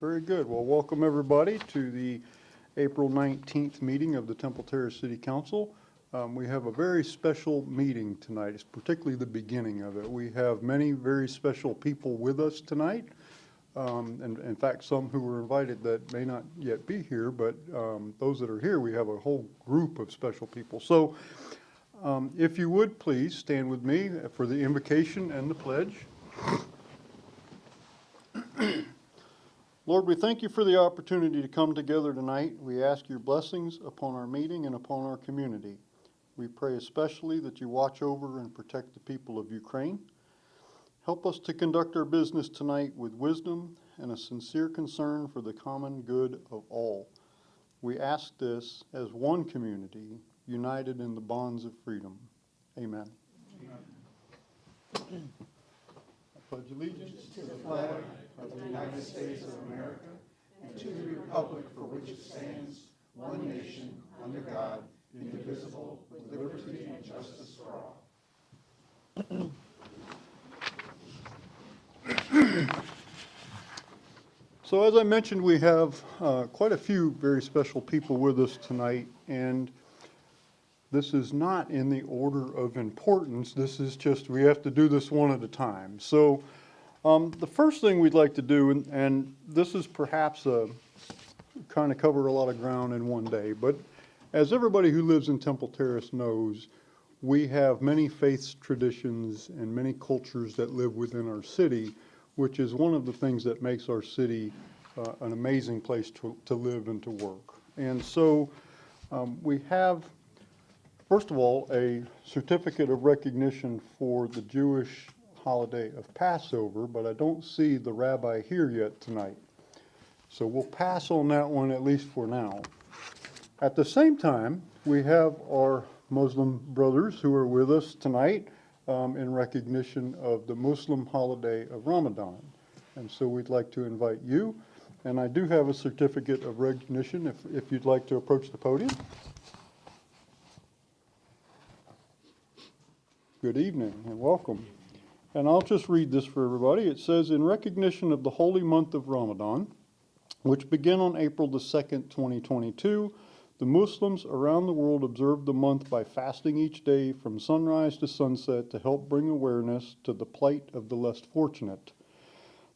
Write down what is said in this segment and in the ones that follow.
Very good. Well, welcome everybody to the April 19th meeting of the Temple Terrace City Council. We have a very special meeting tonight. It's particularly the beginning of it. We have many very special people with us tonight. And in fact, some who were invited that may not yet be here, but those that are here, we have a whole group of special people. So if you would please stand with me for the invocation and the pledge. Lord, we thank you for the opportunity to come together tonight. We ask your blessings upon our meeting and upon our community. We pray especially that you watch over and protect the people of Ukraine. Help us to conduct our business tonight with wisdom and a sincere concern for the common good of all. We ask this as one community, united in the bonds of freedom. Amen. Amen. I pledge allegiance to the flag of the United States of America and to the republic for which it stands, one nation, under God, indivisible, with liberty and justice for all. So as I mentioned, we have quite a few very special people with us tonight, and this is not in the order of importance. This is just, we have to do this one at a time. So the first thing we'd like to do, and this is perhaps kind of cover a lot of ground in one day, but as everybody who lives in Temple Terrace knows, we have many faiths, traditions, and many cultures that live within our city, which is one of the things that makes our city an amazing place to live and to work. And so we have, first of all, a certificate of recognition for the Jewish holiday of Passover, but I don't see the rabbi here yet tonight. So we'll pass on that one at least for now. At the same time, we have our Muslim brothers who are with us tonight in recognition of the Muslim holiday of Ramadan. And so we'd like to invite you. And I do have a certificate of recognition if you'd like to approach the podium. Good evening and welcome. And I'll just read this for everybody. It says, in recognition of the holy month of Ramadan, which began on April the 2nd, 2022, the Muslims around the world observe the month by fasting each day from sunrise to sunset to help bring awareness to the plight of the less fortunate.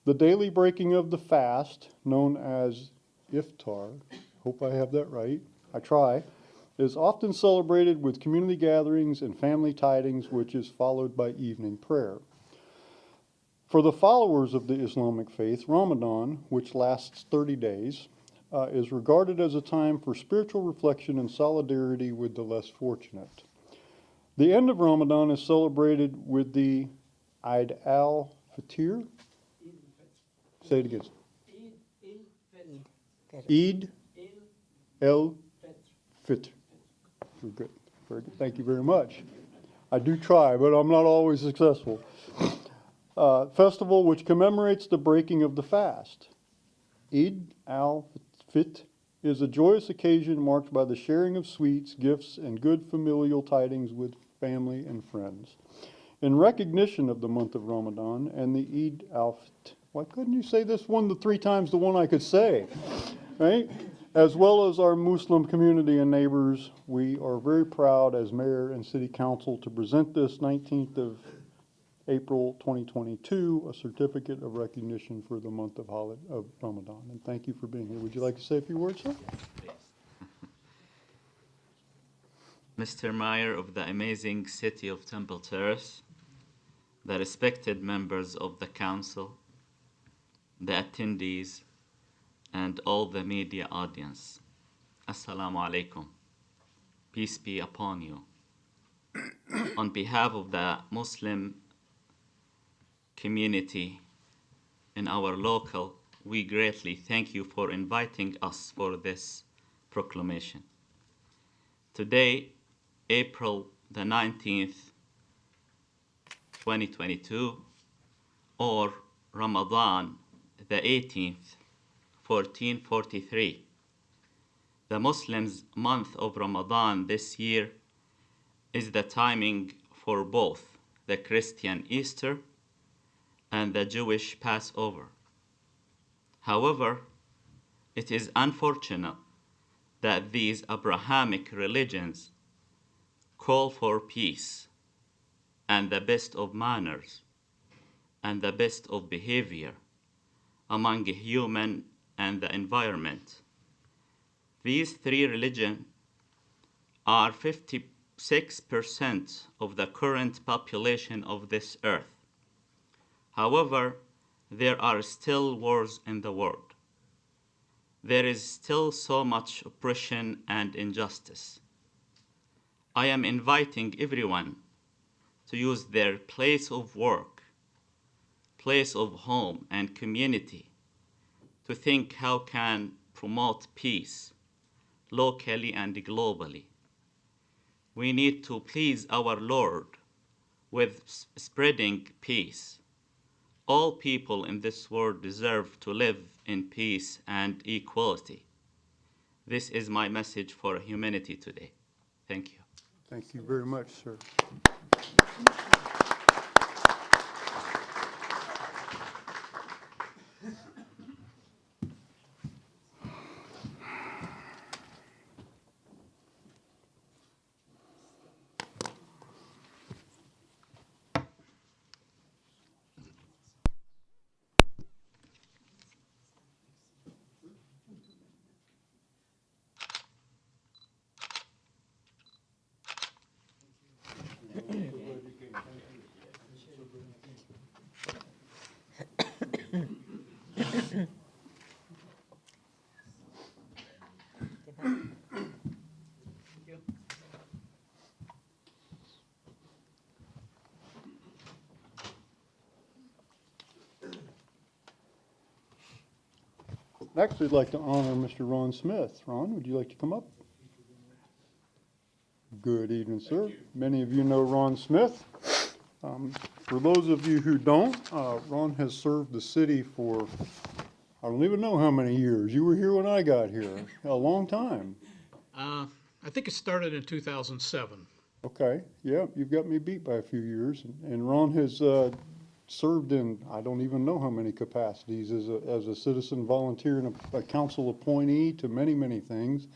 The daily breaking of the fast, known as iftar, hope I have that right, I try, is often celebrated with community gatherings and family tidings, which is followed by evening prayer. For the followers of the Islamic faith, Ramadan, which lasts 30 days, is regarded as a time for spiritual reflection and solidarity with the less fortunate. The end of Ramadan is celebrated with the Eid al-Fitr. Say it again. Eid al-Fitr. Very good. Very good. Thank you very much. I do try, but I'm not always successful. Festival which commemorates the breaking of the fast. Eid al-Fitr is a joyous occasion marked by the sharing of sweets, gifts, and good familial tidings with family and friends. In recognition of the month of Ramadan and the Eid al-Fitr, why couldn't you say this one the 3 times the one I could say, right? As well as our Muslim community and neighbors, we are very proud as Mayor and City Council to present this 19th of April 2022, a certificate of recognition for the month of Ramadan. And thank you for being here. Would you like to say a few words, sir? Mr. Mayor of the amazing City of Temple Terrace, the respected members of the council, the attendees, and all the media audience. Assalamu alaikum. Peace be upon you. On behalf of the Muslim community in our local, we greatly thank you for inviting us for this proclamation. Today, April the 19th, 2022, or Ramadan the 18th, 1443. The Muslims' month of Ramadan this year is the timing for both the Christian Easter and the Jewish Passover. However, It is unfortunate that these Abrahamic religions call for peace and the best of manners and the best of behavior among human and the environment. These three religions are 56% of the current population of this earth. However, there are still wars in the world. There is still so much oppression and injustice. I am inviting everyone to use their place of work, place of home, and community to think how can promote peace locally and globally. We need to please our Lord with spreading peace. All people in this world deserve to live in peace and equality. This is my message for humanity today. Thank you. Thank you very much, sir. Next, we'd like to honor Mr. Ron Smith. Ron, would you like to come up? Good evening, sir. Many of you know Ron Smith. For those of you who don't, Ron has served the city for, I don't even know how many years. You were here when I got here, a long time. I think it started in 2007. Okay, yeah, you've got me beat by a few years. And Ron has served in, I don't even know how many capacities, as a citizen volunteer and a council appointee to many, many things.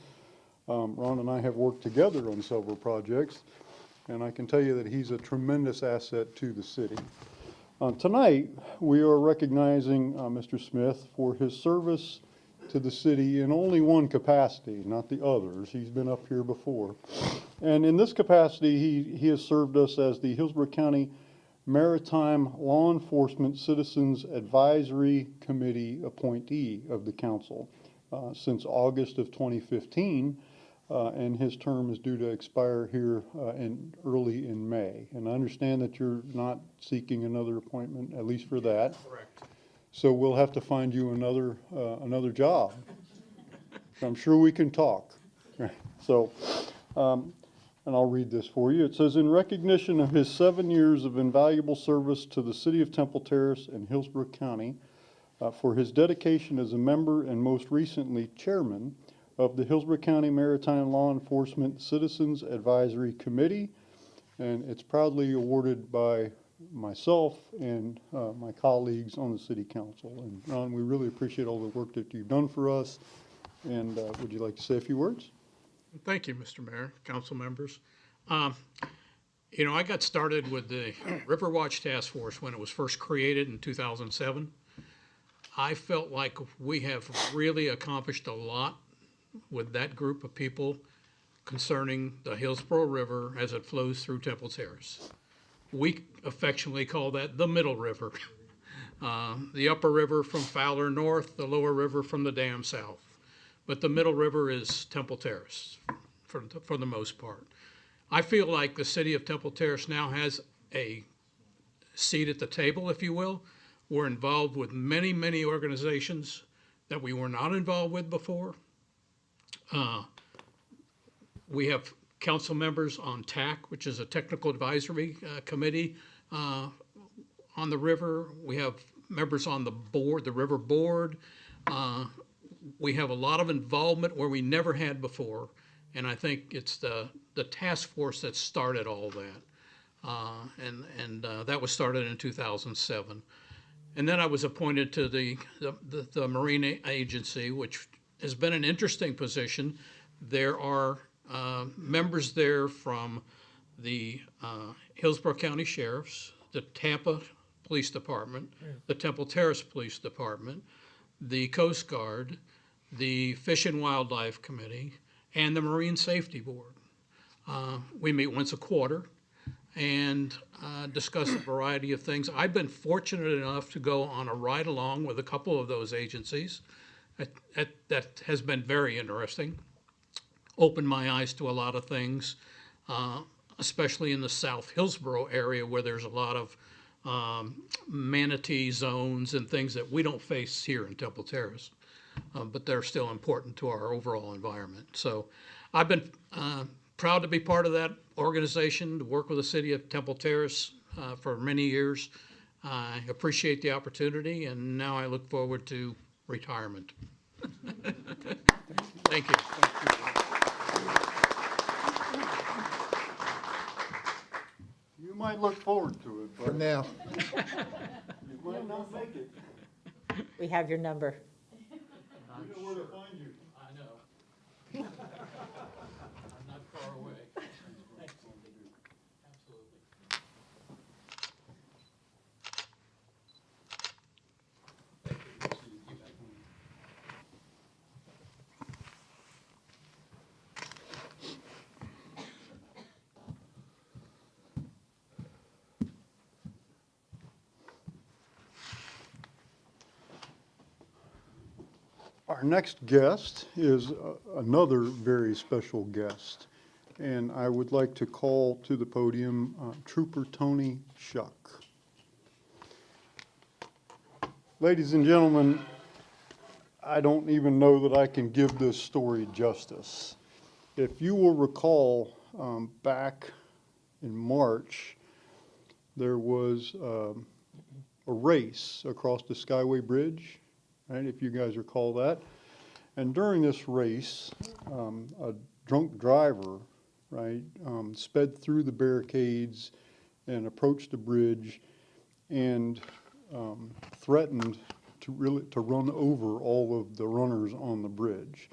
Ron and I have worked together on several projects, and I can tell you that he's a tremendous asset to the city. Tonight, we are recognizing Mr. Smith for his service to the city in only one capacity, not the others. He's been up here before. And in this capacity, he has served us as the Hillsborough County Maritime Law Enforcement Citizens Advisory Committee appointee of the council since August of 2015, and his term is due to expire here early in May. And I understand that you're not seeking another appointment, at least for that. Correct. So we'll have to find you another job. I'm sure we can talk. So, and I'll read this for you. It says, in recognition of his 7 years of invaluable service to the City of Temple Terrace and Hillsborough County, for his dedication as a member and most recently chairman of the Hillsborough County Maritime Law Enforcement Citizens Advisory Committee, and it's proudly awarded by myself and my colleagues on the City Council. And Ron, we really appreciate all the work that you've done for us, and would you like to say a few words? Thank you, Mr. Mayor, council members. You know, I got started with the River Watch Task Force when it was first created in 2007. I felt like we have really accomplished a lot with that group of people concerning the Hillsborough River as it flows through Temple Terrace. We affectionately call that the Middle River. The upper river from Fowler north, the lower river from the dam south. But the Middle River is Temple Terrace for the most part. I feel like the City of Temple Terrace now has a seat at the table, if you will. We're involved with many, many organizations that we were not involved with before. We have council members on TAC, which is a technical advisory committee on the river. We have members on the board, the river board. We have a lot of involvement where we never had before, and I think it's the task force that started all that, and that was started in 2007. And then I was appointed to the Marine Agency, which has been an interesting position. There are members there from the Hillsborough County Sheriff's, the Tampa Police Department, the Temple Terrace Police Department, the Coast Guard, the Fish and Wildlife Committee, and the Marine Safety Board. We meet once a quarter and discuss a variety of things. I've been fortunate enough to go on a ride-along with a couple of those agencies. That has been very interesting. Opened my eyes to a lot of things, especially in the South Hillsborough area where there's a lot of manatee zones and things that we don't face here in Temple Terrace, but they're still important to our overall environment. So I've been proud to be part of that organization, to work with the City of Temple Terrace for many years. I appreciate the opportunity, and now I look forward to retirement. Thank you. You might look forward to it, For but now. you might not make it. We have your number. You know where to find you. I know. I'm not far away. Absolutely. Our next guest is another very special guest, and I would like to call to the podium Trooper Tony Shuck. Ladies and gentlemen, I don't even know that I can give this story justice. If you will recall, back in March, there was a race across the Skyway Bridge, right, if you guys recall that. And during this race, a drunk driver, right, sped through the barricades and approached the bridge and threatened to run over all of the runners on the bridge.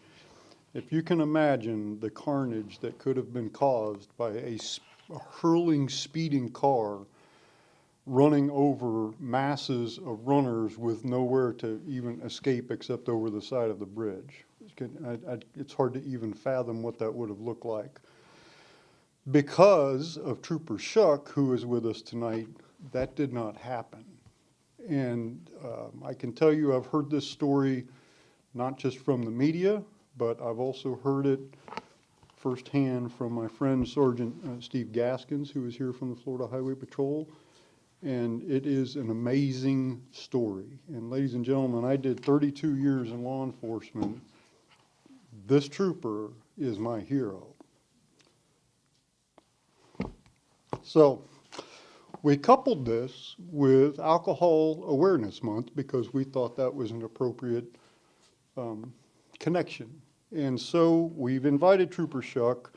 If you can imagine the carnage that could have been caused by a hurling, speeding car running over masses of runners with nowhere to even escape except over the side of the bridge. It's hard to even fathom what that would have looked like. Because of Trooper Shuck, who is with us tonight, that did not happen. And I can tell you I've heard this story not just from the media, but I've also heard it firsthand from my friend Sergeant Steve Gaskins, who is here from the Florida Highway Patrol. And it is an amazing story. And ladies and gentlemen, I did 32 years in law enforcement. This trooper is my hero. So we coupled this with Alcohol Awareness Month because we thought that was an appropriate connection. And so we've invited Trooper Shuck,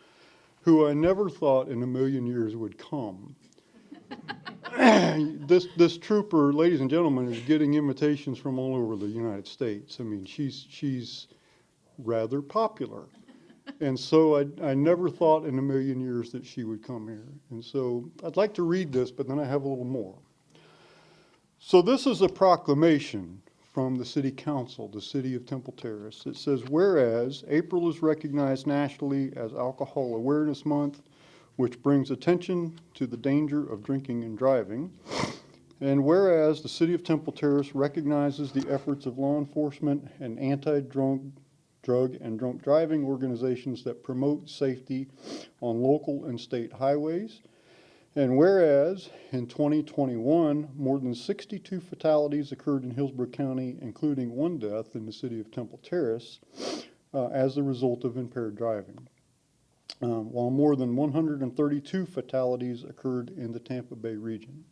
who I never thought in a million years would come. This trooper, ladies and gentlemen, is getting invitations from all over the United States. I mean, she's rather popular. And so I never thought in a million years that she would come here. And so I'd like to read this, but then I have a little more. So this is a proclamation from the City Council, the City of Temple Terrace. It says, whereas April is recognized nationally as Alcohol Awareness Month, which brings attention to the danger of drinking and driving. And whereas the City of Temple Terrace recognizes the efforts of law enforcement and anti-drug and drunk driving organizations that promote safety on local and state highways. And whereas in 2021, more than 62 fatalities occurred in Hillsborough County, including one death in the City of Temple Terrace as a result of impaired driving. While more than 132 fatalities occurred in the Tampa Bay region.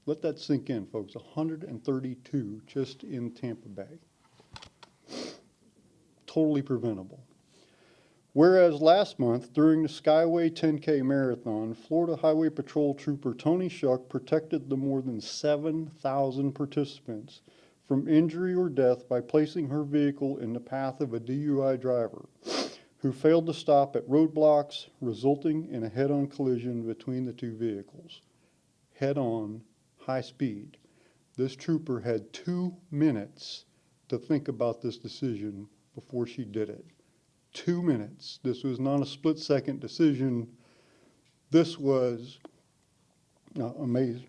Let that sink in, folks, 132 just in Tampa Bay. Totally preventable. Whereas last month, during the Skyway 10K Marathon, Florida Highway Patrol Trooper Tony Shuck protected the more than 7,000 participants from injury or death by placing her vehicle in the path of a DUI driver who failed to stop at roadblocks, resulting in a head-on collision between the two vehicles. Head-on, high speed. This trooper had 2 minutes to think about this decision before she did it. 2 minutes. This was not a split-second decision. This was amazing.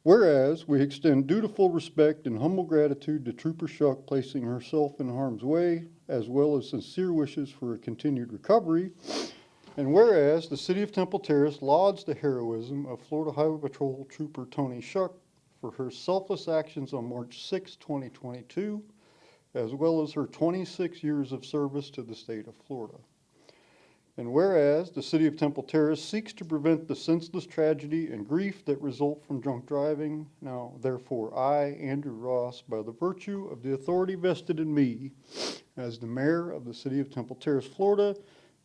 Whereas we extend dutiful respect and humble gratitude to Trooper Shuck placing herself in harm's way, as well as sincere wishes for a continued recovery. And whereas the City of Temple Terrace lauds the heroism of Florida Highway Patrol Trooper Tony Shuck for her selfless actions on March 6, 2022, as well as her 26 years of service to the state of Florida. And whereas the City of Temple Terrace seeks to prevent the senseless tragedy and grief that result from drunk driving, now therefore I, Andrew Ross, by the virtue of the authority vested in me as the mayor of the City of Temple Terrace, Florida,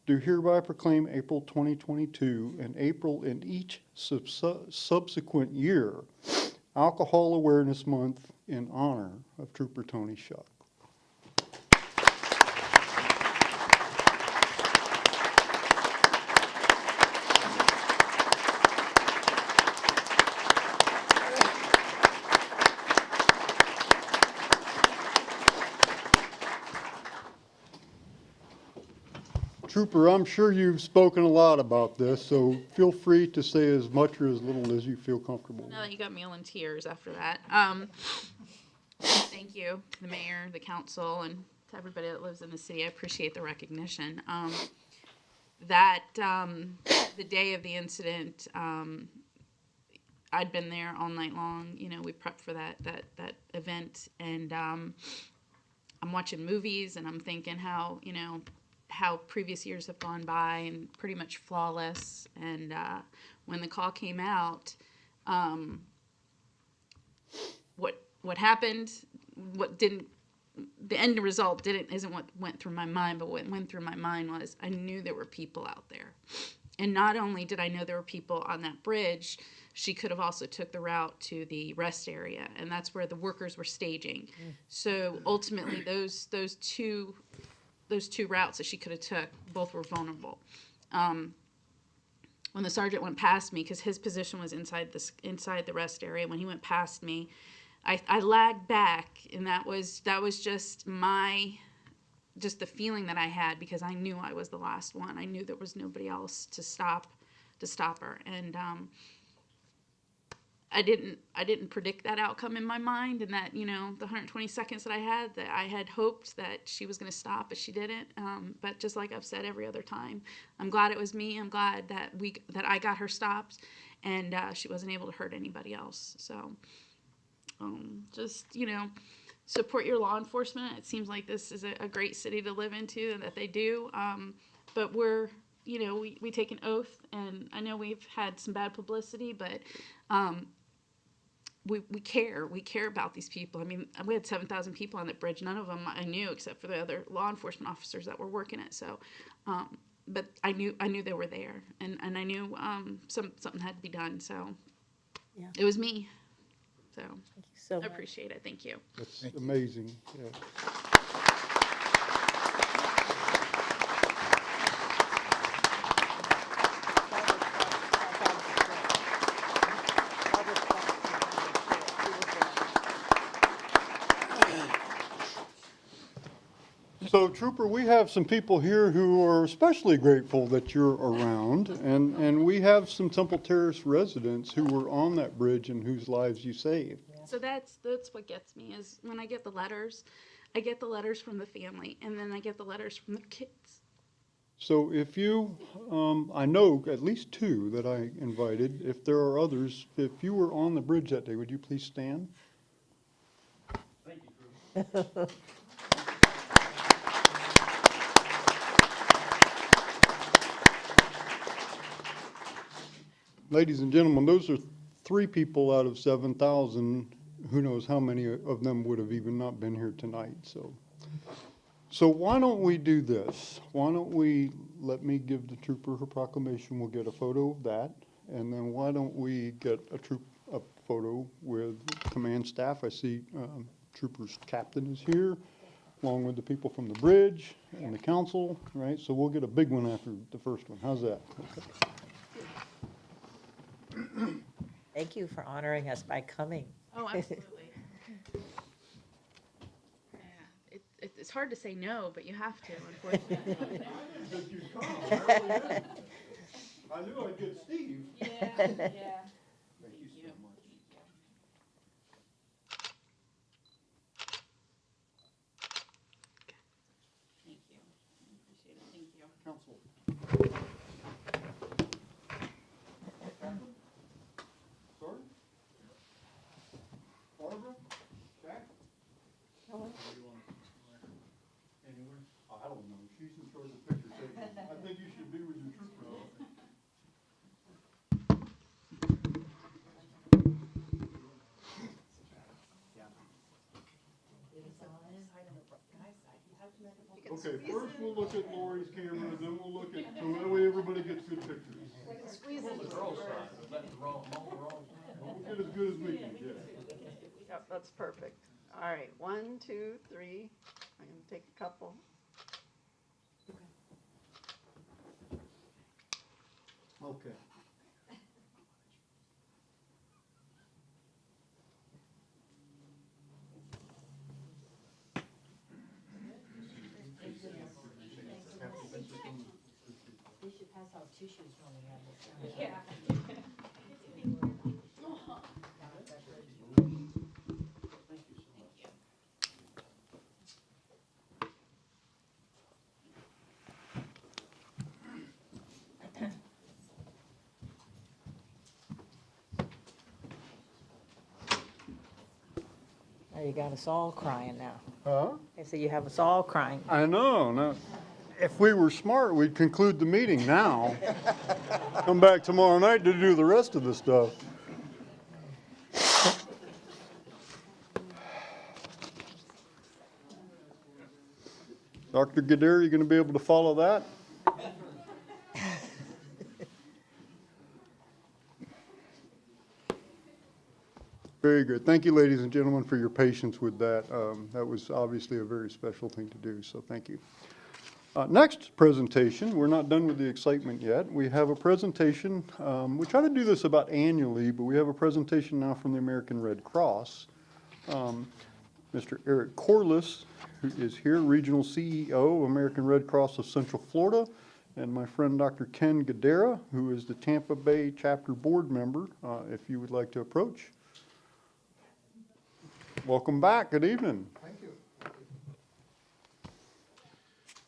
do hereby proclaim April 2022 and April in each subsequent year Alcohol Awareness Month in honor of Trooper Tony Shuck. Trooper, I'm sure you've spoken a lot about this, so feel free to say as much or as little as you feel comfortable with. Now that you got me all in tears after that. Thank you to the mayor, the council, and to everybody that lives in the city. I appreciate the recognition. The day of the incident, I'd been there all night long. You know, we prepped for that event, and I'm watching movies, and I'm thinking how previous years have gone by and pretty much flawless. And when the call came out, what happened, the end result isn't what went through my mind, but what went through my mind was I knew there were people out there. And not only did I know there were people on that bridge, she could have also took the route to the rest area, and that's where the workers were staging. So ultimately, those two routes that she could have took, both were vulnerable. When the sergeant went past me, because his position was inside the rest area, when he went past me, I lagged back, and that was just the feeling that I had, because I knew I was the last one. I knew there was nobody else to stop her, and I didn't predict that outcome in my mind, and that, the 120 seconds that I had hoped that she was going to stop, but she didn't. But just like I've said every other time, I'm glad it was me. I'm glad that I got her stopped, and she wasn't able to hurt anybody else. So, support your law enforcement. It seems like this is a great city to live into, and that they do. But we take an oath, and I know we've had some bad publicity, but we care about these people. I mean, we had 7,000 people on that bridge. None of them I knew, except for the other law enforcement officers that were working it. So, but I knew they were there, and I knew something had to be done. So, Yeah. It was me. So, Thank you so I much. appreciate it. Thank you. That's amazing. Yeah. So, Trooper, we have some people here who are especially grateful that you're around, and we have some Temple Terrace residents who were on that bridge and whose lives you saved. So that's what gets me, is when I get the letters from the family, and then I get the letters from the kids. So if you, I know at least two that I invited. If there are others, if you were on the bridge that day, would you please stand? Thank you, Drew. Ladies and gentlemen, those are 3 people out of 7,000. Who knows how many of them would have even not been here tonight. So why don't we do this? Why don't we let me give the trooper her proclamation? We'll get a photo of that. And then why don't we get a photo with command staff. I see Troopers Captain is here, along with the people from the bridge and the council, right? So we'll get a big one after the first one. How's that? Okay. Thank you for honoring us by coming. Oh, absolutely. Yeah, it's hard to say no, but you have to, unfortunately. I knew I'd get Steve. Yeah, yeah. Thank you so much. Thank you. I appreciate it. Thank you. Council. Sorry? Barbara? Jack? Anywhere? I don't know. She's in charge of picture taking. I think you should be with your trooper. Okay, first we'll look at Lori's camera, then we'll look at, so that way everybody gets good pictures. Squeeze it. We'll get as good as we can, yeah. Yep, that's perfect. All right, 1, 2, 3. I'm gonna take a couple. Okay. We should pass out tissues when we have this. Yeah. Now you got us all crying now. Huh? I say you have us all crying. I know. Now, if we were smart, we'd conclude the meeting now. Come back tomorrow night to do the rest of the stuff. Dr. Gadar, you going to be able to follow that? Very good. Thank you, ladies and gentlemen, for your patience with that. That was obviously a very special thing to do, so thank you. Next presentation, we're not done with the excitement yet. We have a presentation, we try to do this about annually, but we have a presentation now from the American Red Cross. Mr. Eric Corliss, who is here, Regional CEO of American Red Cross of Central Florida, and my friend Dr. Ken Gadara, who is the Tampa Bay Chapter Board Member, if you would like to approach. Welcome back. Good evening. Thank you.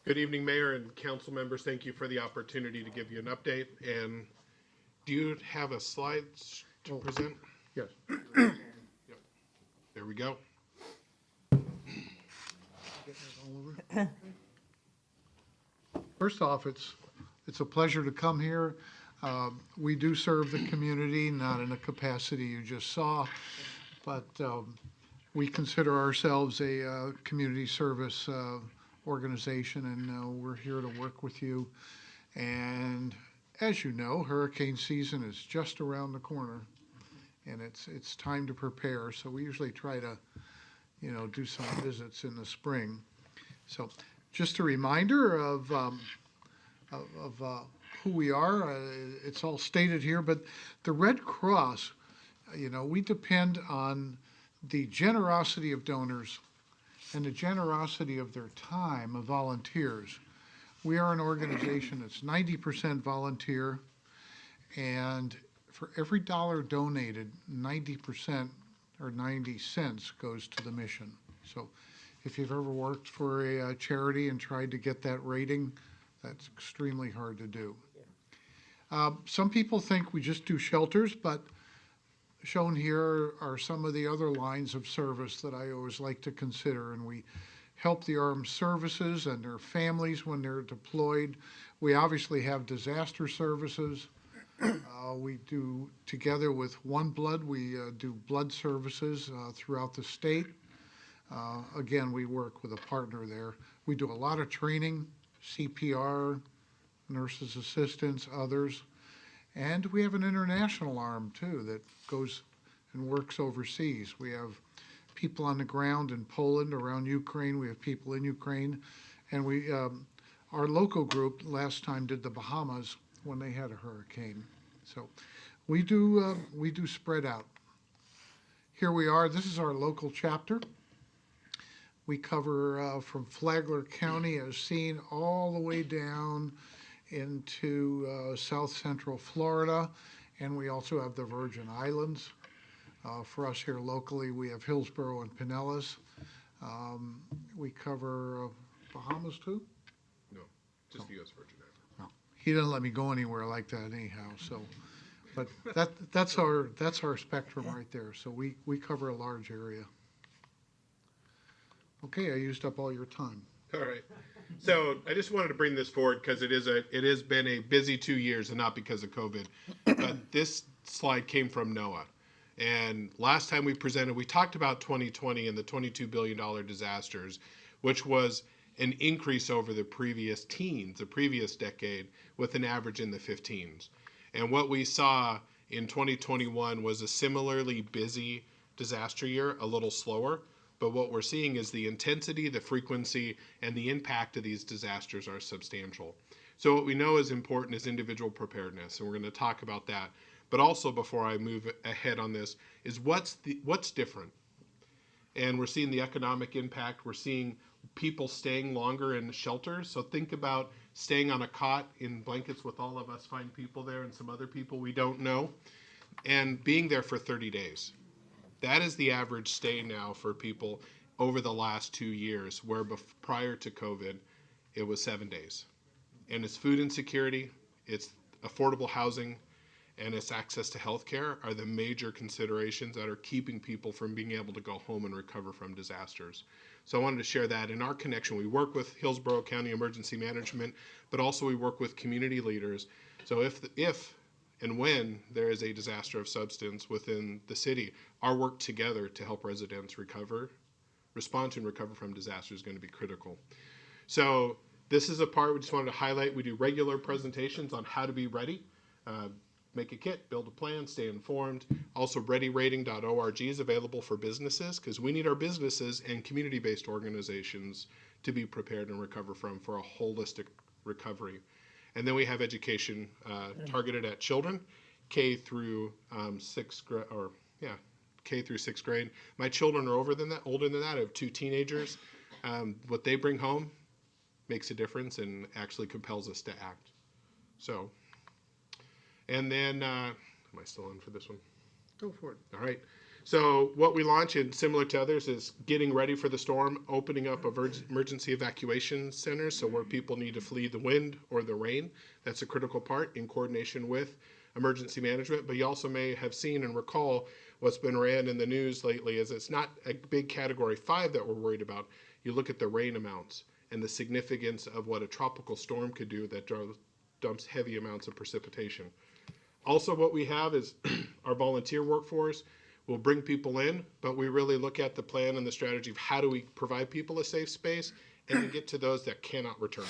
Good evening, Mayor and council members. Thank you for the opportunity to give you an update. And do you have a slide to present? Yes. Yep. There we go. First off, it's a pleasure to come here. We do serve the community, not in a capacity you just saw, but we consider ourselves a community service organization, and we're here to work with you. And as you know, hurricane season is just around the corner, and it's time to prepare. So we usually try to, do some visits in the spring. So just a reminder of who we are. It's all stated here, but the Red Cross, we depend on the generosity of donors and the generosity of their time of volunteers. We are an organization that's 90% volunteer, and for every dollar donated, 90% or 90 cents goes to the mission. So if you've ever worked for a charity and tried to get that rating, that's extremely hard to do. Some people think we just do shelters, but shown here are some of the other lines of service that I always like to consider, and we help the armed services and their families when they're deployed. We obviously have disaster services. We do, together with One Blood, we do blood services throughout the state. Again, we work with a partner there. We do a lot of training, CPR, nurses' assistants, others. And we have an international arm too that goes and works overseas. We have people on the ground in Poland, around Ukraine. We have people in Ukraine. And our local group last time did the Bahamas when they had a hurricane. So we do spread out. Here we are. This is our local chapter. We cover from Flagler County as seen all the way down into south central Florida, and we also have the Virgin Islands. For us here locally, we have Hillsborough and Pinellas. We cover Bahamas too. No, just the U.S. Virgin Islands. He doesn't let me go anywhere like that anyhow. So, but that's our spectrum right there. So we cover a large area. Okay, I used up all your time. All right. So I just wanted to bring this forward because it has been a busy 2 years, and not because of COVID. But this slide came from NOAA. And last time we presented, we talked about 2020 and the $22 billion disasters, which was an increase over the previous decade, with an average in the 15s. And what we saw in 2021 was a similarly busy disaster year, a little slower. But what we're seeing is the intensity, the frequency, and the impact of these disasters are substantial. So what we know is important is individual preparedness, and we're going to talk about that. But also, before I move ahead on this, is what's different. And we're seeing the economic impact. We're seeing people staying longer in shelters. So think about staying on a cot in blankets with all of us fine people there and some other people we don't know, and being there for 30 days. That is the average stay now for people over the last 2 years, where prior to COVID, it was 7 days. And it's food insecurity, it's affordable housing, and its access to health care are the major considerations that are keeping people from being able to go home and recover from disasters. So I wanted to share that. In our connection, we work with Hillsborough County Emergency Management, but also we work with community leaders. So if and when there is a disaster of substance within the city, our work together to help residents respond to and recover from disaster is going to be critical. So this is a part we just wanted to highlight. We do regular presentations on how to be ready. Make a kit, build a plan, stay informed. Also, readyrating.org is available for businesses, because we need our businesses and community-based organizations to be prepared and recover for a holistic recovery. And then we have education targeted at children, K through sixth grade. My children are older than that. I have 2 teenagers. What they bring home makes a difference and actually compels us to act. So, and then, am I still on for this one? Go for it. All right. So what we launch, and similar to others, is getting ready for the storm, opening up emergency evacuation centers, so where people need to flee the wind or the rain. That's a critical part in coordination with emergency management. But you also may have seen and recall what's been ran in the news lately is it's not a big category 5 that we're worried about. You look at the rain amounts and the significance of what a tropical storm could do that dumps heavy amounts of precipitation. Also, what we have is our volunteer workforce. We'll bring people in, but we really look at the plan and the strategy of how do we provide people a safe space and then get to those that cannot return.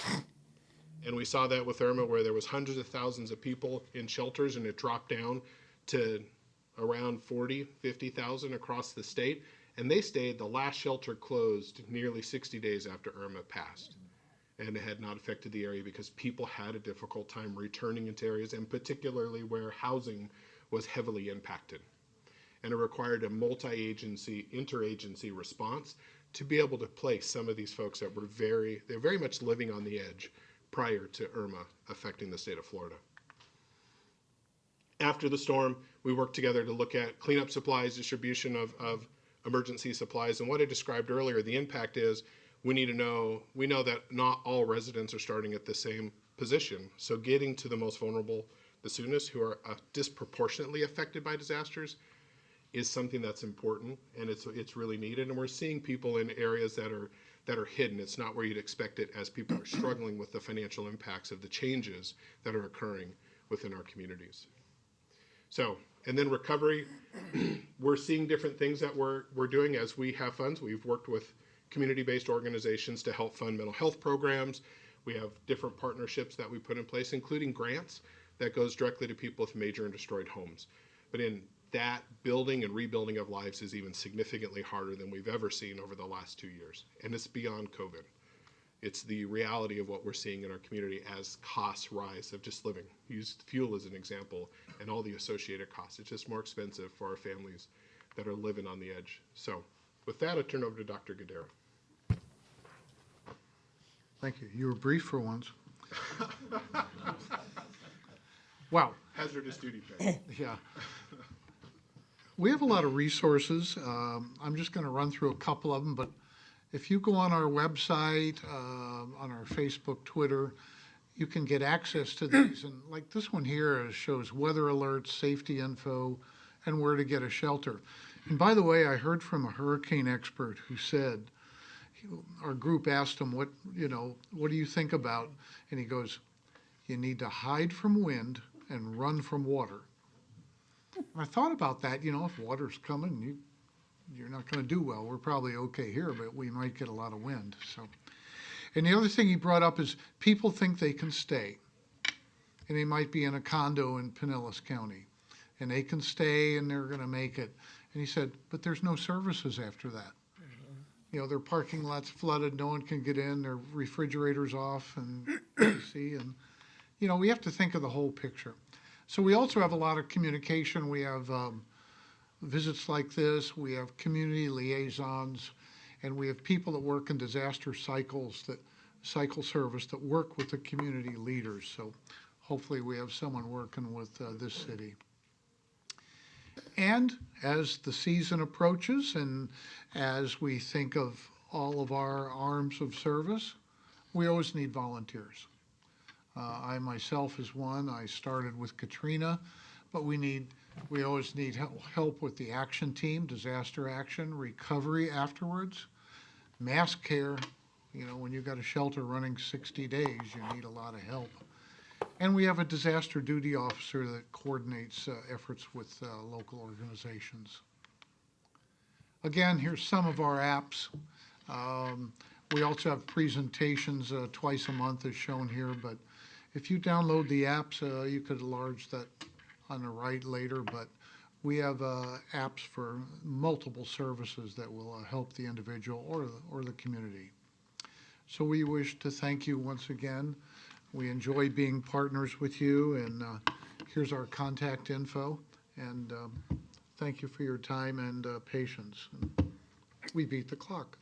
And we saw that with Irma, where there was hundreds of thousands of people in shelters, and it dropped down to around 50,000 across the state. And they stayed, the last shelter closed nearly 60 days after Irma passed. And it had not affected the area because people had a difficult time returning into areas, and particularly where housing was heavily impacted. And it required a multi-agency, interagency response to be able to place some of these folks that were they're very much living on the edge prior to Irma affecting the state of Florida. After the storm, we worked together to look at cleanup supplies, distribution of emergency supplies, and what I described earlier, the impact is we know that not all residents are starting at the same position. So getting to the most vulnerable the soonest, who are disproportionately affected by disasters, is something that's important, and it's really needed. And we're seeing people in areas that are hidden. It's not where you'd expect it, as people are struggling with the financial impacts of the changes that are occurring within our communities. So, and then recovery, we're seeing different things that we're doing as we have funds. We've worked with community-based organizations to help fund mental health programs. We have different partnerships that we put in place, including grants that goes directly to people with major and destroyed homes. But in that building and rebuilding of lives is even significantly harder than we've ever seen over the last 2 years. And it's beyond COVID. It's the reality of what we're seeing in our community as costs rise of just living. Use fuel as an example and all the associated costs. It's just more expensive for our families that are living on the edge. So with that, I turn over to Dr. Gadara. Thank you. You were brief for once. Wow. Hazardous duty pay. Yeah. We have a lot of resources. I'm just going to run through a couple of them, but if you go on our website, on our Facebook, Twitter, you can get access to these. And like this one here shows weather alerts, safety info, and where to get a shelter. And by the way, I heard from a hurricane expert who said, our group asked him, what do you think about? And he goes, you need to hide from wind and run from water. And I thought about that, if water's coming, you're not going to do well. We're probably okay here, but we might get a lot of wind. So, and the other thing he brought up is people think they can stay, and they might be in a condo in Pinellas County, and they can stay and they're going to make it. And he said, but there's no services after that. Their parking lot's flooded, no one can get in, their refrigerator's off, and AC, and we have to think of the whole picture. So we also have a lot of communication. We have visits like this, we have community liaisons, and we have people that work in disaster cycle service that work with the community leaders. So hopefully we have someone working with this city. And as the season approaches and as we think of all of our arms of service, we always need volunteers. I myself is one. I started with Katrina, but we always need help with the action team, disaster action, recovery afterwards, mass care. When you've got a shelter running 60 days, you need a lot of help. And we have a disaster duty officer that coordinates efforts with local organizations. Again, here's some of our apps. We also have presentations twice a month as shown here, but if you download the apps, you could enlarge that on the right later, but we have apps for multiple services that will help the individual or the community. So we wish to thank you once again. We enjoy being partners with you, and here's our contact info, and thank you for your time and patience. We beat the clock.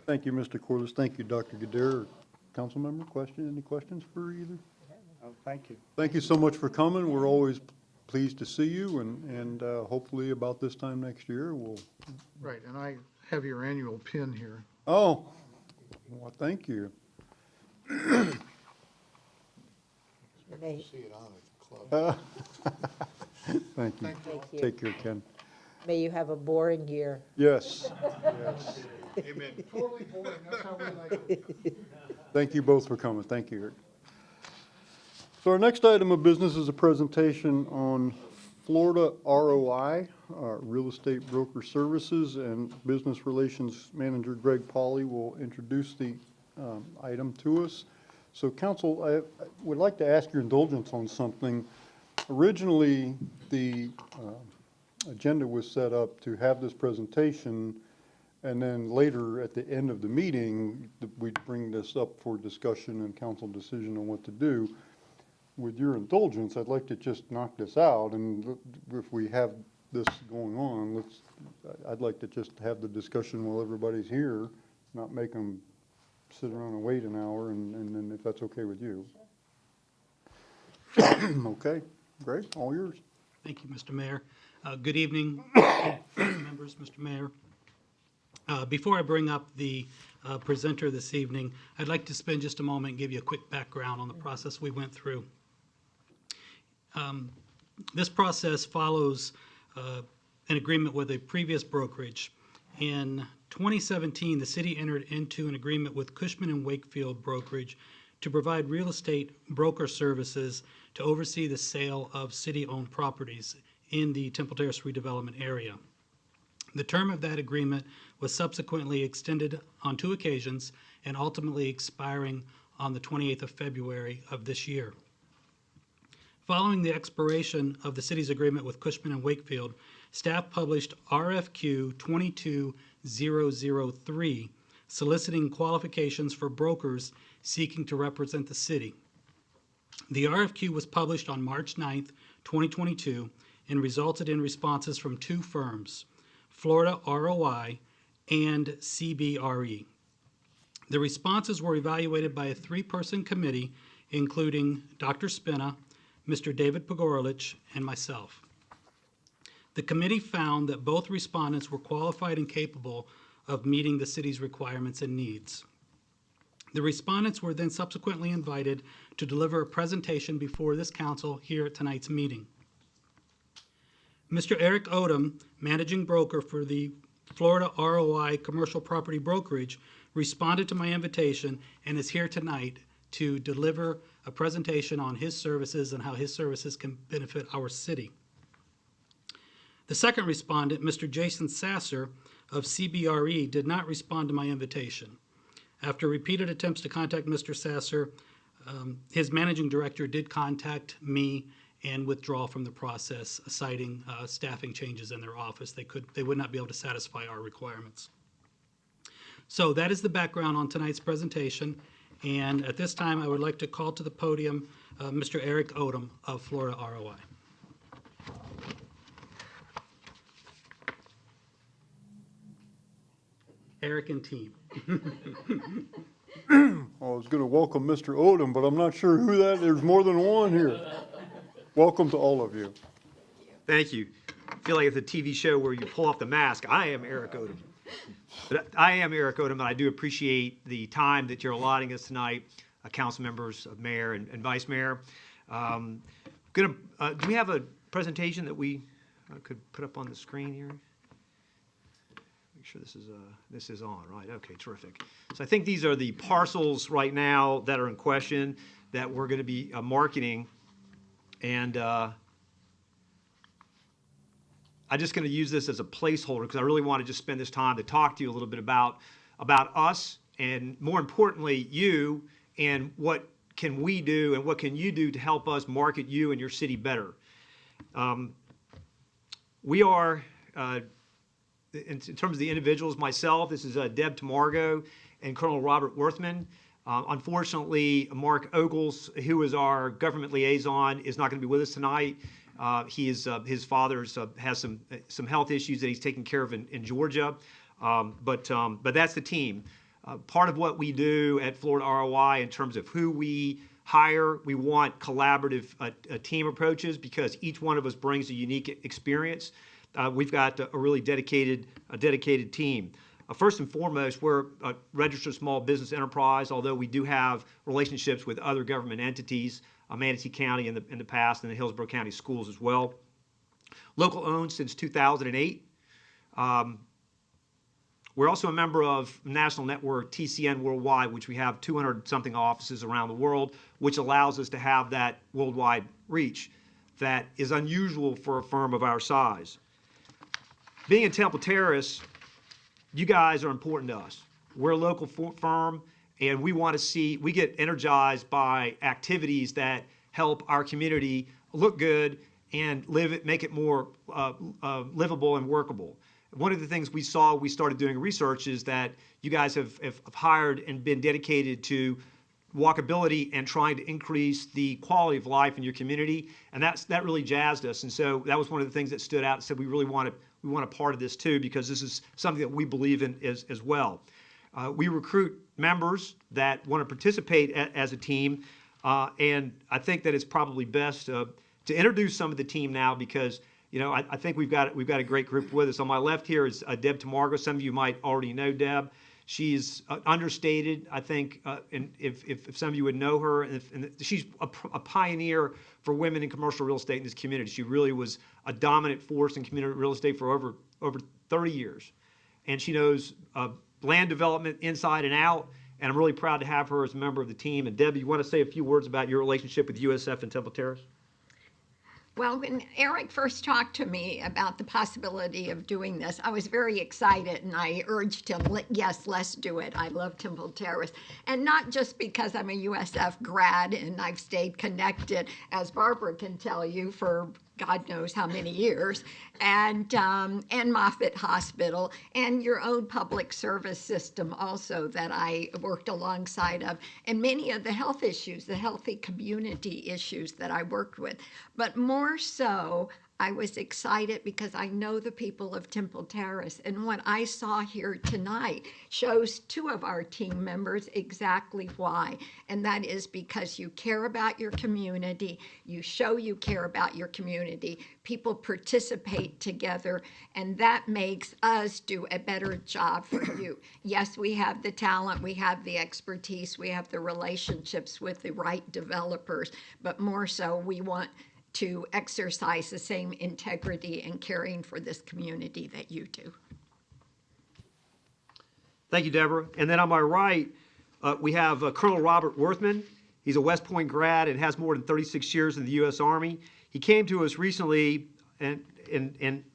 Thank you, Mr. Corliss. Thank you, Dr. Gadara. Council member, any questions for either? Thank you. Thank you so much for coming. We're always pleased to see you, and hopefully about this time next year, we'll. Right, and I have your annual pin here. Oh, well, thank you. May- See it on at the club. Thank you. Thank you. Take care, Ken. May you have a boring year. Yes, yes. Amen. Totally boring, that's how we like it. Thank you both for coming. Thank you, Eric. So our next item of business is a presentation on Florida ROI, Real Estate Broker Services, and Business Relations Manager Greg Pauley will introduce the item to us. So council, I would like to ask your indulgence on something. Originally, the agenda was set up to have this presentation, and then later at the end of the meeting, we'd bring this up for discussion and council decision on what to do. With your indulgence, I'd like to just knock this out, and if we have this going on, I'd like to just have the discussion while everybody's here, not make them sit around and wait an hour, and then if that's okay with you. Okay, great, all yours. Thank you, Mr. Mayor. Good evening, members, Mr. Mayor. Before I bring up the presenter this evening, I'd like to spend just a moment and give you a quick background on the process we went through. This process follows an agreement with a previous brokerage. In 2017, the city entered into an agreement with Cushman & Wakefield Brokerage to provide real estate broker services to oversee the sale of city-owned properties in the Temple Terrace redevelopment area. The term of that agreement was subsequently extended on 2 occasions and ultimately expiring on the 28th of February of this year. Following the expiration of the city's agreement with Cushman and Wakefield, staff published RFQ 22003, soliciting qualifications for brokers seeking to represent the city. The RFQ was published on March 9th, 2022, and resulted in responses from two firms, Florida ROI and CBRE. The responses were evaluated by a three-person committee, including Dr. Spina, Mr. David Pogorlich, and myself. The committee found that both respondents were qualified and capable of meeting the city's requirements and needs. The respondents were then subsequently invited to deliver a presentation before this council here at tonight's meeting. Mr. Eric Odom, managing broker for the Florida ROI Commercial Property Brokerage, responded to my invitation and is here tonight to deliver a presentation on his services and how his services can benefit our city. The second respondent, Mr. Jason Sasser of CBRE, did not respond to my invitation. After repeated attempts to contact Mr. Sasser, his managing director did contact me and withdraw from the process, citing staffing changes in their office. They would not be able to satisfy our requirements. So that is the background on tonight's presentation. And at this time, I would like to call to the podium Mr. Eric Odom of Florida ROI. Eric and team. I was going to welcome Mr. Odom, but I'm not sure who that is. There's more than one here. Welcome to all of you. Thank you. I feel like it's a TV show where you pull off the mask. I am Eric Odom. But I am Eric Odom, and I do appreciate the time that you're allotting us tonight, council members, mayor, and vice mayor. Do we have a presentation that we could put up on the screen here? Make sure this is on, right? Okay, terrific. So I think these are the parcels right now that are in question that we're going to be marketing, and I'm just going to use this as a placeholder because I really want to just spend this time to talk to you a little bit about us, and more importantly, you, and what can we do and what can you do to help us market you and your city better. We are, in terms of the individuals, myself, this is Deb Tamargo and Colonel Robert Worthman. Unfortunately, Mark Ogles, who is our government liaison, is not going to be with us tonight. His father has some health issues that he's taking care of in Georgia, but that's the team. Part of what we do at Florida ROI in terms of who we hire, we want collaborative team approaches because each one of us brings a unique experience. We've got a really dedicated team. First and foremost, we're a registered small business enterprise, although we do have relationships with other government entities, Manatee County in the past, and the Hillsborough County Schools as well. Local owned since 2008. We're also a member of national network TCN Worldwide, which we have 200-something offices around the world, which allows us to have that worldwide reach that is unusual for a firm of our size. Being in Temple Terrace, you guys are important to us. We're a local firm, and we want to see, we get energized by activities that help our community look good and make it more livable and workable. One of the things we saw, we started doing research, is that you guys have hired and been dedicated to walkability and trying to increase the quality of life in your community, and that really jazzed us. And so that was one of the things that stood out and said we really want a part of this too, because this is something that we believe in as well. We recruit members that want to participate as a team, and I think that it's probably best to introduce some of the team now because I think we've got a great group with us. On my left here is Deb Tamargo. Some of you might already know Deb. She's understated, I think, and if some of you would know her, and she's a pioneer for women in commercial real estate in this community. She really was a dominant force in community real estate for over 30 years, and she knows land development inside and out. And I'm really proud to have her as a member of the team. And Deb, you want to say a few words about your relationship with USF and Temple Terrace? Well, when Eric first talked to me about the possibility of doing this, I was very excited and I urged him, yes, let's do it. I love Temple Terrace. And not just because I'm a USF grad and I've stayed connected, as Barbara can tell you, for God knows how many years, and Moffitt Hospital, and your own public service system also that I worked alongside of, and many of the health issues, the healthy community issues that I worked with. But more so, I was excited because I know the people of Temple Terrace, and what I saw here tonight shows two of our team members exactly why, and that is because you care about your community, you show you care about your community, people participate together, and that makes us do a better job for you. Yes, we have the talent, we have the expertise, we have the relationships with the right developers, but more so we want to exercise the same integrity and caring for this community that you do. Thank you, Deborah. And then on my right, we have Colonel Robert Worthman. He's a West Point grad and has more than 36 years in the U.S. Army. He came to us recently, and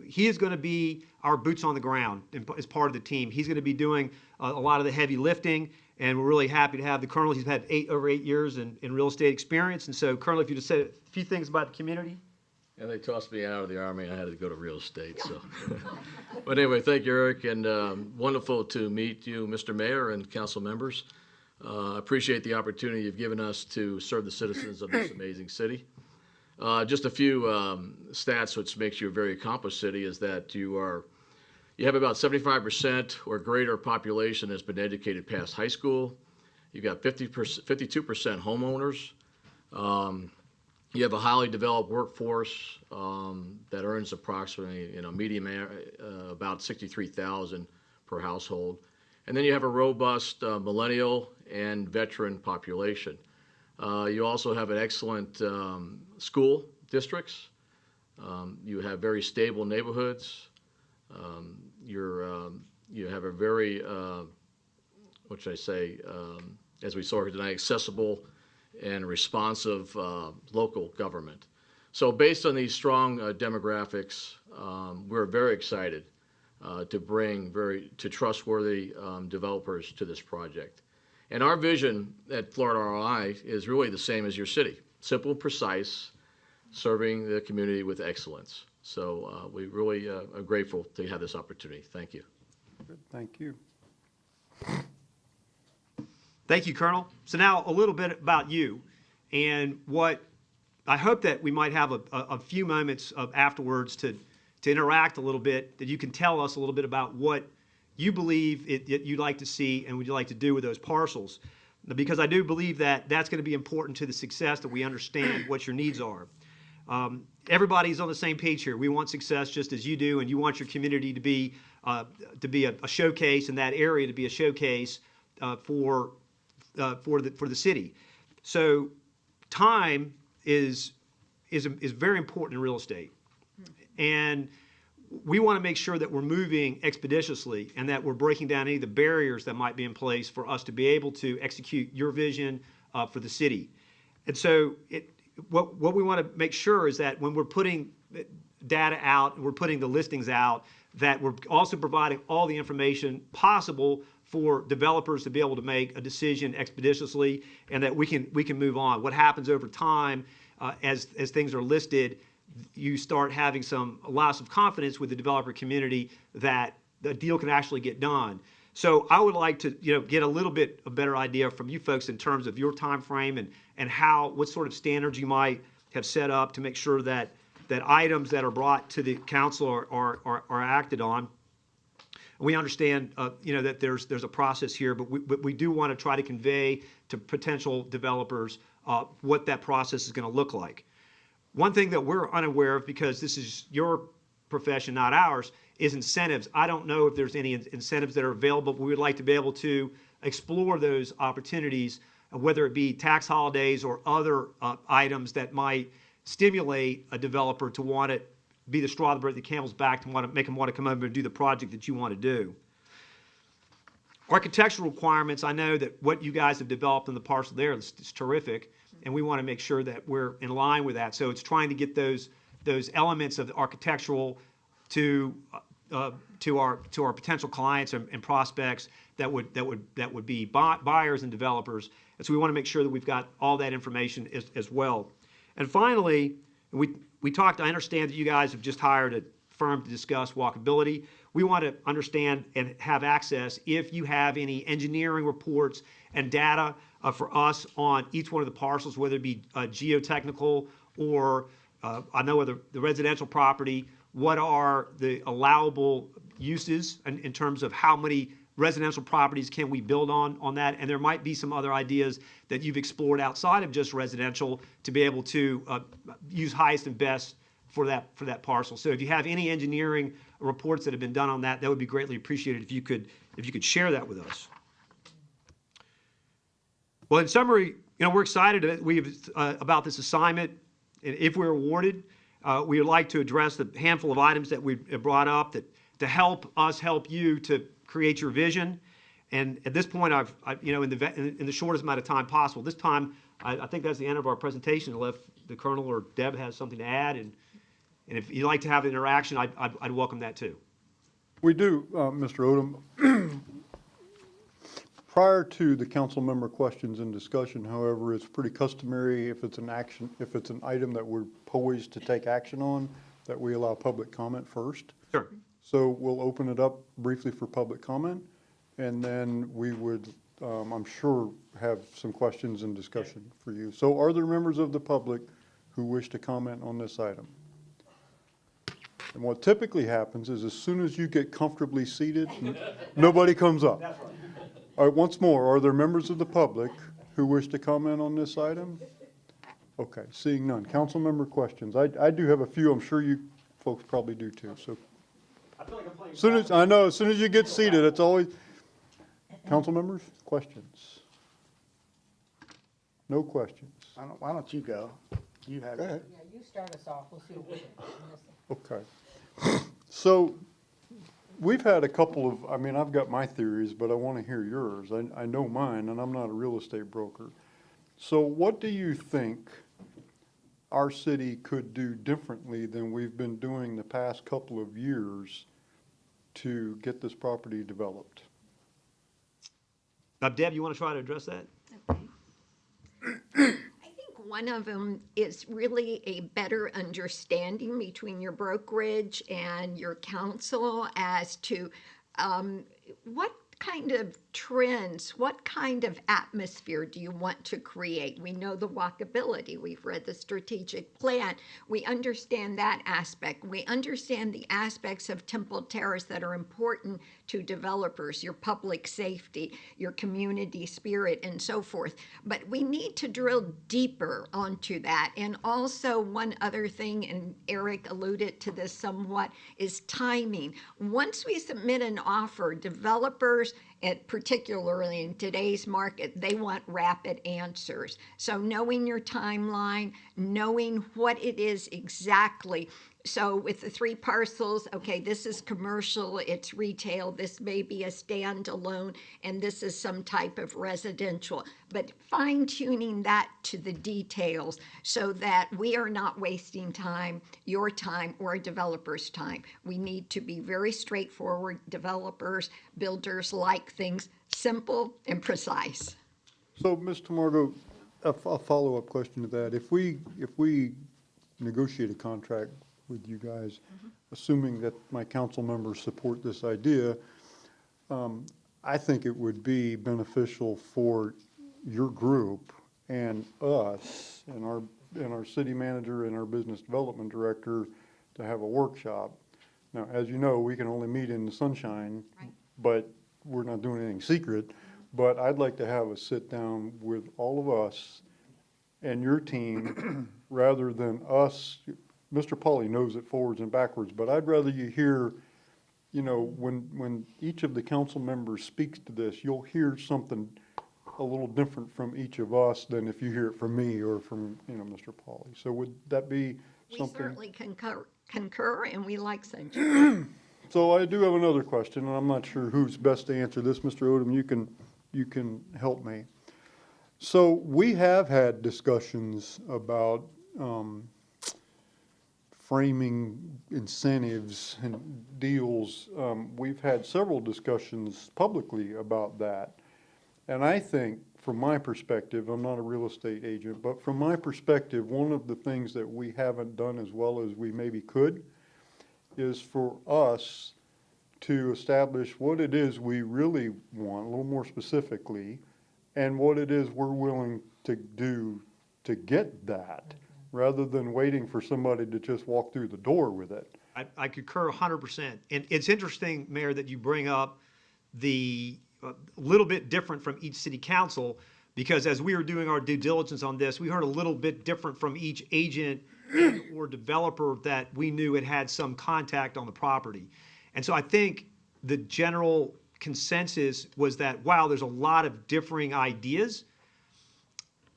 he is going to be our boots on the ground as part of the team. He's going to be doing a lot of the heavy lifting, and we're really happy to have the Colonel. He's had over 8 years in real estate experience. And so, Colonel, if you just say a few things about the community. Yeah, they tossed me out of the Army, and I had to go to real estate, so. But anyway, thank you, Eric, and wonderful to meet you, Mr. Mayor and council members. Appreciate the opportunity you've given us to serve the citizens of this amazing city. Just a few stats which makes you a very accomplished city is that you have about 75% or greater population has been educated past high school. You've got 52% homeowners. You have a highly developed workforce that earns approximately, median about $63,000 per household. And then you have a robust millennial and veteran population. You also have an excellent school districts. You have very stable neighborhoods. You have a very, what should I say, as we saw here tonight, accessible and responsive local government. So based on these strong demographics, we're very excited to bring trustworthy developers to this project. And our vision at Florida ROI is really the same as your city, simple and precise, serving the community with excellence. So we really are grateful to have this opportunity. Thank you. Good, thank you. Thank you, Colonel. So now a little bit about you, and what I hope that we might have a few moments of afterwards to interact a little bit, that you can tell us a little bit about what you believe you'd like to see and would you like to do with those parcels. Because I do believe that that's going to be important to the success, that we understand what your needs are. Everybody's on the same page here. We want success just as you do, and you want your community to be a showcase, and that area to be a showcase for the city. So time is very important in real estate, and we want to make sure that we're moving expeditiously and that we're breaking down any of the barriers that might be in place for us to be able to execute your vision for the city. And so what we want to make sure is that when we're putting data out, we're putting the listings out, that we're also providing all the information possible for developers to be able to make a decision expeditiously, and that we can move on. What happens over time as things are listed, you start having some loss of confidence with the developer community that the deal can actually get done. So I would like to get a little bit a better idea from you folks in terms of your time frame and what sort of standards you might have set up to make sure that items that are brought to the council are acted on. We understand that there's a process here, but we do want to try to convey to potential developers what that process is going to look like. One thing that we're unaware of, because this is your profession, not ours, is incentives. I don't know if there's any incentives that are available, but we would like to be able to explore those opportunities, whether it be tax holidays or other items that might stimulate a developer to want to be the straw that breaks the camel's back, to want to make them want to come over and do the project that you want to do. Architectural requirements, I know that what you guys have developed in the parcel there is terrific, and we want to make sure that we're in line with that. So it's trying to get those those elements of the architectural to our potential clients and prospects that would be buyers and developers. And so we want to make sure that we've got all that information as well. And finally, we talked. I understand that you guys have just hired a firm to discuss walkability. We want to understand and have access if you have any engineering reports and data for us on each one of the parcels, whether it be geotechnical or I know the residential property. What are the allowable uses in terms of how many residential properties can we build on that? And there might be some other ideas that you've explored outside of just residential to be able to use highest and best for that parcel. So if you have any engineering reports that have been done on that, that would be greatly appreciated if you could share that with us. Well, in summary, we're excited about this assignment. And if we're awarded, we would like to address the handful of items that we've brought up to help us help you to create your vision. And at this point, I've in the shortest amount of time possible. This time, I think that's the end of our presentation, unless the Colonel or Deb has something to add. And if you'd like to have an interaction, I'd welcome that too. We do, Mr. Odom. Prior to the council member questions and discussion, however, it's pretty customary if it's an item that we're poised to take action on, that we allow public comment first. Sure. So we'll open it up briefly for public comment, and then we would, I'm sure, have some questions and discussion for you. So are there members of the public who wish to comment on this item? And what typically happens is as soon as you get comfortably seated, nobody comes up. That's right. All right, once more, are there members of the public who wish to comment on this item? Okay, seeing none. Council member questions. I do have a few. I'm sure you folks probably do too. So I feel like I'm playing as soon as you get seated, it's always, council members, questions? No questions. Why don't you go? You have Go ahead. it. Yeah, you start us off. We'll see what we can. Okay. So we've had a couple of, I've got my theories, but I want to hear yours. I know mine, and I'm not a real estate broker. So what do you think our city could do differently than we've been doing the past couple of years to get this property developed? Deb, you want to try to address that? I think one of them is really a better understanding between your brokerage and your council as to what kind of trends, what kind of atmosphere do you want to create? We know the walkability. We've read the strategic plan. We understand that aspect. We understand the aspects of Temple Terrace that are important to developers, your public safety, your community spirit, and so forth. But we need to drill deeper onto that. And also one other thing, and Eric alluded to this somewhat, is timing. Once we submit an offer, developers, and particularly in today's market, they want rapid answers. So knowing your timeline, knowing what it is exactly. So with the 3 parcels, okay, this is commercial, it's retail, this may be a standalone, and this is some type of residential. But fine-tuning that to the details so that we are not wasting time, your time, or a developer's time. We need to be very straightforward. Developers, builders like things simple and precise. So, Ms. Tamargo, a follow-up question to that. If we negotiate a contract with you guys, assuming that my council members support this idea, I think it would be beneficial for your group and us and our city manager and our business development director to have a workshop. Now, as you know, we can only meet in the sunshine, but we're not doing anything secret. But I'd like to have a sit down with all of us and your team rather than us. Mr. Pauly knows it forwards and backwards, but I'd rather you hear, when each of the council members speaks to this, you'll hear something a little different from each of us than if you hear it from me or from, Mr. Pauly. So would that be something? We certainly concur, and we like such. So I do have another question, and I'm not sure who's best to answer this. Mr. Odom, you can help me. So we have had discussions about framing incentives and deals. We've had several discussions publicly about that. And I think, from my perspective, I'm not a real estate agent, but from my perspective, one of the things that we haven't done as well as we maybe could is for us to establish what it is we really want, a little more specifically, and what it is we're willing to do to get that, rather than waiting for somebody to just walk through the door with it. I concur 100%. And it's interesting, Mayor, that you bring up the little bit different from each city council, because as we were doing our due diligence on this, we heard a little bit different from each agent or developer that we knew had some contact on the property. And so I think the general consensus was that, wow, there's a lot of differing ideas.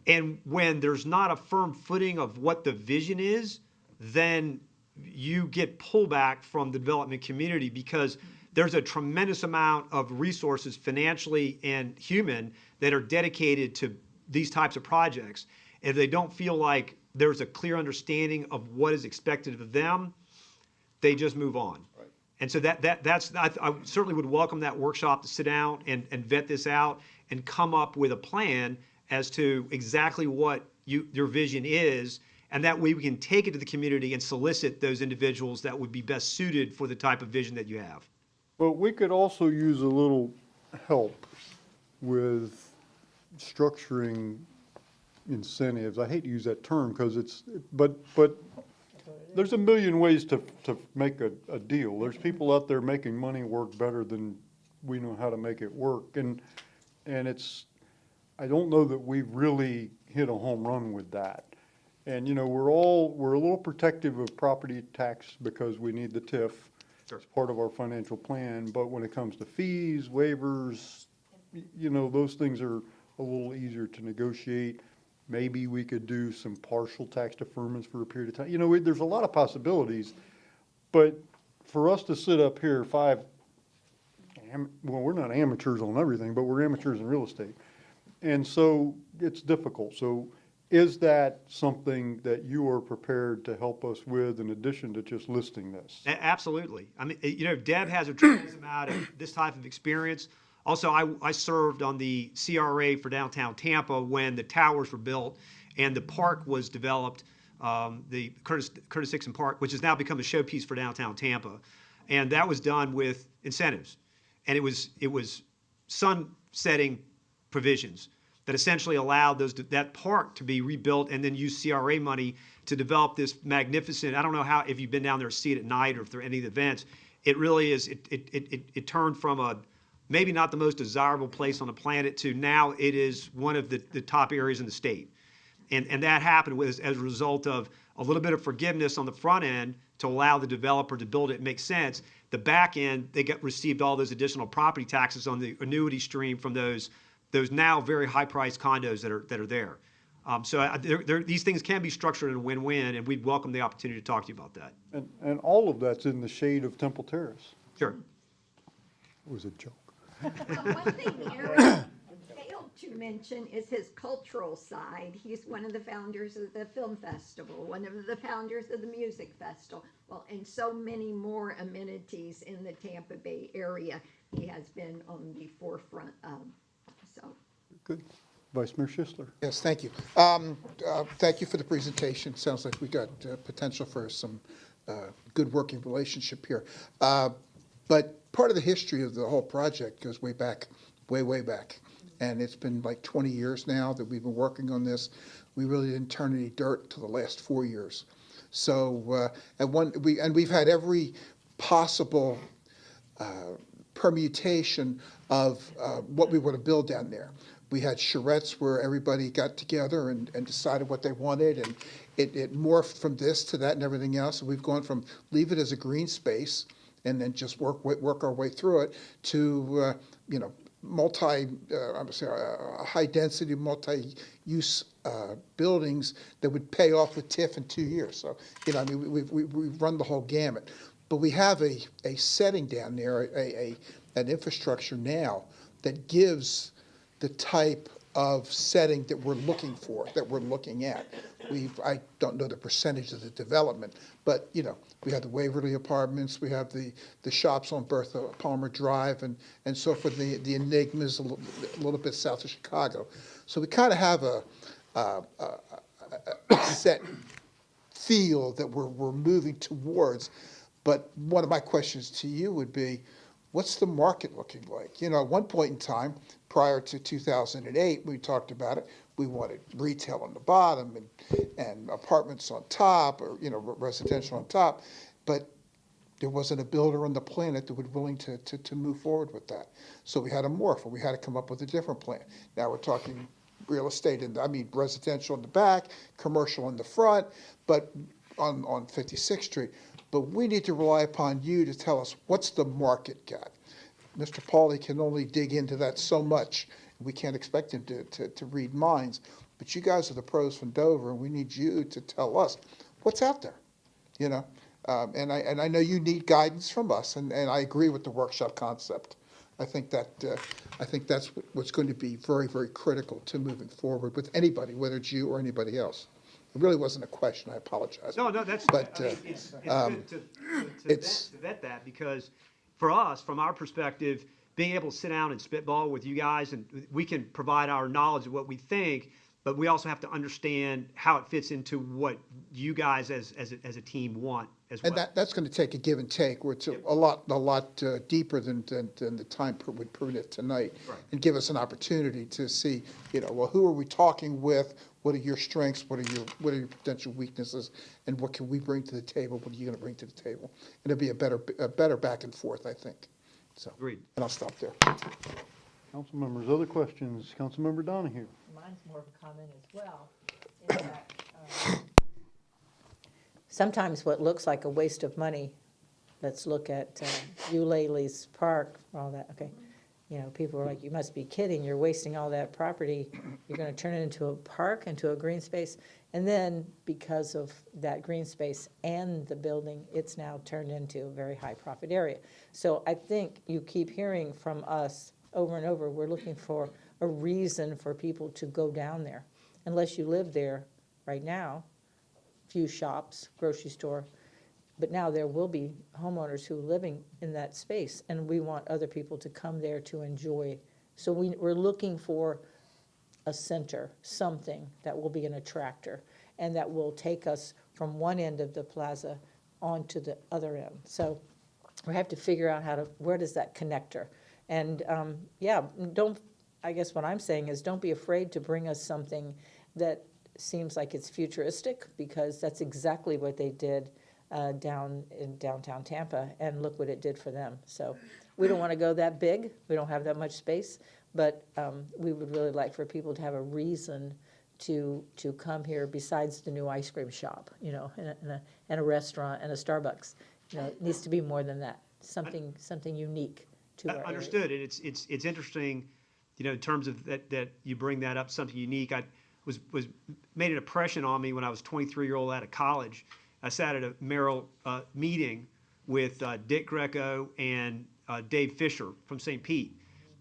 And when there's not a firm footing of what the vision is, then you get pullback from the development community, because there's a tremendous amount of resources, financially and human, that are dedicated to these types of projects. If they don't feel like there's a clear understanding of what is expected of them, they just move on. Right. And so I certainly would welcome that workshop to sit down and vet this out and come up with a plan as to exactly what your vision is, and that way we can take it to the community and solicit those individuals that would be best suited for the type of vision that you have. But we could also use a little help with structuring incentives. I hate to use that term because but there's a million ways to make a deal. There's people out there making money work better than we know how to make it work. And I don't know that we've really hit a home run with that. And, we're a little protective of property tax because we need the TIF. Sure. It's part of our financial plan. But when it comes to fees, waivers, those things are a little easier to negotiate. Maybe we could do some partial tax deferments for a period of time. There's a lot of possibilities. But for us to sit up here we're not amateurs on everything, but we're amateurs in real estate. And so it's difficult. So is that something that you are prepared to help us with in addition to just listing this? Absolutely. I mean, Deb has a tremendous amount of this type of experience. Also, I served on the CRA for downtown Tampa when the towers were built and the park was developed, the Curtis Dixon Park, which has now become a showpiece for downtown Tampa. And that was done with incentives. And it was sunsetting provisions that essentially allowed that park to be rebuilt and then use CRA money to develop this magnificent, I don't know if you've been down there to see it at night or if there are any events, it really is, it turned from maybe not the most desirable place on the planet to now it is one of the top areas in the state. And that happened as a result of a little bit of forgiveness on the front end to allow the developer to build it make sense. The back end, they received all those additional property taxes on the annuity stream from those now very high-priced condos that are there. So these things can be structured in a win-win, and we'd welcome the opportunity to talk to you about that. And all of that's in the shade of Temple Terrace. Sure. It was a joke. One thing Eric failed to mention is his cultural side. He's one of the founders of the film festival, one of the founders of the music festival, and so many more amenities in the Tampa Bay area he has been on the forefront of. Good. Vice Mayor Schisler. Yes, thank you. Thank you for the presentation. Sounds like we got potential for some good working relationship here. But part of the history of the whole project goes way back, way back. And it's been like 20 years now that we've been working on this. We really didn't turn any dirt until the last 4 years. So, we've had every possible permutation of what we want to build down there. We had charrettes where everybody got together and decided what they wanted, and it morphed from this to that and everything else. And we've gone from leave it as a green space and then just work our way through it to high density, multi-use buildings that would pay off with TIF in 2 years. So we've run the whole gamut, but we have a setting down there, an infrastructure now that gives the type of setting that we're looking for, that we're looking at. I don't know the percentage of the development, but, you know, we have the Waverly Apartments, we have the shops on Bertha Palmer Drive, and so forth, the Enigmas a little bit south of Chicago. So we kind of have a set feel that we're moving towards. But one of my questions to you would be, what's the market looking like? You know, at one point in time, prior to 2008, we talked about it. We wanted retail on the bottom and apartments on top, or, you know, residential on top. But there wasn't a builder on the planet that was willing to move forward with that. So we had to morph, and we had to come up with a different plan. Now we're talking real estate, residential in the back, commercial in the front, but on 56th Street. But we need to rely upon you to tell us, what's the market got? Mr. Pauly can only dig into that so much. We can't expect him to read minds. But you guys are the pros from Dover, and we need you to tell us what's out there, you know? And I know you need guidance from us, and I agree with the workshop concept. I think that's what's going to be very, very critical to moving forward with anybody, whether it's you or anybody else. It really wasn't a question. I apologize. No, that's, But, I mean, it's good it's- to vet that, because for us, from our perspective, being able to sit down and spitball with you guys, and we can provide our knowledge of what we think, but we also have to understand how it fits into what you guys as a team want as well. And that's going to take a give and take, where it's a lot deeper than the time would permit tonight. Right. And give us an opportunity to see, you know, well, who are we talking with? What are your strengths? What are your potential weaknesses? And what can we bring to the table? What are you going to bring to the table? And it'll be a better back and forth, I think. So. Agreed. And I'll stop there. Council members, other questions? Councilmember Donahue. Mine's more of a comment as well, is that sometimes what looks like a waste of money, let's look at Eulaley's Park, all that, okay. You know, people are like, you must be kidding, you're wasting all that property, you're gonna turn it into a park, into a green space. And then, because of that green space and the building, it's now turned into a very high profit area. So I think you keep hearing from us over and over, we're looking for a reason for people to go down there. Unless you live there right now, few shops, grocery store, but now there will be homeowners who are living in that space, and we want other people to come there to enjoy. So we're looking for a center, something that will be an attractor, and that will take us from one end of the plaza onto the other end. So we have to figure out where does that connector? And I guess what I'm saying is, don't be afraid to bring us something that seems like it's futuristic, because that's exactly what they did down in downtown Tampa, and look what it did for them. So we don't want to go that big. We don't have that much space, but we would really like for people to have a reason to come here besides the new ice cream shop, you know, and a restaurant and a Starbucks. You know, it needs to be more than that. Something unique to our area. Understood. And it's interesting, you know, in terms of that you bring that up, something unique. I was made an impression on me when I was 23-year-old out of college. I sat at a Merrill meeting with Dick Greco and Dave Fisher from St. Pete,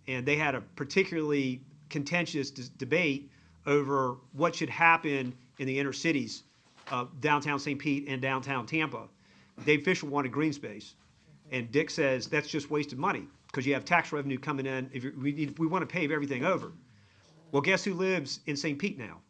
and they had a particularly contentious debate over what should happen in the inner cities, downtown St. Pete and downtown Tampa. Dave Fisher wanted green space, and Dick says that's just wasted money because you have tax revenue coming in. We want to pave everything over. Well, guess who lives in St. Pete now?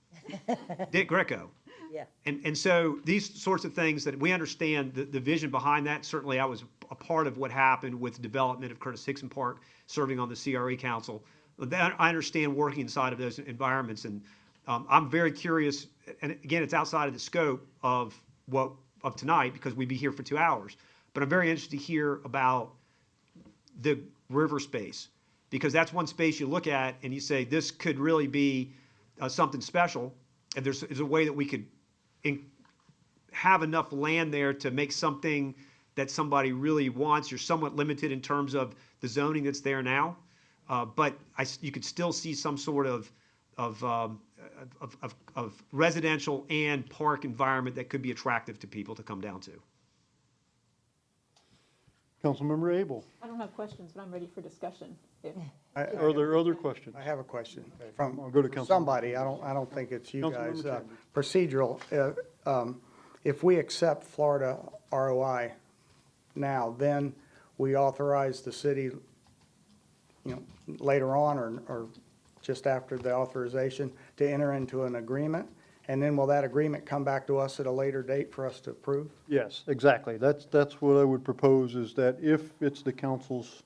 Dick Greco. Yeah. And so these sorts of things that we understand the vision behind that. Certainly I was a part of what happened with the development of Curtis Hickson Park, serving on the CRE Council. I understand working inside of those environments, and I'm very curious, and again, it's outside of the scope of tonight because we'd be here for 2 hours, but I'm very interested to hear about the river space, because that's one space you look at and you say, this could really be something special, and there's a way that we could have enough land there to make something that somebody really wants. You're somewhat limited in terms of the zoning that's there now, but you could still see some sort of residential and park environment that could be attractive to people to come down to. Councilmember Abel, I don't have questions, but I'm ready for discussion. are there other questions? I have a question I'll from go to Councilman- somebody, I don't think it's you Councilmember guys. Chambers. Procedural, if we accept Florida ROI now, then we authorize the city, later on or just after the authorization to enter into an agreement? And then will that agreement come back to us at a later date for us to approve? Yes, exactly. That's what I would propose, is that if it's the council's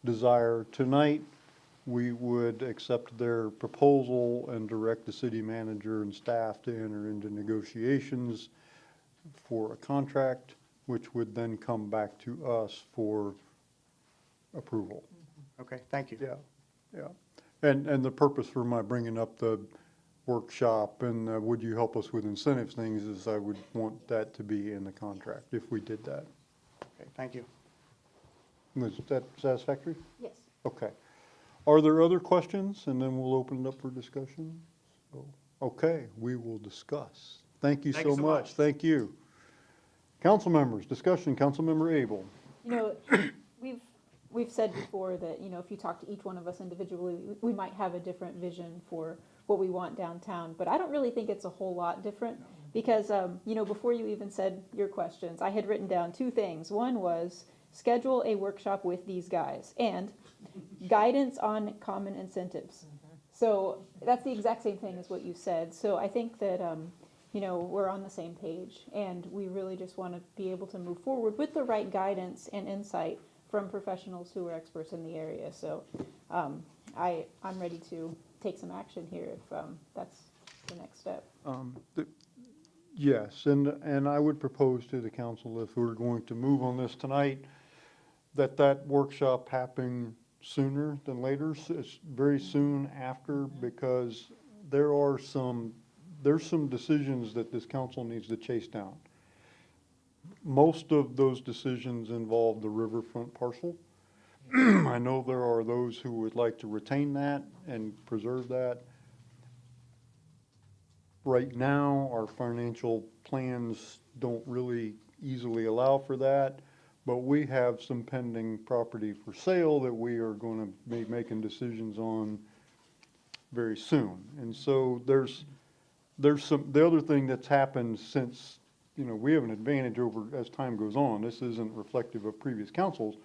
desire tonight, we would accept their proposal and direct the city manager and staff to enter into negotiations for a contract, which would then come back to us for approval. Okay, thank you. Yeah. And the purpose for my bringing up the workshop and would you help us with incentives things is I would want that to be in the contract if we did that. Okay, thank you. Was that satisfactory? Yes. Okay. Are there other questions? And then we'll open it up for discussion. So, okay, we will discuss. Thank you so much. Thank you. Council members, discussion, Councilmember Abel. You know, we've said before that, if you talk to each one of us individually, we might have a different vision for what we want downtown, but I don't really think it's a whole lot different because, before you even said your questions, I had written down two things. One was schedule a workshop with these guys and guidance on common incentives. So that's the exact same thing as what you said. So I think that, we're on the same page and we really just want to be able to move forward with the right guidance and insight from professionals who are experts in the area. So I'm ready to take some action here if that's the next step. Yes, and I would propose to the council, if we're going to move on this tonight, that workshop happen sooner than later, it's very soon after, because there's some decisions that this council needs to chase down. Most of those decisions involve the riverfront parcel. I know there are those who would like to retain that and preserve that. Right now, our financial plans don't really easily allow for that, but we have some pending property for sale that we are going to be making decisions on very soon. And so there's the other thing that's happened since, we have an advantage over as time goes on. This isn't reflective of previous councils.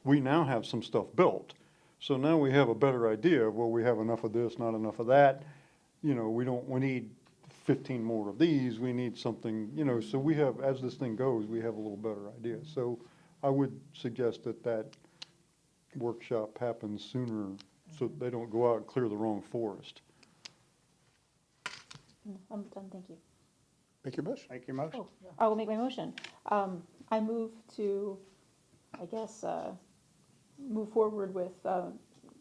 We now have some stuff built. So now we have a better idea of, well, we have enough of this, not enough of that. We need 15 more of these. We need something, so we have, as this thing goes, we have a little better idea. So I would suggest that workshop happens sooner so they don't go out and clear the wrong forest. I'm done, thank you. Make your motion. Make your motion. Oh, I will make my motion. I move to, move forward with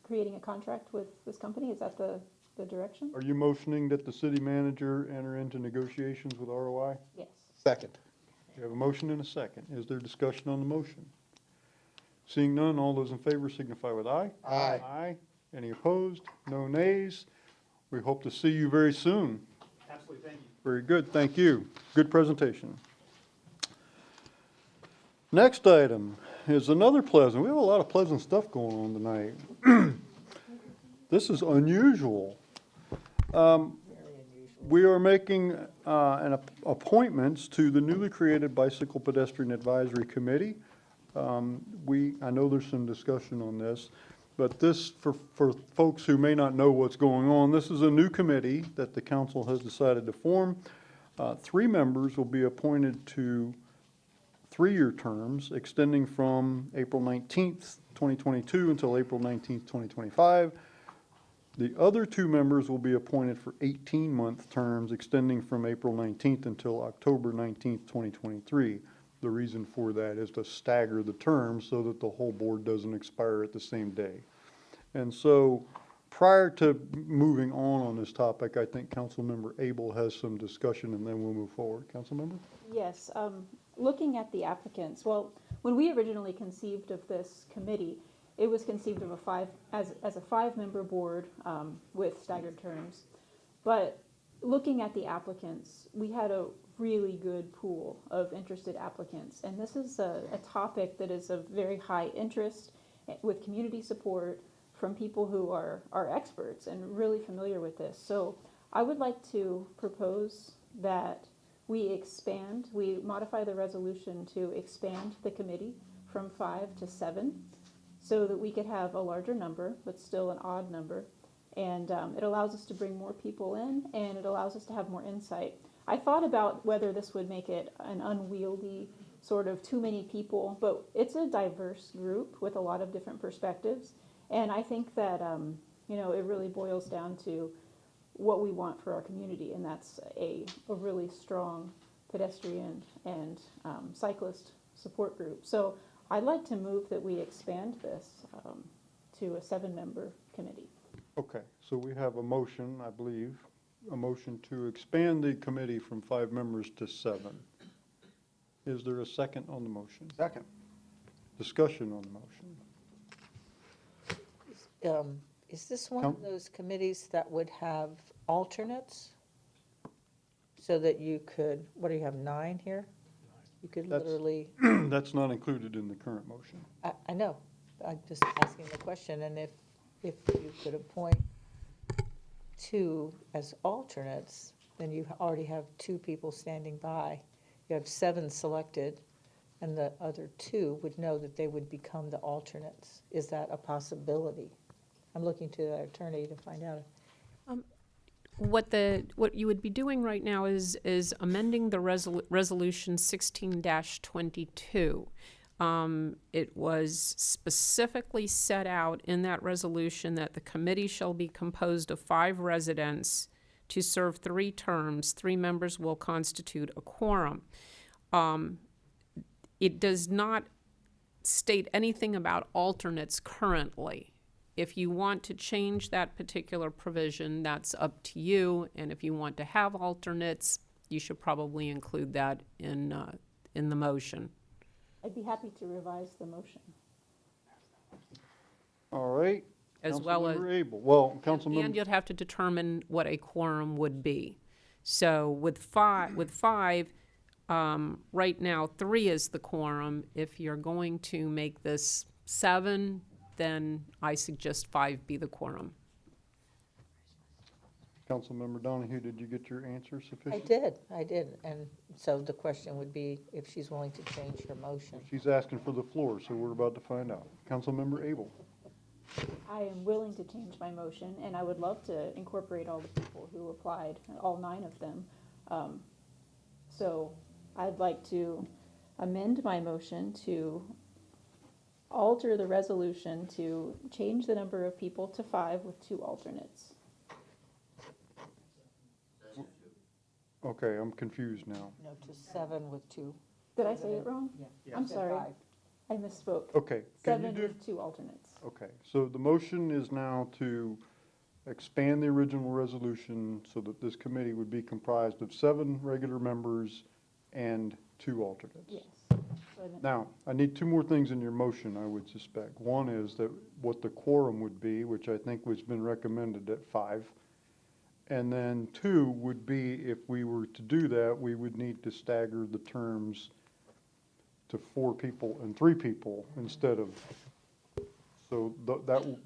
creating a contract with this company. Is that the direction? Are you motioning that the city manager enter into negotiations with ROI? Yes. Second. We have a motion and a second. Is there discussion on the motion? Seeing none, all those in favor signify with aye. Aye. Aye. Any opposed? No nays? We hope to see you very soon. Absolutely, thank you. Very good, thank you. Good presentation. Next item is another pleasant, we have a lot of pleasant stuff going on tonight. This is unusual. We are making appointments to the newly created Bicycle Pedestrian Advisory Committee. I know there's some discussion on this, but this, for folks who may not know what's going on, this is a new committee that the council has decided to form. 3 members will be appointed to 3-year terms extending from April 19th, 2022 until April 19th, 2025. The other 2 members will be appointed for 18-month terms extending from April 19th until October 19th, 2023. The reason for that is to stagger the terms so that the whole board doesn't expire at the same day. And so prior to moving on this topic, I think Councilmember Abel has some discussion and then we'll move forward. Councilmember? Yes, looking at the applicants, well, when we originally conceived of this committee, it was conceived of as a 5-member board with staggered terms. But looking at the applicants, we had a really good pool of interested applicants. And this is a topic that is of very high interest with community support from people who are experts and really familiar with this. So I would like to propose that we modify the resolution to expand the committee from 5 to 7 so that we could have a larger number, but still an odd number. And it allows us to bring more people in, and it allows us to have more insight. I thought about whether this would make it an unwieldy sort of too many people, but it's a diverse group with a lot of different perspectives. And I think that, it really boils down to what we want for our community, and that's a really strong pedestrian and cyclist support group. So I'd like to move that we expand this to a 7-member committee. Okay, so we have a motion, I believe, a motion to expand the committee from 5 members to 7. Is there a second on the motion? Second. Discussion on the motion. Is this one of those committees that would have alternates? So that you could, what do you have, 9 here? You could That's- literally, That's not included in the current motion. I know, I'm just asking the question, and if you could appoint 2 as alternates, then you already have 2 people standing by. You have 7 selected, and the other 2 would know that they would become the alternates. Is that a possibility? I'm looking to the attorney to find out. What you would be doing right now is amending the resolution 16-22. It was specifically set out in that resolution that the committee shall be composed of 5 residents to serve 3 terms. 3 members will constitute a quorum. It does not state anything about alternates currently. If you want to change that particular provision, that's up to you. And if you want to have alternates, you should probably include that in the motion. I'd be happy to revise the motion. All right. As well as- Councilmember Abel. Well, Councilmember. And you'd have to determine what a quorum would be. So with five, right now, 3 is the quorum. If you're going to make this 7, then I suggest 5 be the quorum. Councilmember Donahue, did you get your answer sufficient? I did, and so the question would be if she's willing to change her motion. She's asking for the floor, so we're about to find out. Councilmember Abel. I am willing to change my motion, and I would love to incorporate all the people who applied, all 9 of them. So I'd like to amend my motion to alter the resolution to change the number of people to 5 with 2 alternates. Okay, I'm confused now. No, to 7 with 2. Did I say it wrong? Yeah. I'm sorry. I misspoke. Okay, can you 7 do? with 2 alternates. Okay, so the motion is now to expand the original resolution so that this committee would be comprised of 7 regular members and 2 alternates. Yes. So I meant- Now, I need 2 more things in your motion, I would suspect. One is that what the quorum would be, which I think was been recommended at 5. And then 2 would be, if we were to do that, we would need to stagger the terms to 4 people and 3 people instead of, so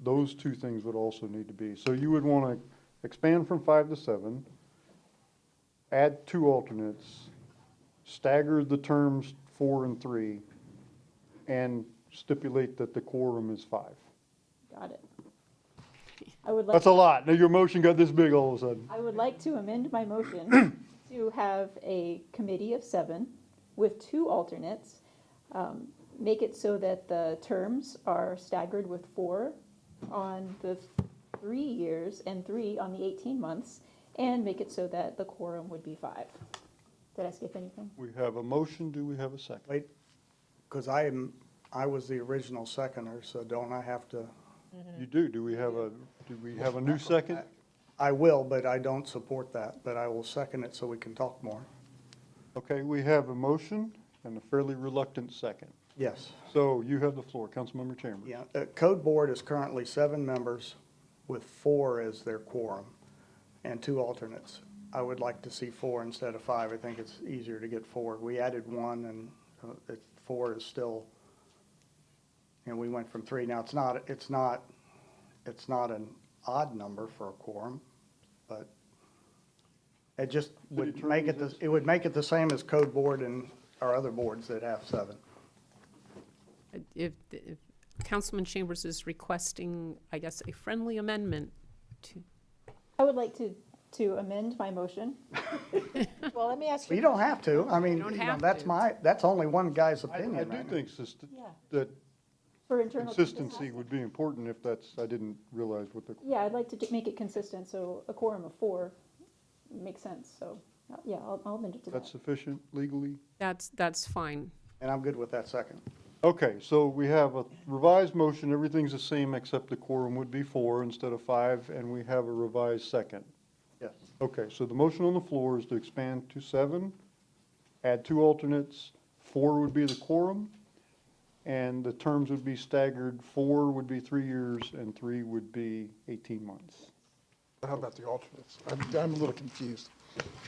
those 2 things would also need to be. So you would want to expand from 5 to 7, add 2 alternates, stagger the terms 4 and 3, and stipulate that the quorum is 5. Got it. I would like. That's a lot. Now your motion got this big all of a sudden. I would like to amend my motion to have a committee of 7 with 2 alternates. Make it so that the terms are staggered with 4 on the 3 years and 3 on the 18 months, and make it so that the quorum would be 5. Did I skip anything? We have a motion. Do we have a second? Wait, because I was the original seconder, so don't I have to? You do. Do we have a new second? I will, but I don't support that, but I will second it so we can talk more. Okay, we have a motion and a fairly reluctant second. Yes. So you have the floor, Councilmember Chambers. Yeah, Code Board is currently 7 members with 4 as their quorum and 2 alternates. I would like to see 4 instead of 5. I think it's easier to get 4. We added 1, and 4 is still, we went from 3. Now, it's not an odd number for a quorum, but it just would make it, it would make it the same as code board and our other boards that have 7. If Councilman Chambers is requesting, I guess, a friendly amendment to, I would like to amend my motion. Well, let me ask Well, you. you don't have to. I mean, don't you know, have that's to. that's only one guy's I opinion do right now. think Yeah. that For internal consistency would be important if that's, I didn't realize what the, Yeah, I'd like to make it consistent, so a quorum of 4 makes sense, so, yeah, I'll amend it to that. that's sufficient legally? that's fine. And I'm good with that second. Okay, so we have a revised motion, everything's the same except the quorum would be 4 instead of 5, and we have a revised second. Yes. Okay, so the motion on the floor is to expand to 7, add 2 alternates, 4 would be the quorum, and the terms would be staggered, 4 would be 3 years, and 3 would be 18 months. How about the alternates? I'm a little confused.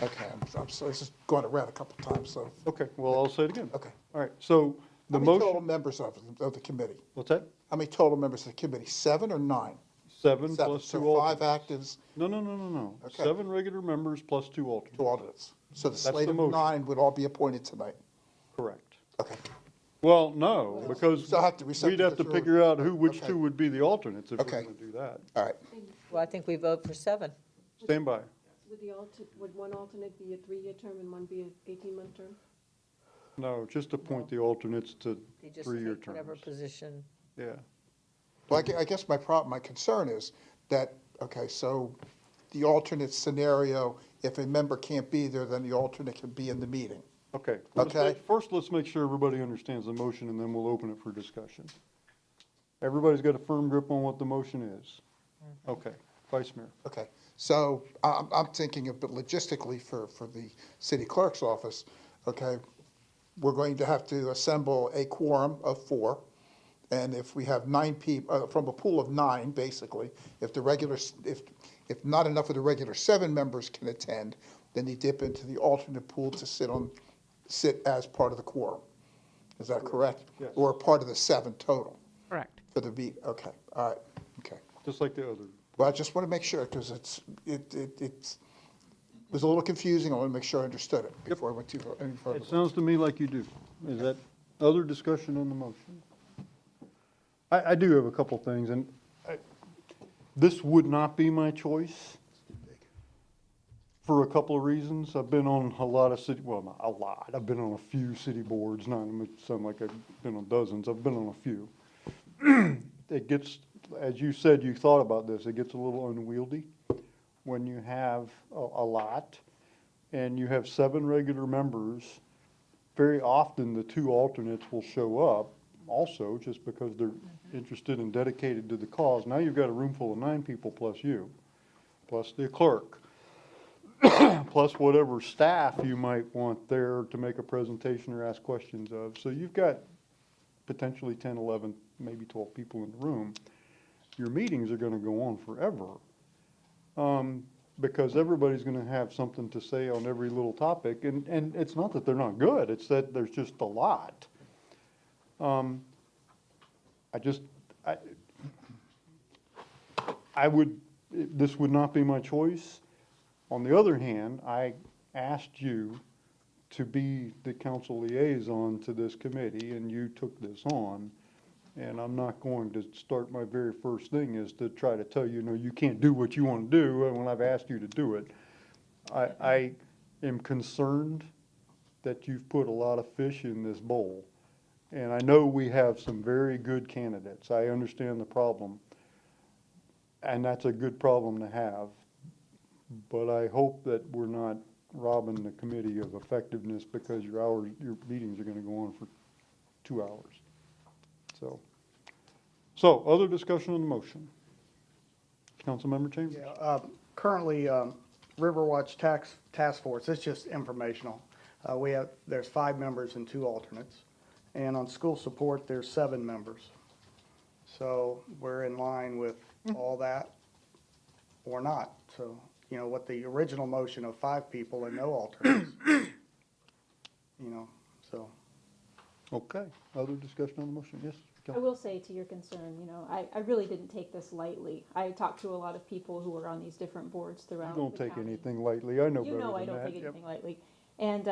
Okay, I'm sorry, this is going around a couple times, so, Okay, well, I'll say it again. okay. All right, so the How many total motion, members of the committee? what's that? How many total members of the committee? 7 or 9? 7 7, plus 2 so 5 alternates. actives, No. Okay. 7 regular members plus 2 alternates. 2 alternates. So the the slate of motion. 9 would all be appointed tonight? Correct. Okay. Well, no, because So have to- we we'd have to go through- figure out which Okay. 2 would be the alternates if we're Okay. going to do that. All right. Well, I think we vote for 7. Stand by. Would one alternate be a 3-year term and one be an 18-month term? No, just appoint the alternates to You just 3-year take whatever terms. position. Yeah. Well, I guess my concern is that, okay, so the alternate scenario, if a member can't be there, then the alternate can be in the meeting. Okay. Okay. First, let's make sure everybody understands the motion, and then we'll open it for discussion. Everybody's got a firm grip on what the motion is? Okay. Vice Mayor. Okay, so I'm thinking of, but logistically for the city clerk's office, okay, we're going to have to assemble a quorum of 4. And if we have 9 people, from a pool of 9, basically, if not enough of the regular 7 members can attend, then you dip into the alternate pool to sit as part of the quorum. Is that correct? Yes. Or part of the 7 total Correct. for the meet, okay, all right, okay. Just like the other. Well, I just want to make sure, because it was a little confusing. I want to make sure I understood it before I went any further. It sounds to me like you do. Is that other discussion on the motion? I do have a couple things, and this would not be my choice for a couple of reasons. I've been on a lot of city, well, not a lot, I've been on a few city boards, not to sound like I've been on dozens, I've been on a few. It gets, as you said, you thought about this, it gets a little unwieldy when you have a lot, and you have 7 regular members. Very often, the 2 alternates will show up also, just because they're interested and dedicated to the cause. Now you've got a room full of 9 people plus you, plus the clerk, plus whatever staff you might want there to make a presentation or ask questions of. So you've got potentially 10, 11, maybe 12 people in the room. Your meetings are gonna go on forever, because everybody's gonna have something to say on every little topic, and it's not that they're not good, it's that there's just a lot. This would not be my choice. On the other hand, I asked you to be the council liaison to this committee, and you took this on. And I'm not going to start, my very first thing is to try to tell you, no, you can't do what you want to do when I've asked you to do it. I am concerned that you've put a lot of fish in this bowl. And I know we have some very good candidates. I understand the problem. And that's a good problem to have. But I hope that we're not robbing the committee of effectiveness because your meetings are gonna go on for 2 hours. So other discussion on the motion? Councilmember Chambers? Yeah, currently, Riverwatch Task Force, it's just informational. There's 5 members and 2 alternates. And on school support, there's 7 members. So we're in line with all that or not. So, you know, what the original motion of 5 people and no alternates. You know, so. Okay, other discussion on the motion? Yes? I will say to your concern, you know, I really didn't take this lightly. I talked to a lot of people who are on these different boards You throughout don't the take county. anything lightly, I know You better know I than don't that. take Yep. anything lightly. And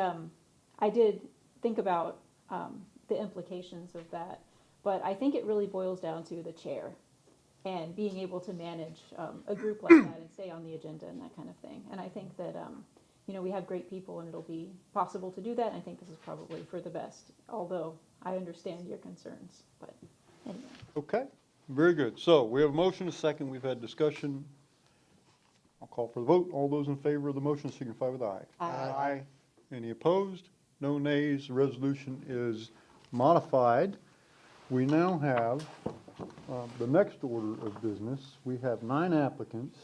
I did think about the implications of that. But I think it really boils down to the chair and being able to manage a group like that and stay on the agenda and that kind of thing. And I think that, you know, we have great people and it'll be possible to do that. And I think this is probably for the best, although I understand your concerns. But anyway. Okay, very good. So we have a motion, a second, we've had discussion. I'll call for the vote. All those in favor of the motion signify with aye. Aye. Any opposed? No nays. The resolution is modified. We now have the next order of business. We have 9 applicants.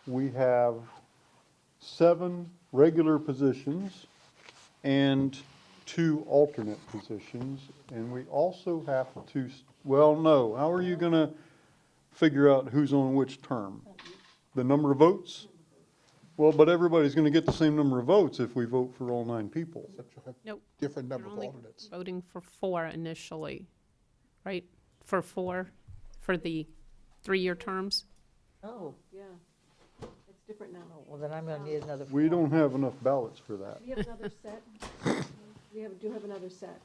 We have 7 regular positions and 2 alternate positions. And we also have to, well, no, how are you going to figure out who's on which term? The number of votes? Well, but everybody's going to get the same number of votes if we vote for all 9 people. Nope. Different number You're of only alternates. voting for 4 initially, right? For 4, for the 3-year terms? Oh, Yeah, it's different now. well, then I'm gonna need another. We form. don't have enough ballots for that. We have another set. We do have another set.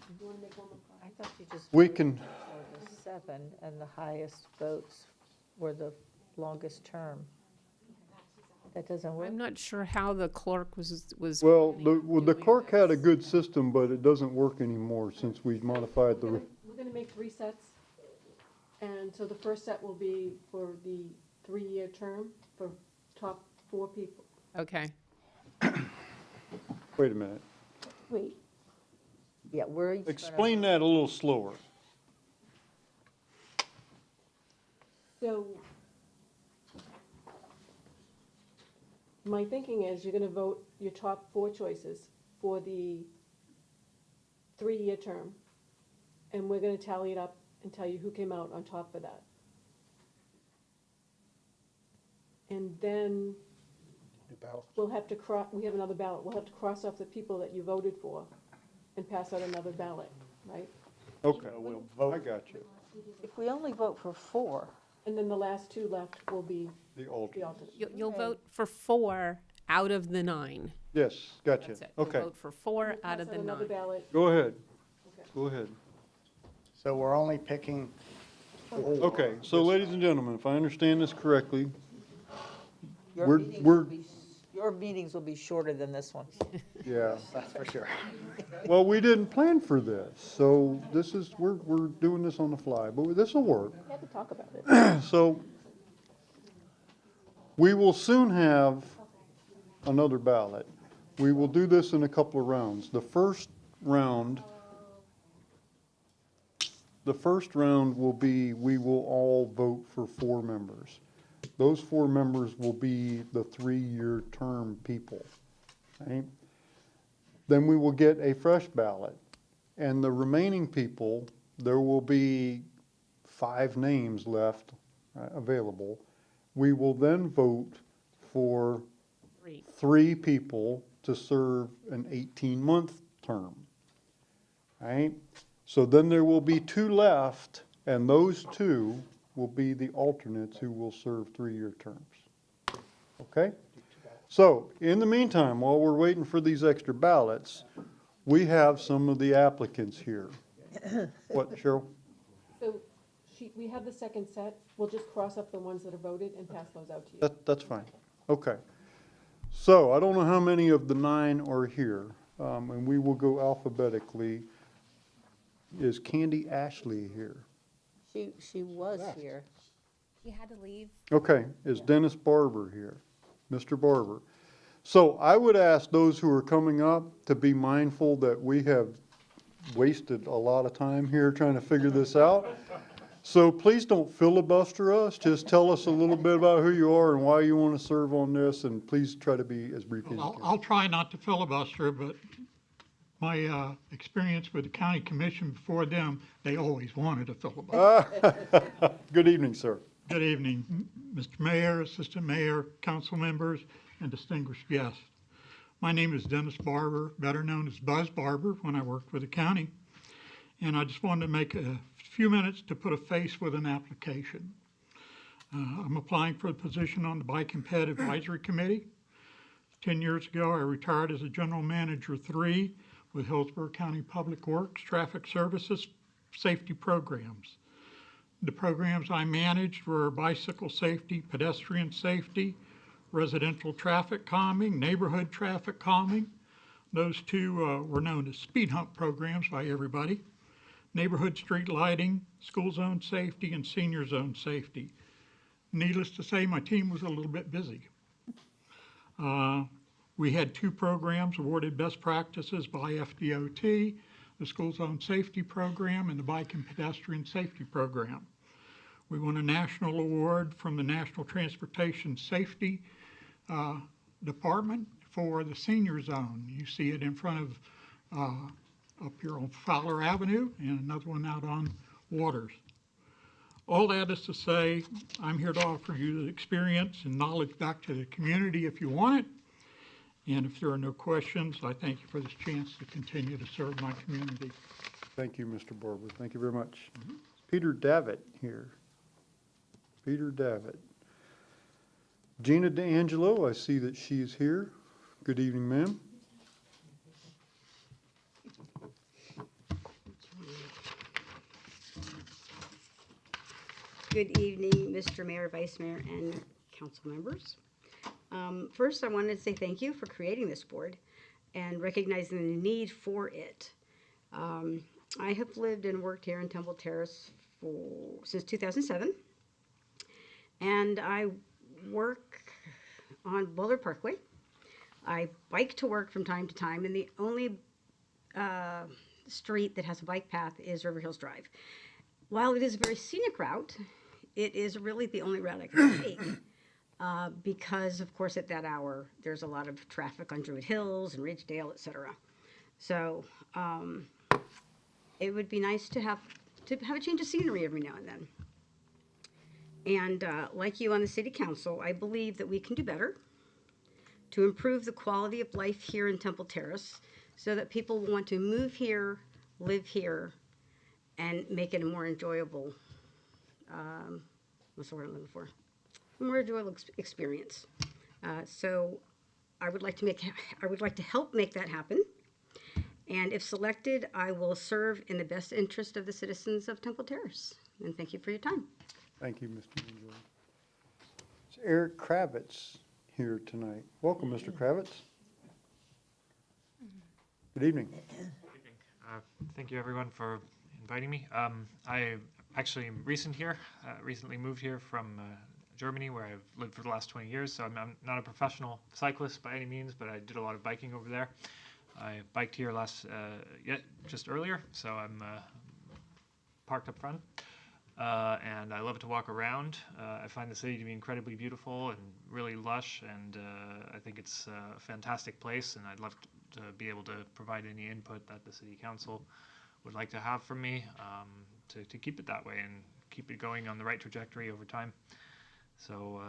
Do you want to make one more I copy? thought you just. We voted can, for the 7, and the highest votes were the longest term. That doesn't work? I'm not sure how the clerk was. well, planning the doing clerk had a this. good system, but it doesn't work anymore since we modified the, We're gonna make 3 sets. And so the first set will be for the 3-year term for top 4 people. Okay. wait a minute. Wait, Yeah, we're each gonna. Explain that a little slower. So my thinking is you're gonna vote your top 4 choices for the 3-year term. And we're gonna tally it up and tell you who came out on top for that. And then we'll have to we have another ballot. We'll have to cross off the people that you voted for and pass out another ballot, right? Okay, So we'll I vote, got you. If we only vote for 4, And then the last 2 left will be The the alternate. alternate. You'll Okay. vote for 4 out of the 9. Yes, gotcha. That's it. You'll Okay, vote for 4 out Pass of the another 9. ballot. go ahead. Okay. Go ahead. so we're only picking 4. Okay, so ladies and gentlemen, if I understand this correctly, your We're- meetings we're- will be, your meetings will be shorter than this one. yeah. That's for sure. Well, we didn't plan for this, so this is, we're doing this on the fly, but this will work. we had to talk about it. So we will soon have another ballot. We will do this in a couple of rounds. The first round will be, we will all vote for 4 members. Those 4 members will be the 3-year term people, right? Then we will get a fresh ballot. And the remaining people, there will be 5 names left available. We will then vote for 3. 3 people to serve an 18-month term, right? So then there will be 2 left, and those 2 will be the alternates who will serve 3-year terms. Okay? So, in the meantime, while we're waiting for these extra ballots, we have some of the applicants here. What, Cheryl? So we have the second set. We'll just cross up the ones that are voted and pass those out to you. That's fine. Okay. So, I don't know how many of the 9 are here, and we will go alphabetically. Is Candy Ashley here? She was here. He had to leave. Okay, is Dennis Barber here? Mr. Barber. So I would ask those who are coming up to be mindful that we have wasted a lot of time here trying to figure this out. So please don't filibuster us, just tell us a little bit about who you are and why you want to serve on this, and please try to be as brief as you I'll, can. I'll try not to filibuster, but my experience with the county commission before them, they always wanted a filibuster. Good evening, sir. Good evening, Mr. Mayor, Assistant Mayor, council members, and distinguished guests. My name is Dennis Barber, better known as Buzz Barber when I worked with the county. And I just wanted to make a few minutes to put a face with an application. I'm applying for the position on the Bike and Ped Advisory Committee. 10 years ago, I retired as a General Manager 3 with Hillsborough County Public Works, Traffic Services, Safety Programs. The programs I managed were bicycle safety, pedestrian safety, residential traffic calming, neighborhood traffic calming. Those two were known as speed hump programs by everybody. Neighborhood street lighting, school zone safety, and senior zone safety. Needless to say, my team was a little bit busy. We had 2 programs awarded best practices by FDOT, the School Zone Safety Program and the Bike and Pedestrian Safety Program. We won a national award from the National Transportation Safety Department for the senior zone. You see it in front of up here on Fowler Avenue and another one out on Waters. All that is to say, I'm here to offer you the experience and knowledge back to the community if you want it. And if there are no questions, I thank you for this chance to continue to serve my community. Thank you, Mr. Barber. Thank you very much. Peter Davitt here. Peter Davitt. Gina D'Angelo, I see that she's here. Good evening, ma'am. Good evening, Mr. Mayor, Vice Mayor, and council members. First, I wanted to say thank you for creating this board and recognizing the need for it. I have lived and worked here in Temple Terrace since 2007, and I work on Boulder Parkway. I bike to work from time to time, and the only street that has a bike path is River Hills Drive. While it is a very scenic route, it is really the only route I can take. Because, of course, at that hour, there's a lot of traffic on Druid Hills and Ridgedale, et cetera. So it would be nice to have a change of scenery every now and then. And like you on the City Council, I believe that we can do better to improve the quality of life here in Temple Terrace so that people will want to move here, live here, and make it a more enjoyable, what's the word I'm looking for? More enjoyable experience. So I would like to help make that happen. And if selected, I will serve in the best interest of the citizens of Temple Terrace. And thank you for your time. Thank you, Mr. D'Angelo. It's Eric Kravitz here tonight. Welcome, Mr. Kravitz. Good evening. Thank you, everyone, for inviting me. I actually am recently moved here from Germany, where I've lived for the last 20 years, so I'm not a professional cyclist by any means, but I did a lot of biking over there. I biked here just earlier, so I'm parked up front, and I love to walk around. I find the city to be incredibly beautiful and really lush, and I think it's a fantastic place, and I'd love to be able to provide any input that the City Council would like to have from me to keep it that way and keep it going on the right trajectory over time. So,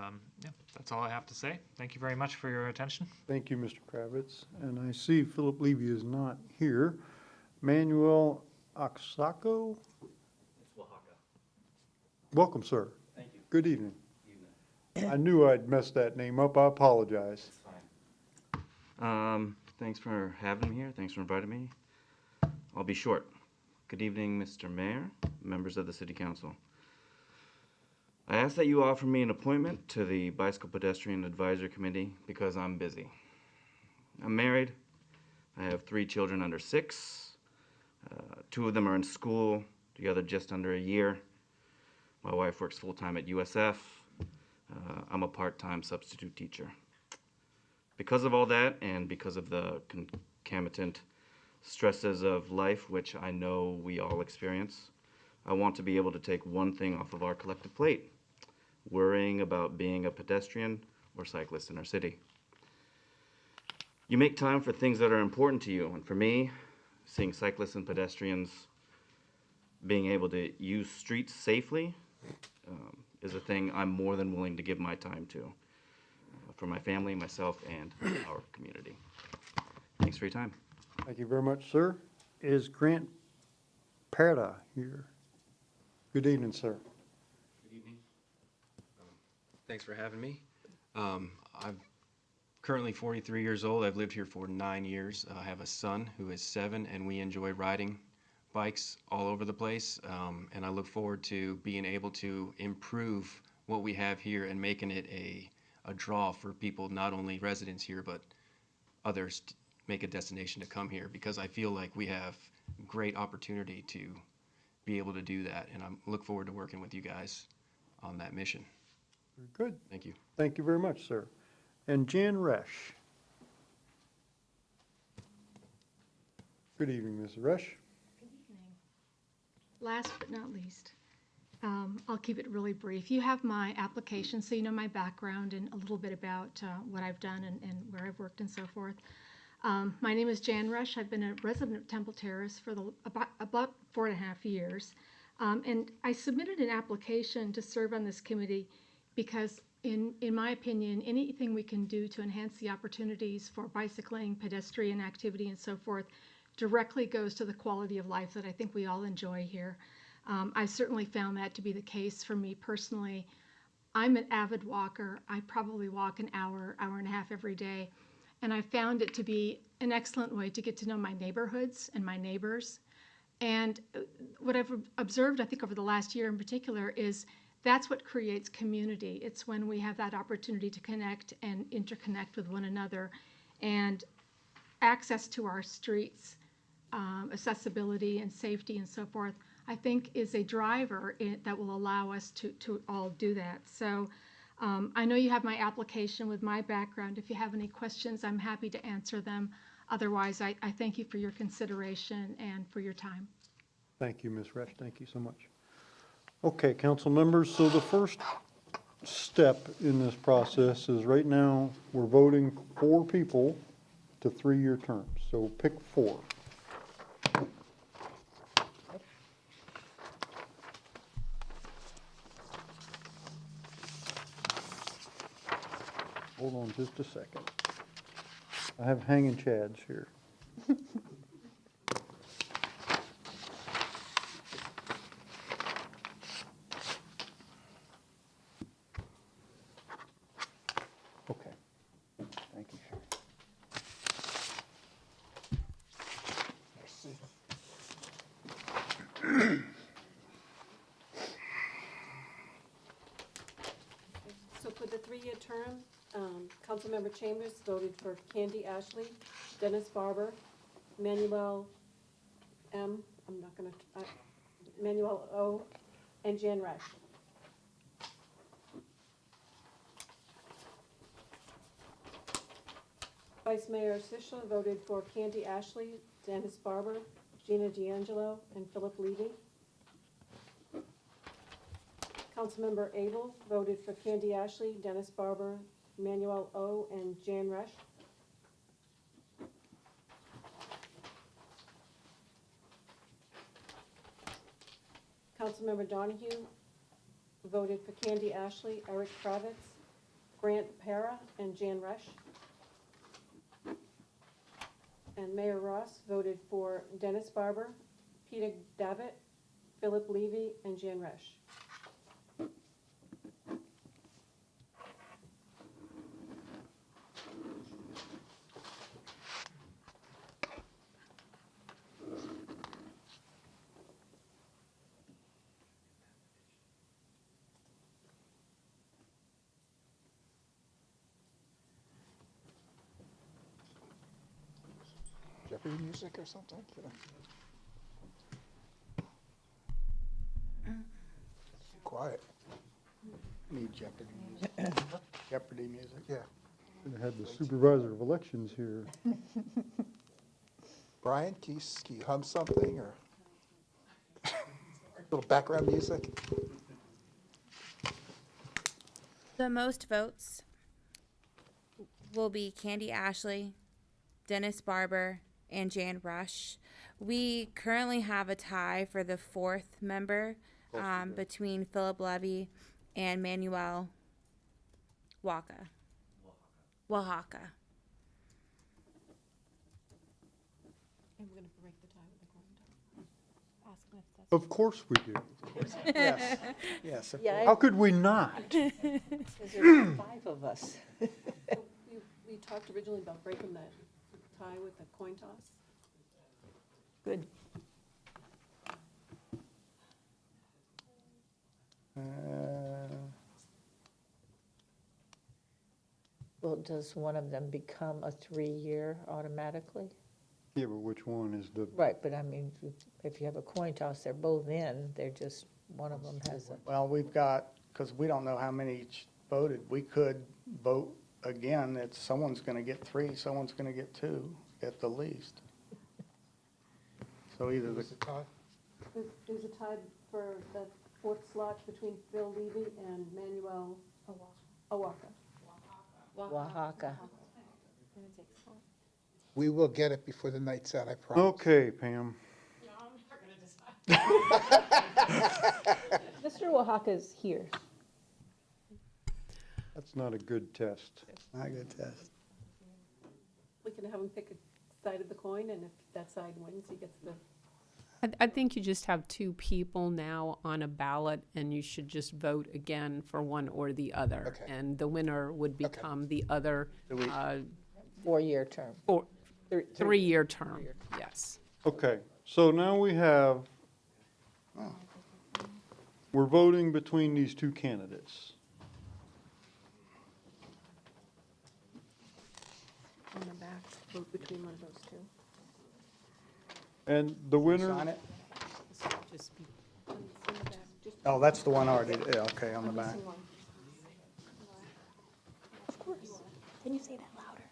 yeah, that's all I have to say. Thank you very much for your attention. Thank you, Mr. Kravitz. And I see Philip Levy is not here. Manuel Oaxaco? Welcome, sir. Thank you. Good evening. I knew I'd messed that name up. I apologize. Thanks for having me here. Thanks for inviting me. I'll be short. Good evening, Mr. Mayor, members of the City Council. I ask that you offer me an appointment to the Bicycle Pedestrian Advisory Committee because I'm busy. I'm married. I have 3 children under 6. 2 of them are in school, the other just under a year. My wife works full-time at USF. I'm a part-time substitute teacher. Because of all that, and because of the concomitant stresses of life, which I know we all experience, I want to be able to take one thing off of our collective plate: worrying about being a pedestrian or cyclist in our city. You make time for things that are important to you, and for me, seeing cyclists and pedestrians being able to use streets safely is a thing I'm more than willing to give my time to for my family, myself, and our community. Thanks for your time. Thank you very much, sir. Is Grant Perda here? Good evening, sir. Good evening. Thanks for having me. I'm currently 43 years old. I've lived here for 9 years. I have a son who is 7, and we enjoy riding bikes all over the place. And I look forward to being able to improve what we have here and making it a draw for people, not only residents here, but others to make a destination to come here, because I feel like we have great opportunity to be able to do that. And I look forward to working with you guys on that mission. Very good. Thank you. Thank you very much, sir. And Jan Resch. Good evening, Ms. Resch. Last but not least, I'll keep it really brief. You have my application, so you know my background and a little bit about what I've done and where I've worked and so forth. My name is Jan Resch. I've been a resident of Temple Terrace for about 4.5 years. And I submitted an application to serve on this committee because, in my opinion, anything we can do to enhance the opportunities for bicycling, pedestrian activity, and so forth directly goes to the quality of life that I think we all enjoy here. I certainly found that to be the case for me personally. I'm an avid walker. I probably walk an hour, hour and a half every day. And I found it to be an excellent way to get to know my neighborhoods and my neighbors. And what I've observed, I think, over the last year in particular, is that's what creates community. It's when we have that opportunity to connect and interconnect with one another. And access to our streets, accessibility and safety and so forth, I think is a driver that will allow us to all do that. So I know you have my application with my background. If you have any questions, I'm happy to answer them. Otherwise, I thank you for your consideration and for your time. Thank you, Ms. Resch. Thank you so much. Okay, council members, so the first step in this process is right now we're voting 4 people to 3-year terms. So pick 4. Hold on just a second. I have hanging chads here. Okay. Thank you, Sharon. So for the 3-year term, Councilmember Chambers voted for Candy Ashley, Dennis Barber, Manuel Manuel O, and Jan Resch. Vice Mayor Sichel voted for Candy Ashley, Dennis Barber, Gina D'Angelo, and Philip Levy. Councilmember Abel voted for Candy Ashley, Dennis Barber, Manuel O, and Jan Resch. Councilmember Donahue voted for Candy Ashley, Eric Kravitz, Grant Para, and Jan Resch. And Mayor Ross voted for Dennis Barber, Peter Davitt, Philip Levy, and Jan Resch. Jeopardy music or something? Quiet. Need Jeopardy music. Jeopardy music. Yeah. I had the supervisor of elections here. Brian, can you hum something or a little background music? The most votes will be Candy Ashley, Dennis Barber, and Jan Resch. We currently have a tie for the 4th member between Philip Levy and Manuel Oaxaca. Oaxaca. And we're gonna break the tie with the coin toss. Ask them if that's Of course we do. Yes, yes. Yeah, How could we not? because there's 5 of us. We talked originally about breaking that tie with the coin toss. Good. Well, does one of them become a 3-year automatically? Yeah, but which one is the, Right, but I mean, if you have a coin toss, they're both in, they're just, one of them has a, Well, we've got, because we don't know how many each voted, we could vote again, it's, someone's gonna get 3, someone's gonna get 2 at the least. So either the, There's a tie for the 4th slot between Phil Levy and Manuel Oaxaca. Oaxaca. We will get it before the night's out, I promise. okay, Pam. Mr. Oaxaca's here. That's not a good test. not a good test. We can have him pick a side of the coin, and if that side wins, he gets the, I think you just have 2 people now on a ballot, and you should just vote again for one or the other. Okay. And the winner would become the other 4-year term. 3-year term, yes. Okay, so now we have, we're voting between these 2 candidates. on the back, vote between one of those 2. And the winner, Sign it? Just be- Oh, that's the one already, yeah, okay, on the back. Of course. Can you say that louder?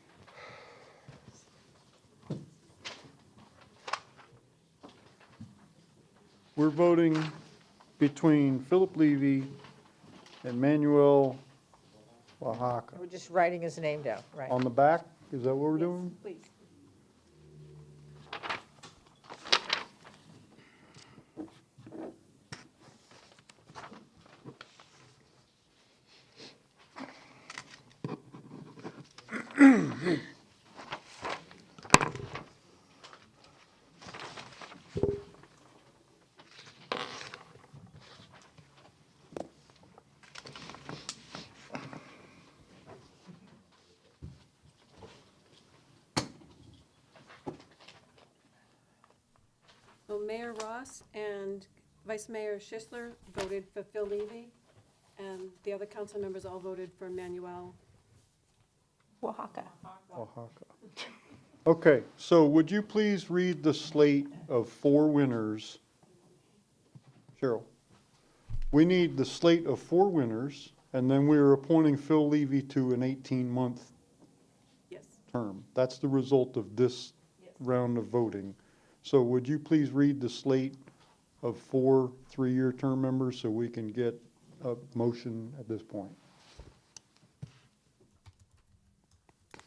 we're voting between Philip Levy and Manuel Oaxaca. We're just writing his name down, right? On the back, is that what we're doing? Please. So Mayor Ross and Vice Mayor Schisler voted for Phil Levy, and the other council members all voted for Manuel. Oaxaca. Oaxaca. Okay, so would you please read the slate of 4 winners? Cheryl, we need the slate of 4 winners, and then we are appointing Phil Levy to an 18-month Yes. term. That's the result of this round of voting. So would you please read the slate of 4 3-year term members so we can get a motion at this point?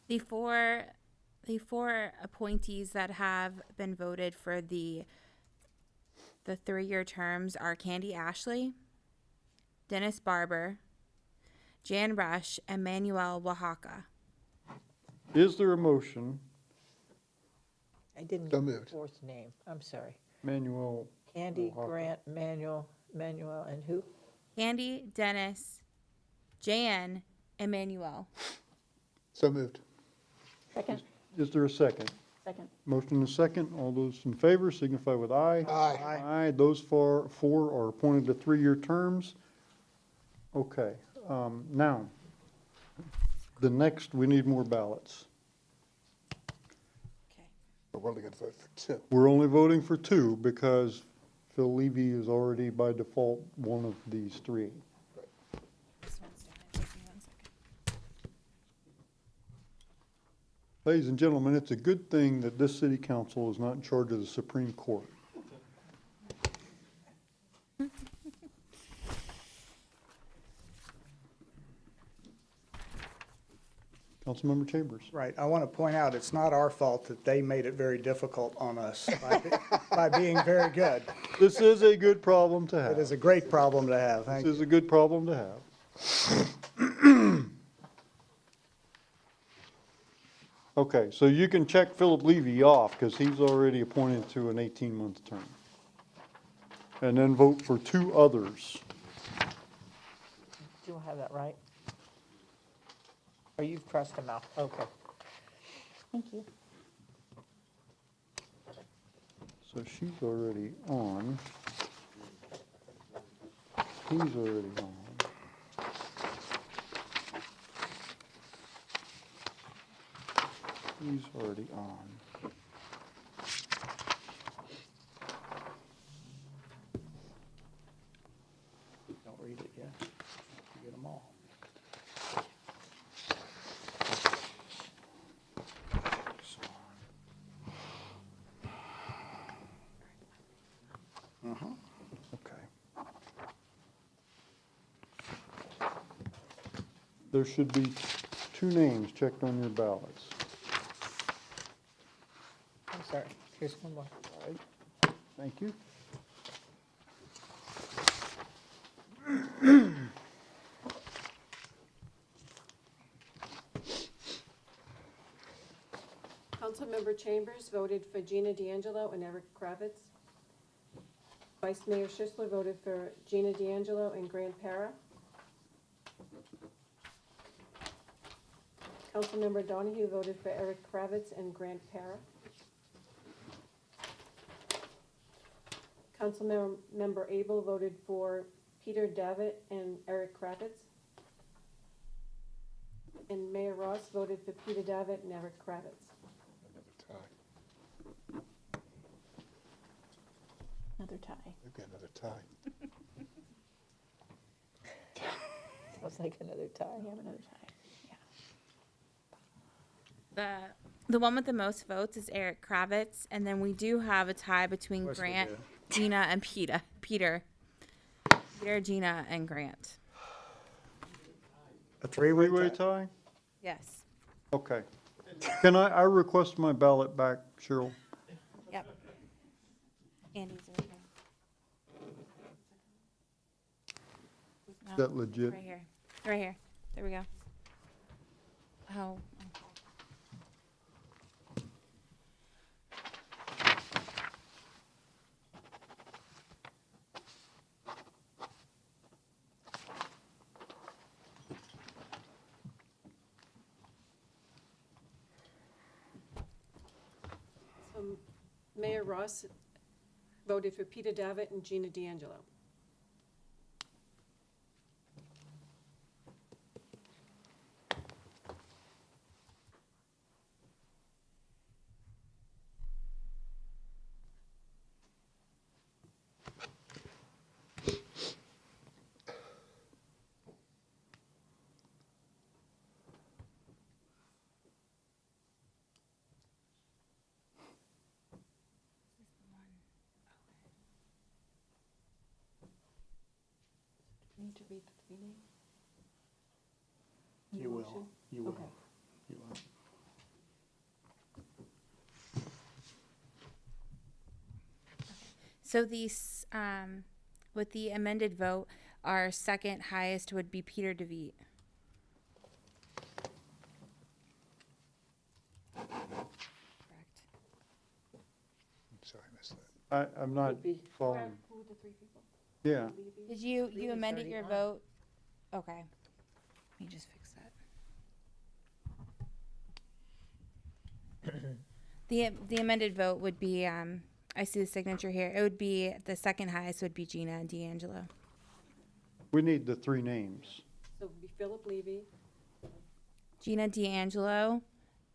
The four appointees that have been voted for the 3-year terms are Candy Ashley, Dennis Barber, Jan Rush, and Manuel Oaxaca. Is there a motion? I didn't So get the moved. 4th name, I'm sorry. Manuel, Andy, Oaxaca. Grant, Manuel, and who? Candy, Dennis, Jan, and Manuel. So moved. Second, is there a second? second. Motion and second. All those in favor signify with aye. Aye. Aye. Those 4 are appointed to 3-year terms. Okay, now, the next, we need more ballots. But we're only going to vote for 2. We're only voting for 2 because Phil Levy is already by default one of these 3. Ladies and gentlemen, it's a good thing that this city council is not in charge of the Supreme Court. Councilmember Chambers. Right, I want to point out, it's not our fault that they made it very difficult on us by being very good. This is a good problem to have. It is a great problem to have, thank This you. is a good problem to have. Okay, so you can check Philip Levy off, because he's already appointed to an 18-month term. And then vote for two others. Do I have that right? Or you've crossed them out? Okay. Thank you. So she's already on. He's already on. He's already on. Don't read it yet. You get them all. Okay. There should be two names checked on your ballots. I'm sorry. Here's one more. Thank you. Councilmember Chambers voted for Gina D'Angelo and Eric Kravitz. Vice Mayor Schisler voted for Gina D'Angelo and Grant Para. Councilmember Donahue voted for Eric Kravitz and Grant Para. Councilmember Abel voted for Peter Davitt and Eric Kravitz. And Mayor Ross voted for Peter Davitt and Eric Kravitz. Another tie. We've got another tie. Sounds like another tie. We have another tie. Yeah. The one with the most votes is Eric Kravitz, and then we do have a tie between course we Grant, do. Gina, and Peter, Gina, and Grant. A three-way Three-way tie? tie? Yes. Okay. Can I request my ballot back, Cheryl? Yep. Andy's right here. Is that legit? Right here. Right here. There we go. Oh. Mayor Ross voted for Peter Davitt and Gina D'Angelo. Need to read the three names? In the You will, motion? you will, Okay. you will. So these, with the amended vote, our second highest would be Peter DeVete. Correct. I'm sorry, I missed that. I'm not Would be- following. Who were the three people? Yeah. Levy? Did you Levy's amended already your on. vote? Okay. Let me just fix that. The amended vote would be, I see the signature here. It would be, the second highest would be Gina D'Angelo. We need the three names. So it would be Philip Levy, Gina D'Angelo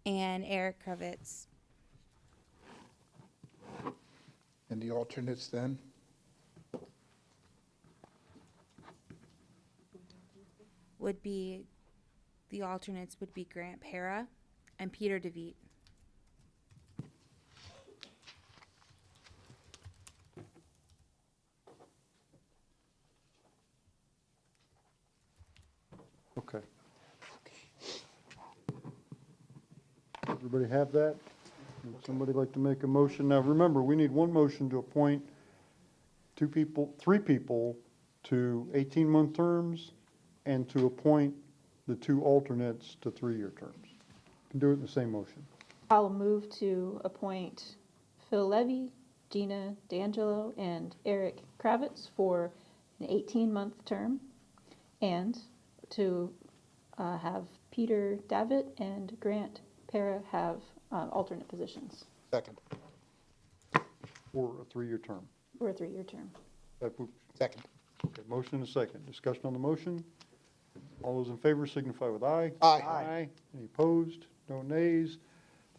and Eric Kravitz. And the alternates then? Would be, the alternates would be Grant Para and Peter DeVete. Okay. Everybody have that? Would somebody like to make a motion? Now, remember, we need one motion to appoint three people to 18-month terms and to appoint the two alternates to 3-year terms. Can do it in the same motion. I'll move to appoint Phil Levy, Gina D'Angelo, and Eric Kravitz for an 18-month term, and to have Peter Davitt and Grant Para have alternate positions Second. For a 3-year term. for a 3-year term. Second. Okay, motion and a second. Discussion on the motion. All those in favor signify with aye. Aye. Aye. Any opposed? No nays.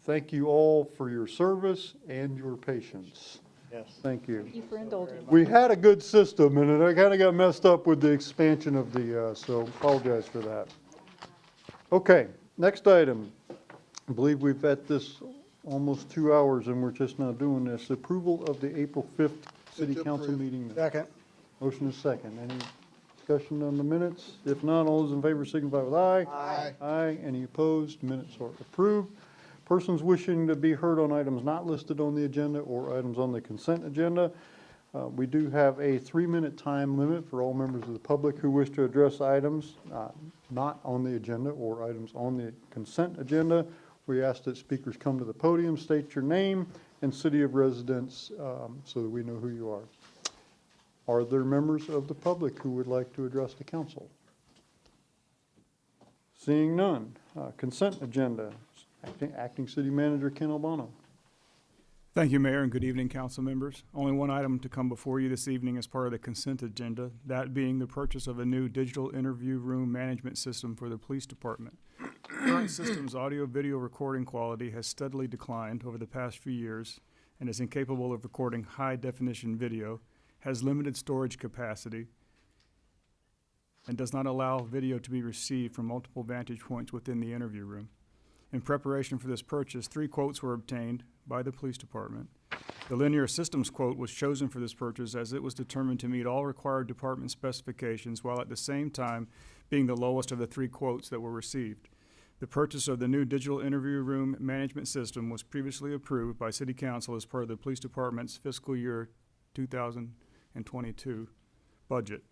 Thank you all for your service and your patience. Yes. Thank you. Thank you for indulging. We had a good system, and it kind of got messed up with the expansion of the, so apologize for that. Okay, next item. I believe we've at this almost 2 hours, and we're just now doing this. Approval of the April 5th City Council meeting. Second. Motion is second. Any discussion on the minutes? If not, all those in favor signify with aye. Aye. Aye. Any opposed? Minutes are approved. Persons wishing to be heard on items not listed on the agenda or items on the consent agenda. We do have a 3-minute time limit for all members of the public who wish to address items not on the agenda or items on the consent agenda. We ask that speakers come to the podium, state your name and city of residence so that we know who you are. Are there members of the public who would like to address the council? Seeing none. Consent agenda. Acting City Manager Ken Albano. Thank you, Mayor, and good evening, council members. Only one item to come before you this evening as part of the consent agenda, that being the purchase of a new digital interview room management system for the police department. Current system's audio-video recording quality has steadily declined over the past few years and is incapable of recording high-definition video, has limited storage capacity, and does not allow video to be received from multiple vantage points within the interview room. In preparation for this purchase, 3 quotes were obtained by the police department. The linear systems quote was chosen for this purchase as it was determined to meet all required department specifications while at the same time being the lowest of the 3 quotes that were received. The purchase of the new digital interview room management system was previously approved by City Council as part of the police department's fiscal year 2022 budget.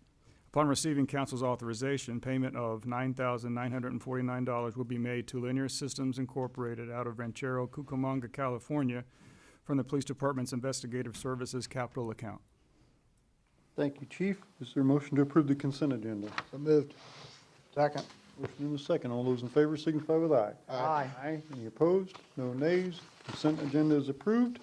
Upon receiving council's authorization, payment of $9,949 will be made to Linear Systems Incorporated out of Ranchero, Cucamonga, California, from the police department's investigative services capital account. Thank you, Chief. Is there a motion to approve the consent agenda? So moved. Second. Motion in a second. All those in favor signify with aye. Aye. Aye. Any opposed? No nays. Consent agenda is approved.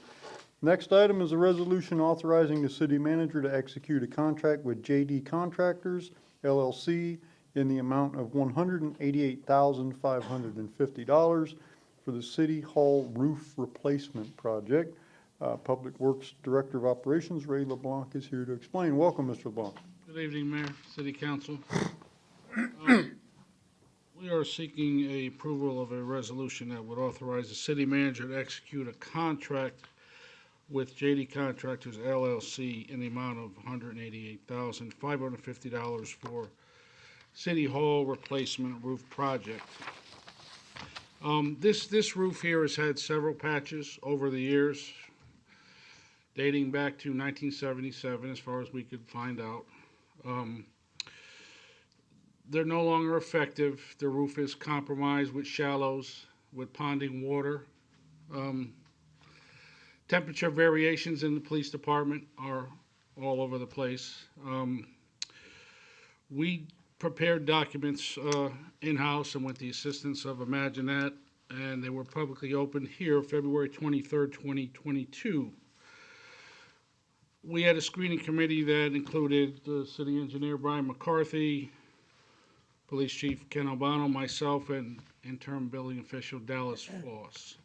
Next item is a resolution authorizing the city manager to execute a contract with JD Contractors, LLC, in the amount of $188,550 for the City Hall roof replacement project. Public Works Director of Operations, Ray LeBlanc, is here to explain. Welcome, Mr. LeBlanc. Good evening, Mayor, City Council. We are seeking a approval of a resolution that would authorize the city manager to execute a contract with JD Contractors LLC in the amount of $188,550 for City Hall replacement roof project. This roof here has had several patches over the years, dating back to 1977, as far as we could find out. They're no longer effective. The roof is compromised with shallows, with ponding water. Temperature variations in the police department are all over the place. We prepared documents in-house and with the assistance of ImagineNet, and they were publicly opened here February 23rd, 2022. We had a screening committee that included the city engineer Brian McCarthy, police chief Ken Albano, myself, and interim building official Dallas Floss.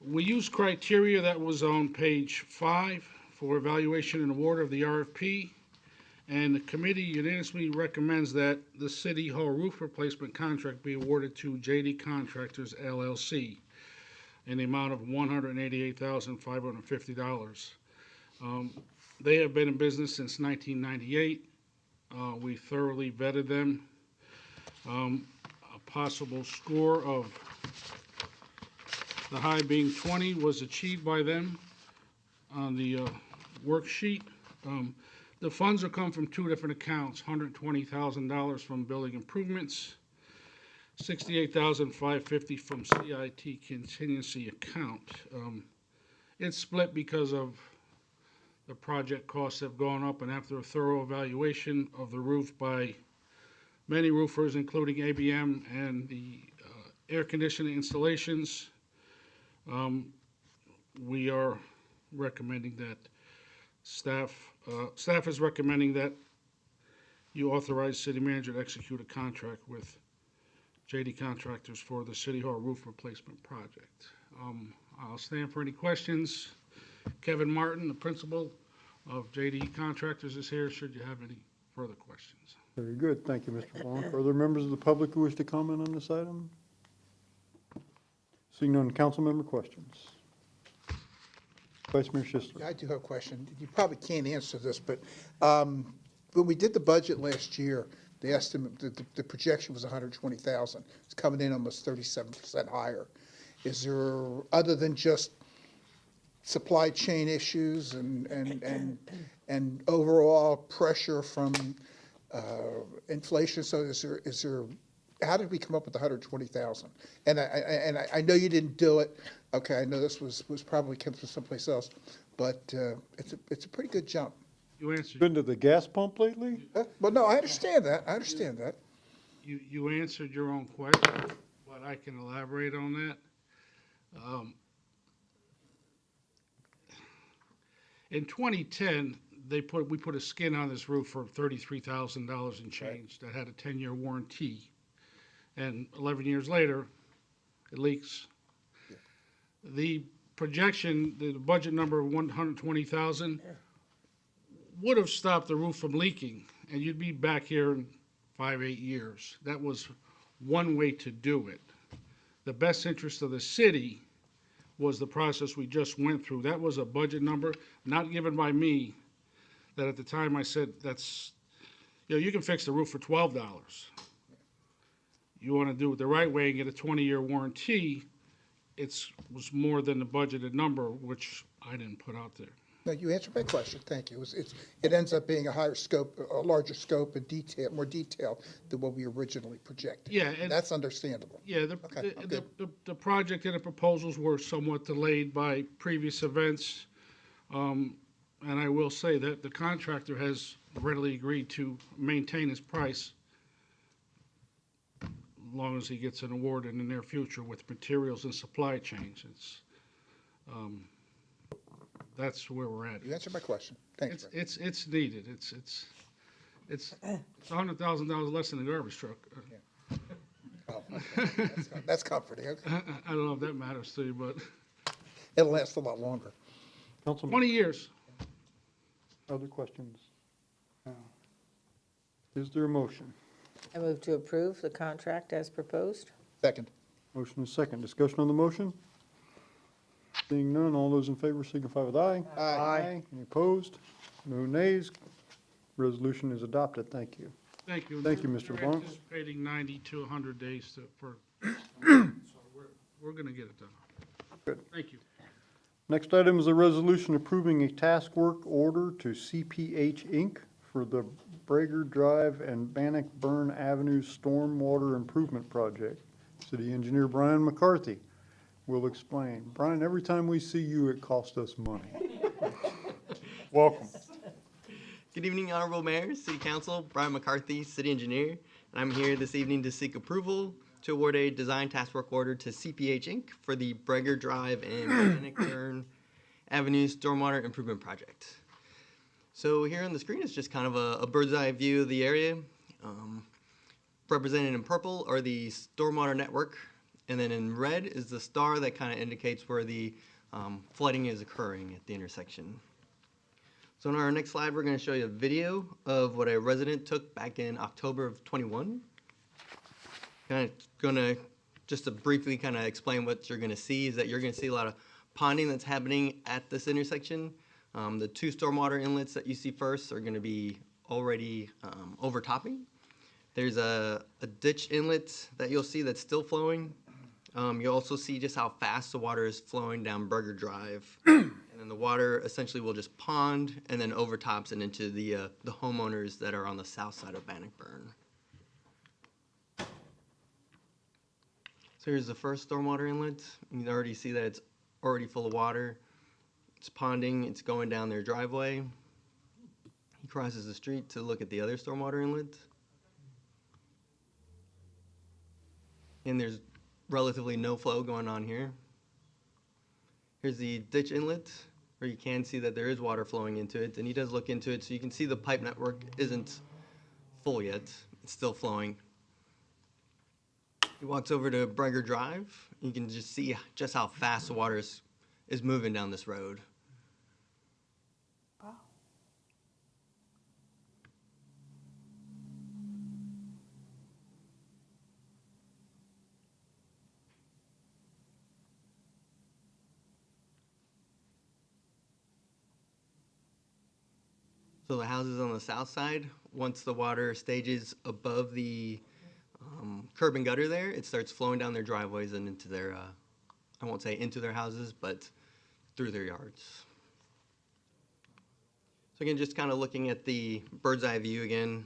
We used criteria that was on page 5 for evaluation and award of the RFP, and the committee unanimously recommends that the City Hall roof replacement contract be awarded to JD Contractors LLC in the amount of $188,550. They have been in business since 1998. We thoroughly vetted them. A possible score of the high being 20 was achieved by them on the worksheet. The funds will come from two different accounts, $120,000 from building improvements, $68,550 from CIT contingency account. It's split because of the project costs have gone up, and after a thorough evaluation of the roof by many roofers, including ABM and the air conditioning installations, we are recommending that staff is recommending that you authorize city manager to execute a contract with JD Contractors for the City Hall roof replacement project. I'll stand for any questions. Kevin Martin, the principal of JD Contractors, is here should you have any further questions. Very good, thank you, Mr. Blanc. Are there members of the public who wish to comment on this item? Seeing none, council member questions. Vice Mayor Schistler. I do have a question. You probably can't answer this, but when we did the budget last year, the estimate, the projection was 120,000. It's coming in almost 37% higher. Is there, other than just supply chain issues and overall pressure from inflation, so is there, how did we come up with 120,000? And I know you didn't do it. Okay, I know this was probably came from someplace else, but it's a pretty good jump. You answered. Been to the gas pump lately? Well, no, I understand that. I understand that. You answered your own question, but I can elaborate on that. In 2010, we put a skin on this roof for $33,000 and change that had a 10-year warranty. And 11 years later, it leaks. Yeah. The projection, the budget number of 120,000 would have stopped the roof from leaking, and you'd be back here in 5-8 years. That was one way to do it. The best interest of the city was the process we just went through. That was a budget number not given by me, that at the time I said, that's, you can fix the roof for $12. You want to do it the right way and get a 20-year warranty, was more than the budgeted number, which I didn't put out there. No, you answered my question. Thank you. It ends up being a higher scope, a larger scope and detail, more detailed than what we originally projected. Yeah, and That's understandable. yeah, Okay, I'm good. the project and the proposals were somewhat delayed by previous events. And I will say that the contractor has readily agreed to maintain his price as long as he gets an award in the near future with materials and supply chains. That's where we're at. You answered my question. Thanks. Brett. It's needed. It's $100,000 less than a garbage truck. Oh, okay. That's comforting. Okay. I don't know if that matters to you, but It'll last a lot longer. Councilman, 20 years. other questions? Is there a motion? I move to approve the contract as proposed. Second. Motion is second. Discussion on the motion? Seeing none, all those in favor signify with aye. Aye. Any opposed? No nays. Resolution is adopted. Thank you. Thank you. Thank you, Mr. We're Blanc. anticipating 90 to 100 days so we're going to get it done. Good. Thank you. Next item is a resolution approving a task work order to CPH Inc. for the Bregar Drive and Bannockburn Avenue Stormwater Improvement Project. City Engineer Brian McCarthy will explain. Brian, every time we see you, it costs us money. Welcome. Good evening, Honorable Mayor, City Council, Brian McCarthy, City Engineer, and I'm here this evening to seek approval to award a design task work order to CPH Inc. for the Bregar Drive and Bannockburn Avenue Stormwater Improvement Project. So here on the screen is just kind of a bird's eye view of the area. Represented in purple are the stormwater network, and then in red is the star that kind of indicates where the flooding is occurring at the intersection. So on our next slide, we're going to show you a video of what a resident took back in October of 21. Just to briefly kind of explain what you're going to see is that you're going to see a lot of ponding that's happening at this intersection. The two stormwater inlets that you see first are going to be already overtopping. There's a ditch inlet that you'll see that's still flowing. You'll also see just how fast the water is flowing down Bregar Drive. And And then the water essentially will just pond and then overtops and into the homeowners that are on the south side of Bannockburn. So here's the first stormwater inlet. You can already see that it's already full of water. It's ponding, it's going down their driveway. He crosses the street to look at the other stormwater inlet. And there's relatively no flow going on here. Here's the ditch inlet, where you can see that there is water flowing into it, and he does look into it, so you can see the pipe network isn't full yet. It's still flowing. He walks over to Bregar Drive. You can just see just how fast the water is moving down this road. So the houses on the south side, once the water stages above the curb and gutter there, it starts flowing down their driveways and into their, I won't say into their houses, but through their yards. So again, just kind of looking at the bird's eye view again,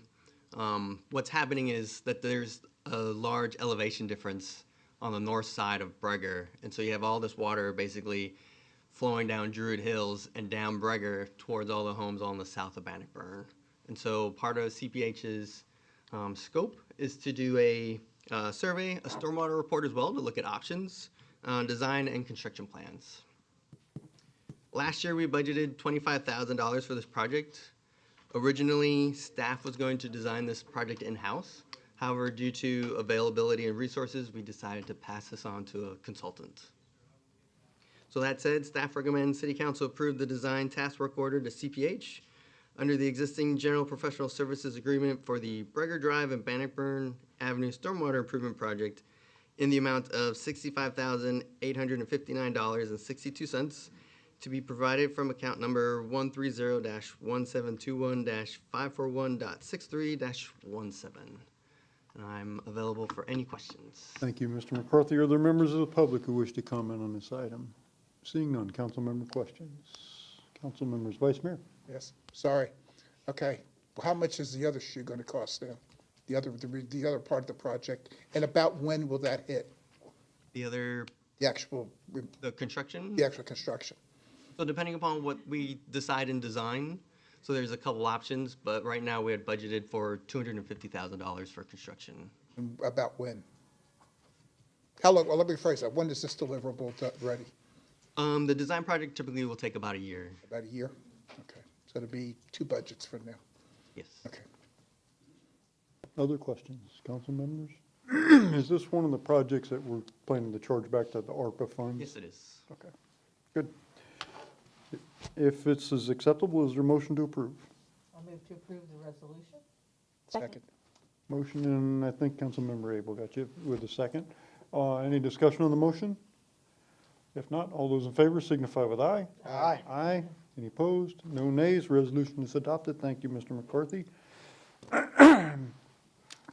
what's happening is that there's a large elevation difference on the north side of Bregar. And so you have all this water basically flowing down Druid Hills and down Bregar towards all the homes on the south of Bannockburn. And so part of CPH's scope is to do a survey, a stormwater report as well, to look at options, design and construction plans. Last year we budgeted $25,000 for this project. Originally, staff was going to design this project in-house. However, due to availability and resources, we decided to pass this on to a consultant. So that said, staff recommends City Council approve the design task work order to CPH under the existing General Professional Services Agreement for the Bregar Drive and Bannockburn Avenue Stormwater Improvement Project in the amount of $65,859.62 to be provided from account number 130-1721-541.63-17. And I'm available for any questions. Thank you, Mr. McCarthy. Are there members of the public who wish to comment on this item? Seeing none, council member questions. Council members, Vice Mayor. Yes, sorry. Okay, how much is the other shoe going to cost now? The other part of the project, and about when will that hit? The other, The actual, the construction? the actual construction? So depending upon what we decide in design, so there's a couple options, but right now we had budgeted for $250,000 for construction. And about when? How long, well, let me rephrase that. When is this deliverable ready? The design project typically will take about a year. About a year? Okay, so it'll be 2 budgets from now. Yes. Okay. Other questions, council members? Is this one of the projects that we're planning to charge back to the ARPA funds? Yes, it is. Okay, good. If it's as acceptable, is there a motion to approve? I'll move to approve the resolution. Second. Motion, and I think Councilmember Abel got you with a second. Any discussion on the motion? If not, all those in favor signify with aye. Aye. Aye. Any opposed? No nays. Resolution is adopted. Thank you, Mr. McCarthy.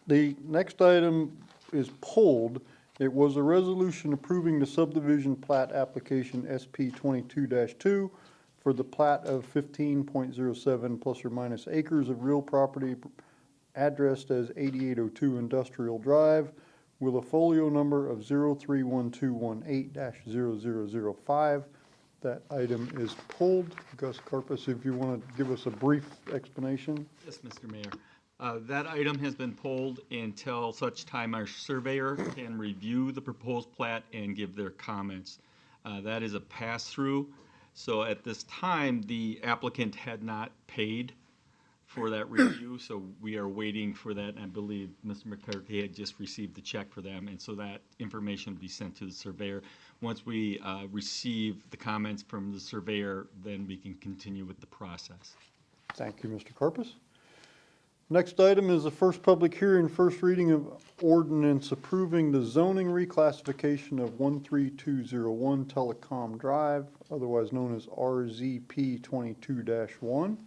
The next item is pulled. It was a resolution approving the subdivision plat application SP 22-2 for the plat of 15.07 plus or minus acres of real property addressed as 8802 Industrial Drive with a folio number of 031218-0005. That item is pulled. Gus Carpus, if you want to give us a brief explanation. Yes, Mr. Mayor. That item has been pulled until such time our surveyor can review the proposed plat and give their comments. That is a pass-through. So at this time, the applicant had not paid for that review, so we are waiting for that. And I believe Mr. McCarthy had just received the check for them, and so that information will be sent to the surveyor. Once we receive the comments from the surveyor, then we can continue with the process. Thank you, Mr. Carpus. Next item is the first public hearing, first reading of ordinance approving the zoning reclassification of 13201 Telecom Drive, otherwise known as RZP 22-1.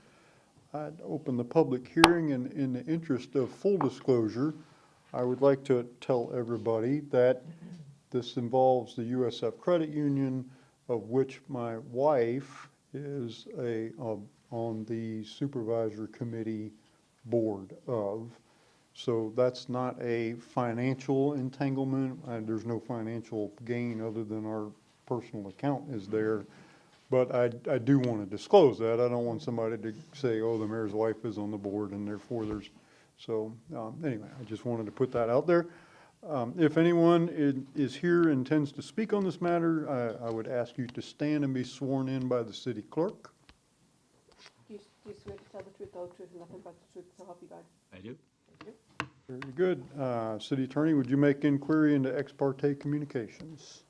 I'd open the public hearing, and in the interest of full disclosure, I would like to tell everybody that this involves the USF Credit Union, of which my wife is on the supervisor committee board of. So that's not a financial entanglement. There's no financial gain other than our personal account is there. But I do want to disclose that. I don't want somebody to say, oh, the mayor's wife is on the board and therefore there's, so anyway, I just wanted to put that out there. If anyone is here and intends to speak on this matter, I would ask you to stand and be sworn in by the city clerk. Do you swear to tell the truth, the whole truth, and nothing but the truth, so help you God? I do. Very good. City attorney, would you make inquiry into ex parte communications?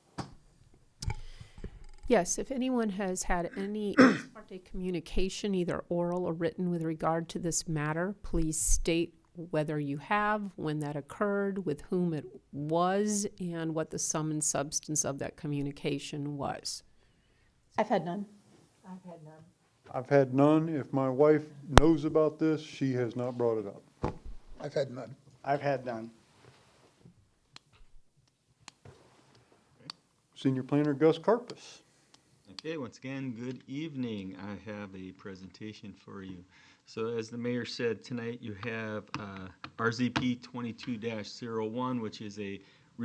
Yes, if anyone has had any ex parte communication, either oral or written, with regard to this matter, please state whether you have, when that occurred, with whom it was, and what the sum and substance of that communication was. I've had none. I've had none. I've had none. If my wife knows about this, she has not brought it up. I've had none. I've had none. Senior Planner Gus Carpus. Okay, once again, good evening. I have a presentation for you. So as the mayor said, tonight you have RZP 22-01, which is a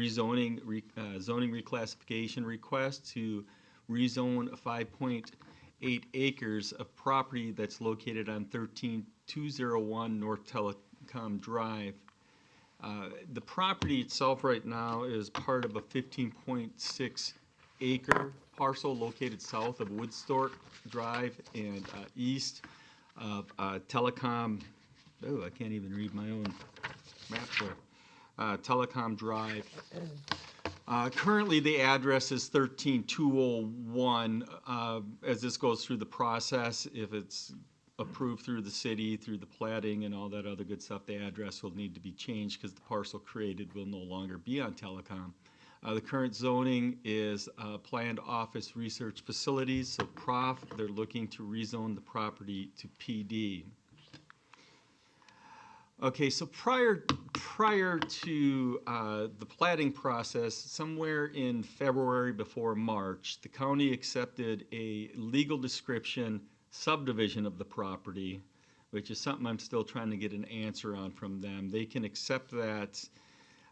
zoning reclassification request to rezone 5.8 acres of property that's located on 13201 North Telecom Drive. The property itself right now is part of a 15.6 acre parcel located south of Woodstock Drive and east of Telecom, oh, I can't even read my own map there, Telecom Drive. Currently, the address is 13201. As this goes through the process, if it's approved through the city, through the platting and all that other good stuff, the address will need to be changed because the parcel created will no longer be on Telecom. The current zoning is Planned Office Research Facilities, so PROF. They're looking to rezone the property to PD. Okay, so prior to the platting process, somewhere in February before March, the county accepted a legal description subdivision of the property, which is something I'm still trying to get an answer on from them. They can accept that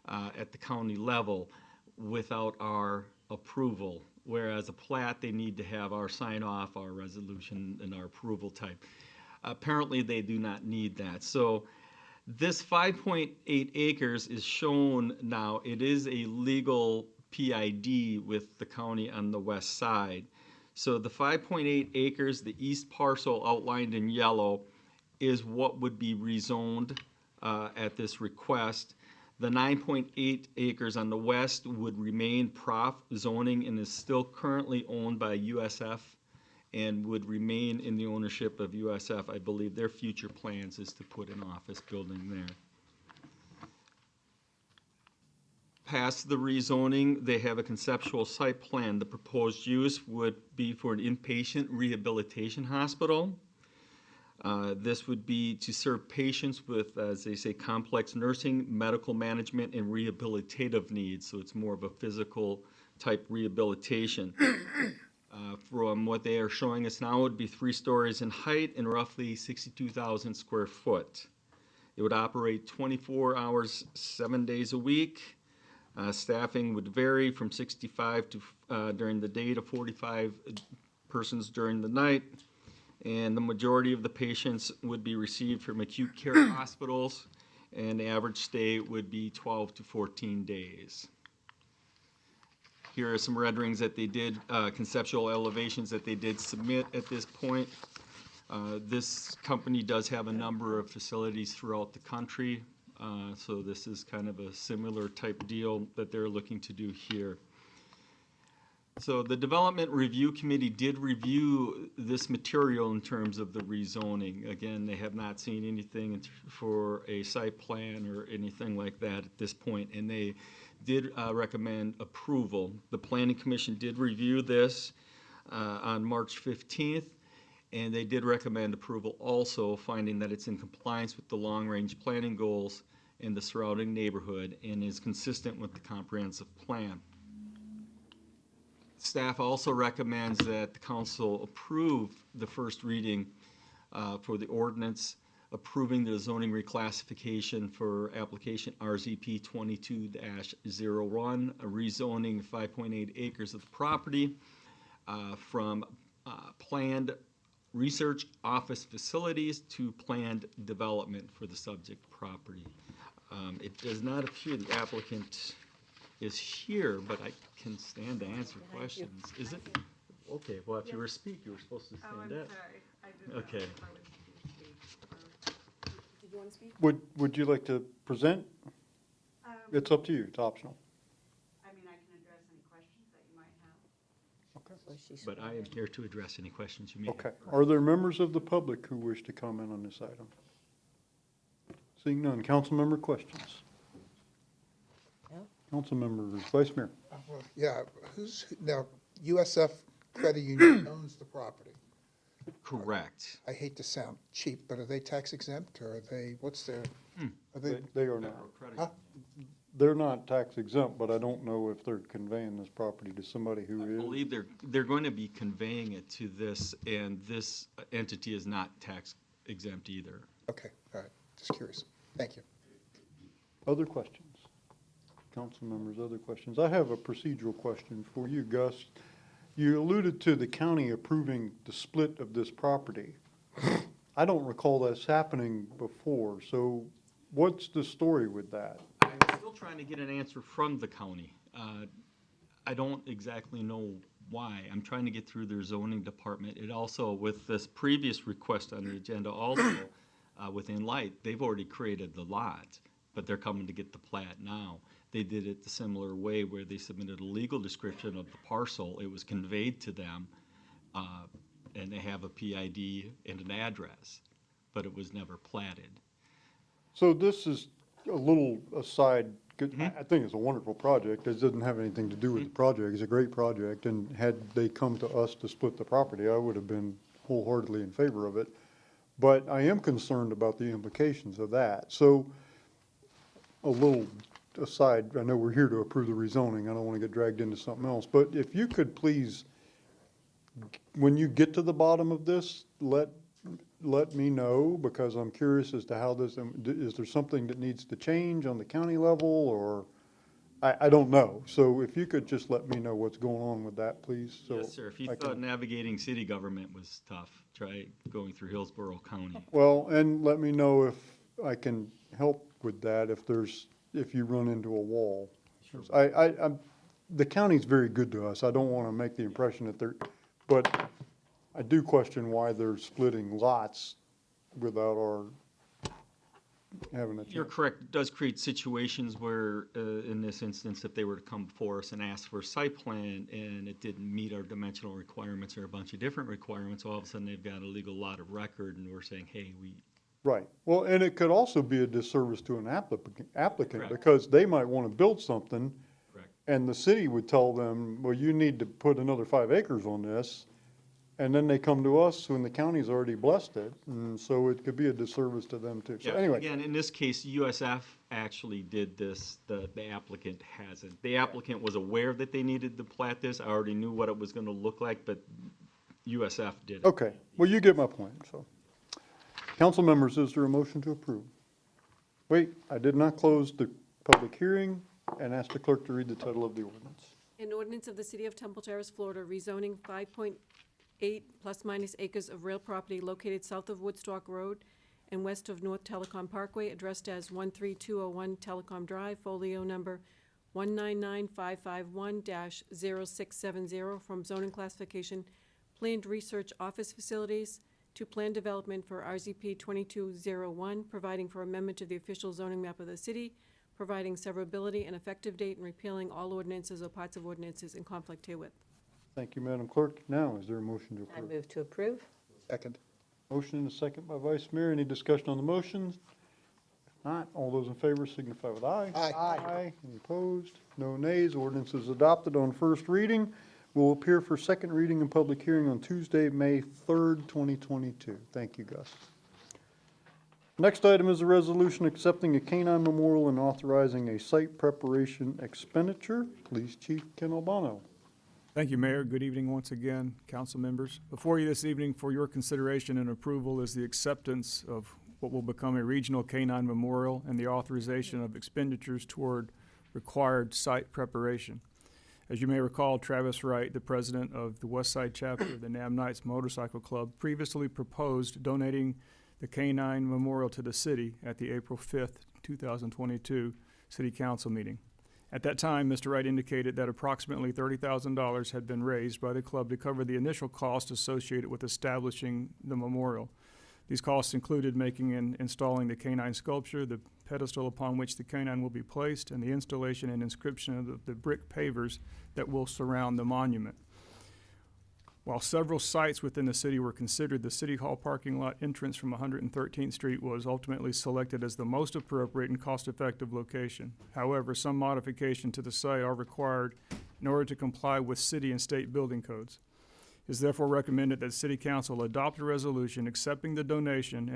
at the county level without our approval, whereas a plat, they need to have our sign off, our resolution, and our approval type. Apparently, they do not need that. So this 5.8 acres is shown now. It is a legal PID with the county on the west side. So the 5.8 acres, the east parcel outlined in yellow, is what would be rezoned at this request. The 9.8 acres on the west would remain PROF zoning and is still currently owned by USF and would remain in the ownership of USF. I believe their future plans is to put an office building there. Past the rezoning, they have a conceptual site plan. The proposed use would be for an inpatient rehabilitation hospital. This would be to serve patients with, as they say, complex nursing, medical management, and rehabilitative needs. So it's more of a physical type rehabilitation. From what they are showing us now, it would be 3 stories in height and roughly 62,000 square foot. It would operate 24 hours, 7 days a week. Staffing would vary from 65 to during the day to 45 persons during the night. And the majority of the patients would be received from acute care hospitals, and the average stay would be 12 to 14 days. Here are some renderings that they did, conceptual elevations that they did submit at this point. This company does have a number of facilities throughout the country, so this is kind of a similar type deal that they're looking to do here. So the Development Review Committee did review this material in terms of the rezoning. Again, they have not seen anything for a site plan or anything like that at this point, and they did recommend approval. The Planning Commission did review this on March 15th, and they did recommend approval also, finding that it's in compliance with the long-range planning goals in the surrounding neighborhood and is consistent with the comprehensive plan. Staff also recommends that the council approve the first reading for the ordinance approving the zoning reclassification for application RZP 22-01, a rezoning 5.8 acres of the property from planned research office facilities to planned development for the subject property. It does not appear the applicant is here, but I can stand to answer questions. Is it? Okay, well, if you were a speaker, you were supposed to stand up. Okay. Did you want to speak? Would you like to present? It's up to you, it's optional. I mean, I can address any questions that you might have. But I am here to address any questions you may have. Okay. Are there members of the public who wish to comment on this item? Seeing none, council member questions? Council members, Vice Mayor. Yeah, now, USF Credit Union owns the property. Correct. I hate to sound cheap, but are they tax exempt, or are they, what's their, are they, They are not. huh? They're not tax exempt, but I don't know if they're conveying this property to somebody I who is. believe they're going to be conveying it to this, and this entity is not tax exempt either. Okay, all right, just curious. Thank you. Other questions? Council members, other questions? I have a procedural question for you, Gus. You alluded to the county approving the split of this property. I don't recall this happening before, so what's the story with that? I'm still trying to get an answer from the county. I don't exactly know why. I'm trying to get through their zoning department. It also, with this previous request on the agenda also, within Light, they've already created the lot, but they're coming to get the plat now. They did it the similar way where they submitted a legal description of the parcel. It was conveyed to them, and they have a PID and an address, but it was never platted. So this is a little aside, 'cause I think it's a wonderful project. It doesn't have anything to do with the project. It's a great project, and had they come to us to split the property, I would have been wholeheartedly in favor of it. But I am concerned about the implications of that. So, a little aside, I know we're here to approve the rezoning. I don't want to get dragged into something else. But if you could please, when you get to the bottom of this, let me know, because I'm curious as to how this, is there something that needs to change on the county level, or, I don't know. So if you could just let me know what's going on with that, please. So Yes, sir. If you I thought can- navigating city government was tough, try going through Hillsborough County. Well, and let me know if I can help with that, if you run into a wall. The county's very good to us. I don't want to make the impression that but I do question why they're splitting lots without our having a You're chance. correct. It does create situations where, in this instance, if they were to come before us and ask for a site plan and it didn't meet our dimensional requirements or a bunch of different requirements, all of a sudden they've got a legal lot of record and we're saying, hey, Right. Well, and it could also be a disservice to an applicant, Correct. because they might want to build something, correct. and the city would tell them, well, you need to put another 5 acres on this, and then they come to us when the county's already blessed it, and so it could be a disservice to them too. So Yeah, anyway, again, in this case, USF actually did this, the applicant hasn't. The applicant was aware that they needed to plat this, I already knew what it was gonna look like, but USF did it. okay, well, you get my point, so. Council members, is there a motion to approve? Wait, I did not close the public hearing and ask the clerk to read the title of the ordinance. An ordinance of the City of Temple Terrace, Florida, rezoning 5.8 plus minus acres of real property located south of Woodstock Road and west of North Telecom Parkway, addressed as 13201 Telecom Drive, folio number 199551-0670, from zoning classification, planned research office facilities, to plan development for RZP 2201, providing for amendment to the official zoning map of the city, providing severability and effective date, and repealing all ordinances or parts of ordinances in conflict herewith. Thank you, Madam Clerk. Now, is there a motion to I approve? move to approve. Second. Motion and a second by Vice Mayor. Any discussion on the motion? If not, all those in favor signify with aye. Aye. Aye. Any opposed? No nays. Ordinance is adopted on first reading. Will appear for second reading and public hearing on Tuesday, May 3rd, 2022. Thank you, Gus. Next item is a resolution accepting a K9 Memorial and authorizing a site preparation expenditure. Police Chief Ken Albano. Thank you, Mayor. Good evening once again, council members. Before you this evening for your consideration and approval is the acceptance of what will become a regional K9 Memorial and the authorization of expenditures toward required site preparation. As you may recall, Travis Wright, the president of the West Side chapter of the Nam Knights Motorcycle Club, previously proposed donating the K9 Memorial to the city at the April 5th, 2022 City Council meeting. At that time, Mr. Wright indicated that approximately $30,000 had been raised by the club to cover the initial cost associated with establishing the memorial. These costs included making and installing the K9 sculpture, the pedestal upon which the K9 will be placed, and the installation and inscription of the brick pavers that will surround the monument. While several sites within the city were considered, the City Hall parking lot entrance from 113th Street was ultimately selected as the most appropriate and cost-effective location. However, some modification to the site are required in order to comply with city and state building codes. It is therefore recommended that City Council adopt a resolution accepting the donation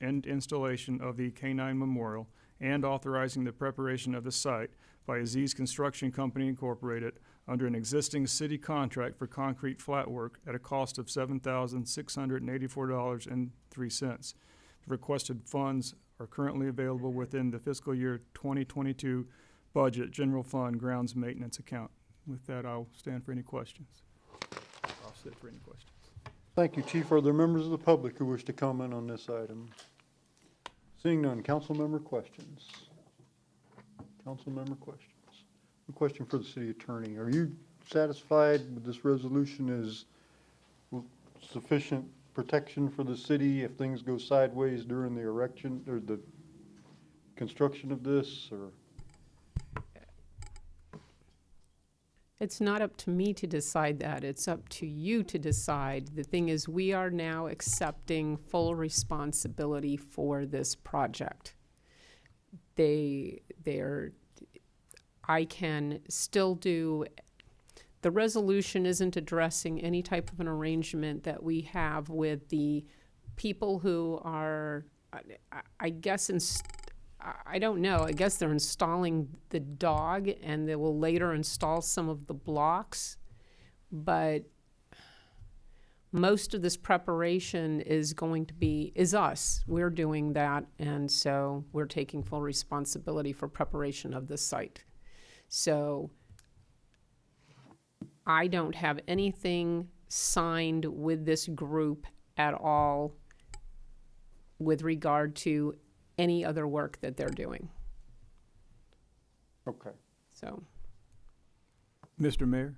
and installation of the K9 Memorial and authorizing the preparation of the site by Aziz Construction Company Incorporated under an existing city contract for concrete flat work at a cost of $7,684.03. The requested funds are currently available within the fiscal year 2022 budget general fund grounds maintenance account. With that, I'll stand for any questions. I'll sit for any questions. Thank you, Chief. Are there members of the public who wish to comment on this item? Seeing none, council member questions. Council member questions. A question for the city attorney. Are you satisfied with this resolution as sufficient protection for the city if things go sideways during the erection or the construction of this, or? It's not up to me to decide that. It's up to you to decide. The thing is, we are now accepting full responsibility for this project. I can still do, the resolution isn't addressing any type of an arrangement that we have with the people who are, I guess, I don't know, I guess they're installing the dog and they will later install some of the blocks. But most of this preparation is us. We're doing that, and so we're taking full responsibility for preparation of the site. So I don't have anything signed with this group at all with regard to any other work that they're doing. Okay. So, Mr. Mayor,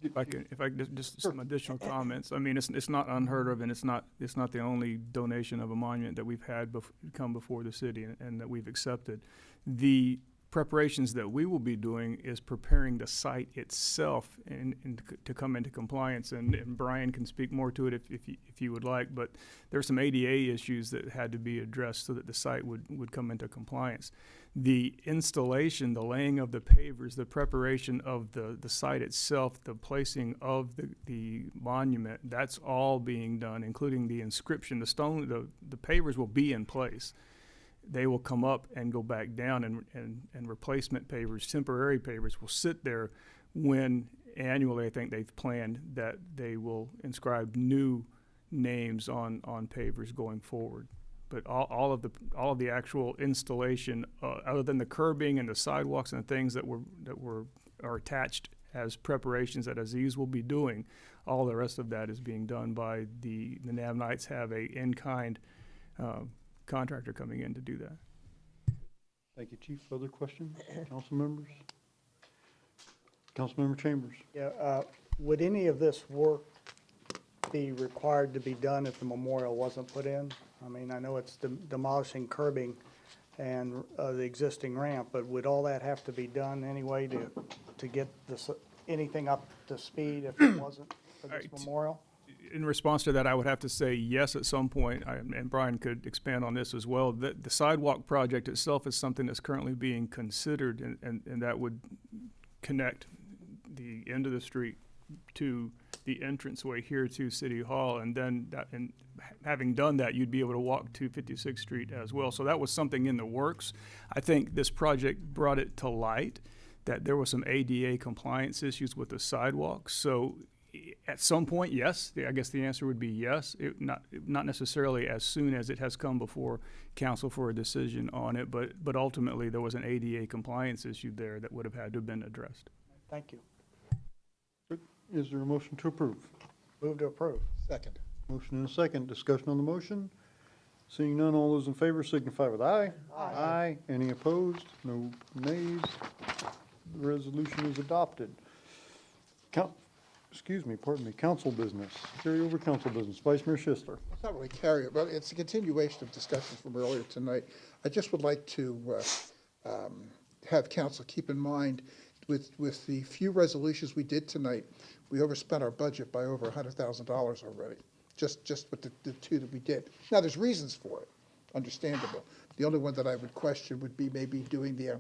if I could just some additional comments. I mean, it's not unheard of, and it's not the only donation of a monument that we've had come before the city and that we've accepted. The preparations that we will be doing is preparing the site itself and to come into compliance, and Brian can speak more to it if you would like, but there's some ADA issues that had to be addressed so that the site would come into compliance. The installation, the laying of the pavers, the preparation of the site itself, the placing of the monument, that's all being done, including the inscription. The pavers will be in place. They will come up and go back down, and replacement pavers, temporary pavers, will sit there when annually I think they've planned that they will inscribe new names on pavers going forward. But all of the actual installation, other than the curbing and the sidewalks and the things that are attached as preparations that Aziz will be doing, all the rest of that is being done by the Nav Knights have a in-kind contractor coming in to do that. Thank you, Chief. Other questions, council members? Councilmember Chambers. Yeah, would any of this work be required to be done if the memorial wasn't put in? I mean, I know it's demolishing curbing and the existing ramp, but would all that have to be done anyway to get anything up to speed if it wasn't for this memorial? In response to that, I would have to say yes at some point, and Brian could expand on this as well. The sidewalk project itself is something that's currently being considered, and that would connect the end of the street to the entranceway here to City Hall, and then having done that, you'd be able to walk to 56th Street as well. So that was something in the works. I think this project brought it to light that there were some ADA compliance issues with the sidewalks. So at some point, yes, I guess the answer would be yes. Not necessarily as soon as it has come before council for a decision on it, but ultimately there was an ADA compliance issue there that would have had to have been addressed. Thank you. Is there a motion to approve? Move to approve. Second. Motion and a second. Discussion on the motion. Seeing none, all those in favor signify with aye. Aye. Any opposed? No nays. The resolution is adopted. Council business. Carryover council business. Vice Mayor Schister. It's not really carry, but it's a continuation of discussions from earlier tonight. I just would like to have council keep in mind, with the few resolutions we did tonight, we overspent our budget by over $100,000 already, just with the two that we did. Now, there's reasons for it, understandable. The only one that I would question would be maybe doing the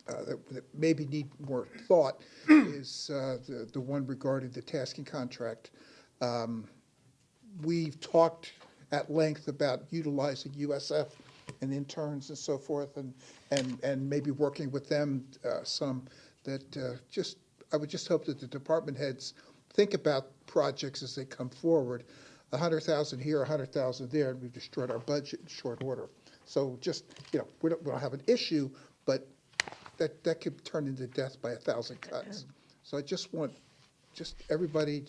that maybe need more thought is the one regarding the tasking contract. We've talked at length about utilizing USF and interns and so forth, and maybe working with them some. That I would just hope that the department heads think about projects as they come forward. 100,000 here, 100,000 there, and we've destroyed our budget in short order. So just, we don't have an issue, but that could turn into death by 1,000 cuts. So I just want, everybody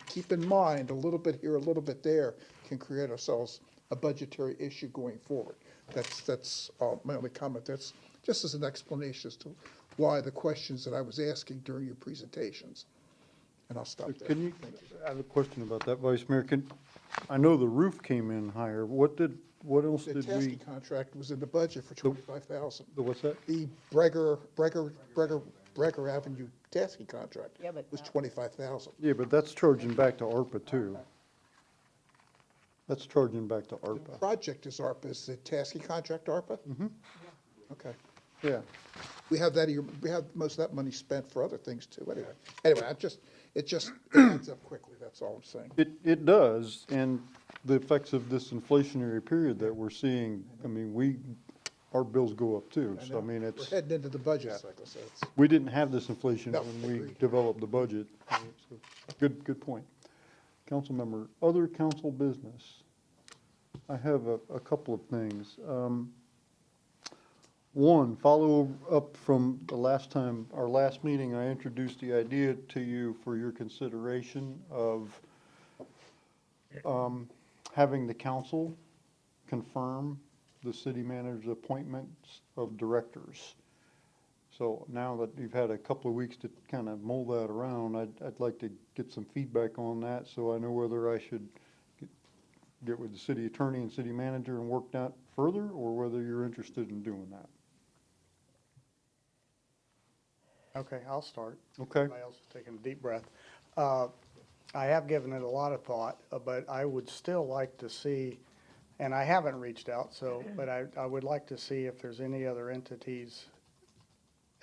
keep in mind, a little bit here, a little bit there can create ourselves a budgetary issue going forward. That's my only comment. That's just as an explanation as to why the questions that I was asking during your presentations. And I'll stop there. Can you, I have a question about that, Vice Mayor. I know the roof came in higher. What else The did we? tasking contract was in the budget for $25,000. What's that? The Bregar Avenue tasking contract Yeah, but was $25,000. Yeah, but that's charging back to ARPA too. That's charging back to The ARPA. project is ARPA, is the tasking contract ARPA? Mm-hmm. Okay. Yeah. We have most of that money spent for other things too, anyway. It adds up quickly, that's all I'm saying. It does, and the effects of this inflationary period that we're seeing, I mean, our bills go up too. So I mean, We're heading into the budget cycle, so it's. we didn't have this inflation No, when we agreed. developed the budget. So, good point. Council member, other council business. I have a couple of things. One, follow up from the last time, our last meeting, I introduced the idea to you for your consideration of having the council confirm the city manager's appointments of directors. So now that you've had a couple of weeks to kind of mull that around, I'd like to get some feedback on that, so I know whether I should get with the city attorney and city manager and work that further, or whether you're interested in doing that. Okay, I'll start. Okay. Everybody else is taking a deep breath. I have given it a lot of thought, but I would still like to see, and I haven't reached out, but I would like to see if there's any other entities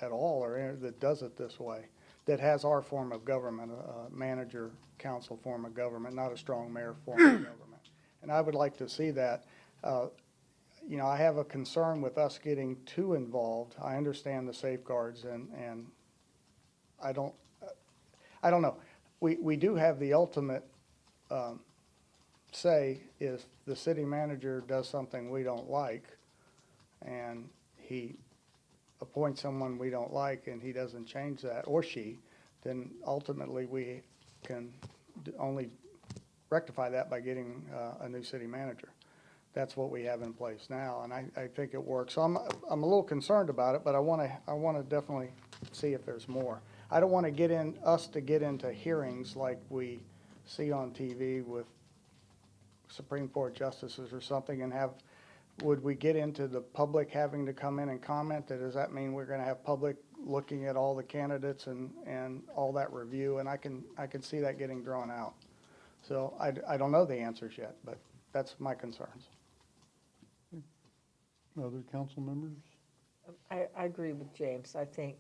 at all that does it this way, that has our form of government, manager, council form of government, not a strong mayor form of government. And I would like to see that. I have a concern with us getting too involved. I understand the safeguards and I don't know. We do have the ultimate say if the city manager does something we don't like and he appoints someone we don't like and he doesn't change that, or she, then ultimately we can only rectify that by getting a new city manager. That's what we have in place now, and I think it works. So I'm a little concerned about it, but I want to definitely see if there's more. I don't want to get into hearings like we see on TV with Supreme Court justices or something, and would we get into the public having to come in and comment? Does that mean we're going to have public looking at all the candidates and all that review? And I can see that getting drawn out. So I don't know the answers yet, but that's my concerns. Other council members? I agree with James. I think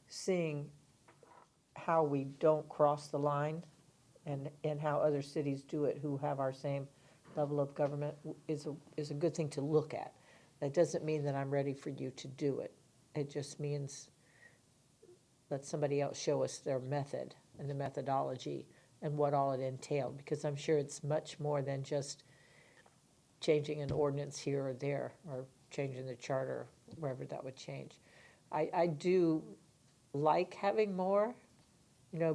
seeing how we don't cross the line and how other cities do it who have our same level of government is a good thing to look at. That doesn't mean that I'm ready for you to do it. It just means let somebody else show us their method and the methodology and what all it entailed, because I'm sure it's much more than just changing an ordinance here or there, or changing the charter, wherever that would change. I do like having more,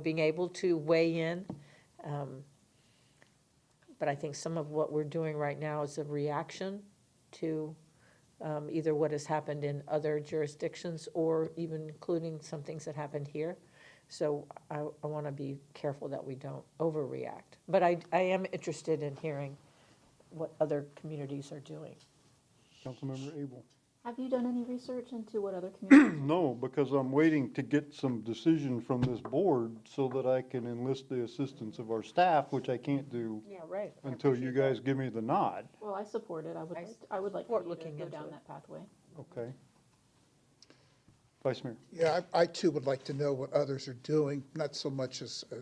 being able to weigh in. But I think some of what we're doing right now is a reaction to either what has happened in other jurisdictions or even including some things that happened here. So I want to be careful that we don't overreact. But I am interested in hearing what other communities are doing. Councilmember Abel. Have you done any research into what other communities? No, because I'm waiting to get some decision from this board so that I can enlist the assistance of our staff, which I can't do Yeah, right. until you guys give me the nod. Well, I support it. I would like support for you to looking go into down it. that pathway. Okay. Vice Mayor. Yeah, I too would like to know what others are doing, not so much as a,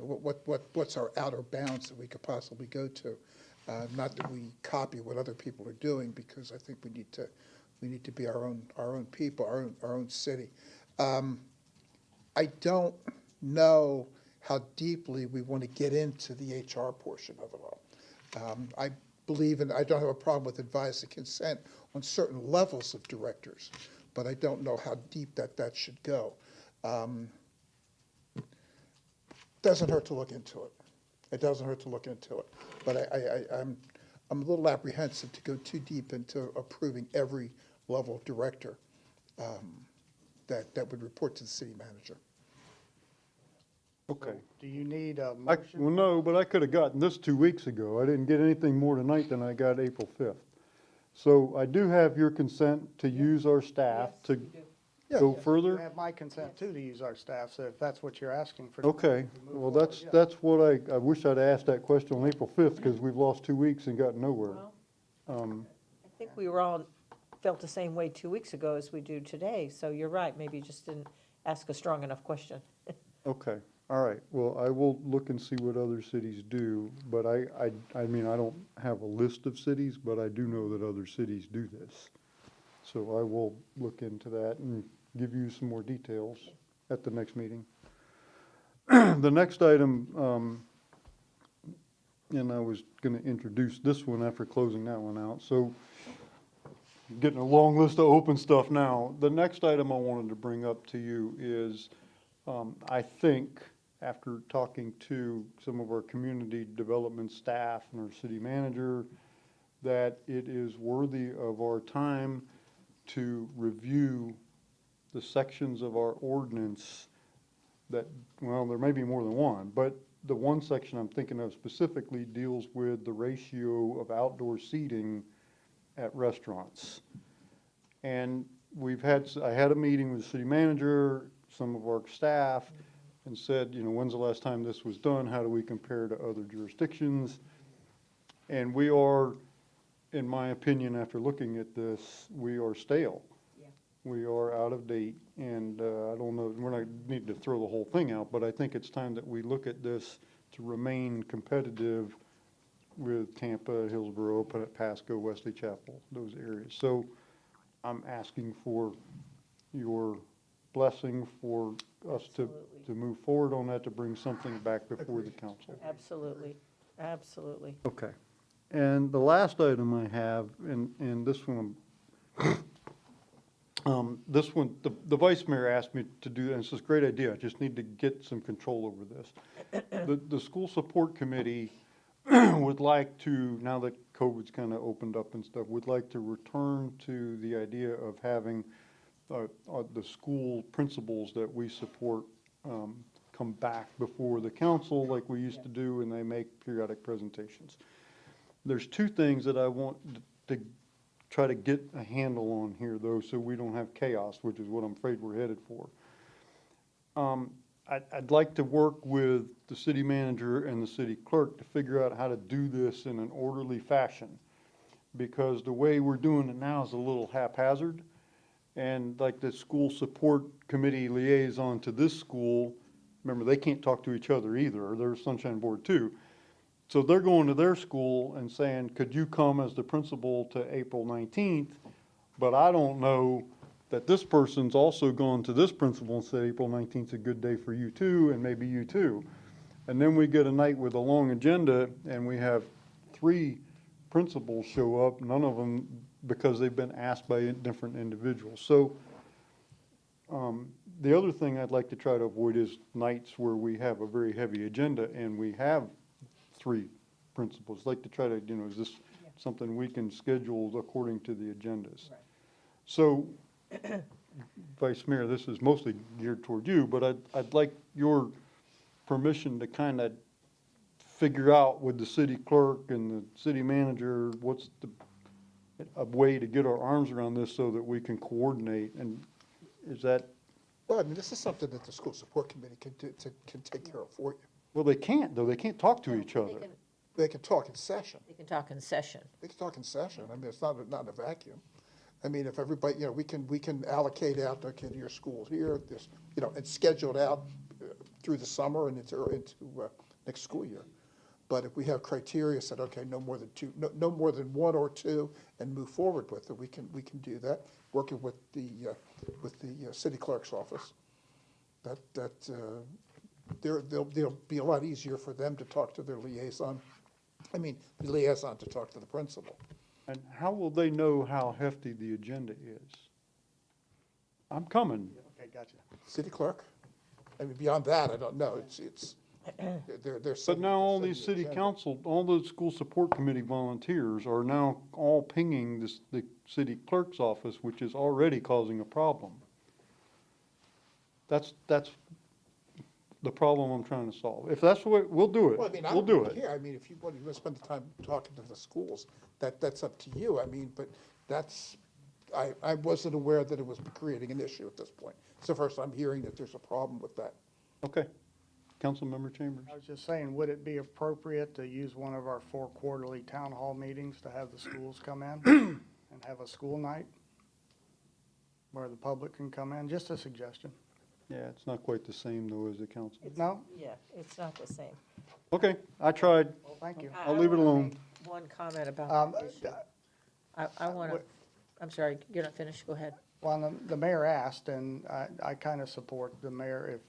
what's our outer bounds that we could possibly go to. Not that we copy what other people are doing, because I think we need to be our own people, our own city. I don't know how deeply we want to get into the HR portion of it all. I believe, and I don't have a problem with advice and consent on certain levels of directors, but I don't know how deep that should go. Doesn't hurt to look into it. It doesn't hurt to look into it. But I'm a little apprehensive to go too deep into approving every level of director that would report to the city manager. Okay. Do you need a Well, motion? no, but I could have gotten this 2 weeks ago. I didn't get anything more tonight than I got April 5th. So I do have your consent to use our staff to go You further? have my consent too to use our staff, so if that's what you're asking for. Okay, we move well, forward, that's, yeah. that's what I wish I'd asked that question on April 5th, because we've lost 2 weeks and got nowhere. I think we were all felt the same way 2 weeks ago as we do today, so you're right, maybe you just didn't ask a strong enough question. Okay, all right, well, I will look and see what other cities do, but I mean, I don't have a list of cities, but I do know that other cities do this. So I will look into that and give you some more details at the next meeting. The next item, and I was gonna introduce this one after closing that one out, so getting a long list of open stuff now. The next item I wanted to bring up to you is, I think, after talking to some of our community development staff and our city manager, that it is worthy of our time to review the sections of our ordinance that, well, there may be more than one, but the one section I'm thinking of specifically deals with the ratio of outdoor seating at restaurants. And I had a meeting with the city manager, some of our staff, and said, when's the last time this was done? How do we compare to other jurisdictions? And we are, in my opinion, after looking at this, we are stale. We are out of date, and I don't know, we're not need to throw the whole thing out, but I think it's time that we look at this to remain competitive with Tampa, Hillsborough, Pasco, Wesley Chapel, those areas. So I'm asking for your blessing for us to move forward on that, to bring something back before the council. Absolutely, absolutely. Okay. And the last item I have, and this one, the vice mayor asked me to do, and it's a great idea, I just need to get some control over this. The school support committee would like to, now that COVID's kind of opened up and stuff, would like to return to the idea of having the school principals that we support come back before the council like we used to do, and they make periodic presentations. There's two things that I want to try to get a handle on here, though, so we don't have chaos, which is what I'm afraid we're headed for. I'd like to work with the city manager and the city clerk to figure out how to do this in an orderly fashion, because the way we're doing it now is a little haphazard. And like the school support committee liaison to this school, remember, they can't talk to each other either, they're Sunshine Board too. So they're going to their school and saying, could you come as the principal to April 19th? But I don't know that this person's also gone to this principal and said April 19th is a good day for you too, and maybe you too. And then we get a night with a long agenda and we have 3 principals show up, none of them because they've been asked by different individuals. So the other thing I'd like to try to avoid is nights where we have a very heavy agenda and we have 3 principals. Like to try to, is this something we can schedule according to the agendas? Right. So, Vice Mayor, this is mostly geared toward you, but I'd like your permission to kind of figure out with the city clerk and the city manager, what's a way to get our arms around this so that we can coordinate, and is that, Well, I mean, this is something that the school support committee can take care of for you. well, they can't, though, they can't talk to each other. They can talk in session. They can talk in session. They can talk in session. I mean, it's not in a vacuum. I mean, if everybody, we can allocate out, okay, to your schools here, this, and schedule it out through the summer and into next school year. But if we have criteria said, okay, no more than 2, no more than 1 or 2, and move forward with it, we can do that, working with the city clerk's office. They'll be a lot easier for them to talk to their liaison. The liaison to talk to the principal. And how will they know how hefty the agenda is? I'm coming. Okay, gotcha. City clerk? Beyond that, I don't know. They're But now all these city council, all the school support committee volunteers are now all pinging the city clerk's office, which is already causing a problem. That's the problem I'm trying to solve. If that's what, we'll do Well, it. I We'll don't do it. care. If you want to spend the time talking to the schools, that's up to you. But I wasn't aware that it was creating an issue at this point. It's the first I'm hearing that there's a problem with that. Okay. Councilmember Chambers. I was just saying, would it be appropriate to use one of our 4 quarterly town hall meetings to have the schools come in and have a school night where the public can come in? Just a suggestion. Yeah, it's not quite the same though as the council. No? Yeah, it's not the same. Okay, I tried. Well, thank you. I'll leave it wanna alone. make One comment about Um, that issue. I want to, I'm sorry, you're not finished, go ahead. Well, the mayor asked, and I kind of support the mayor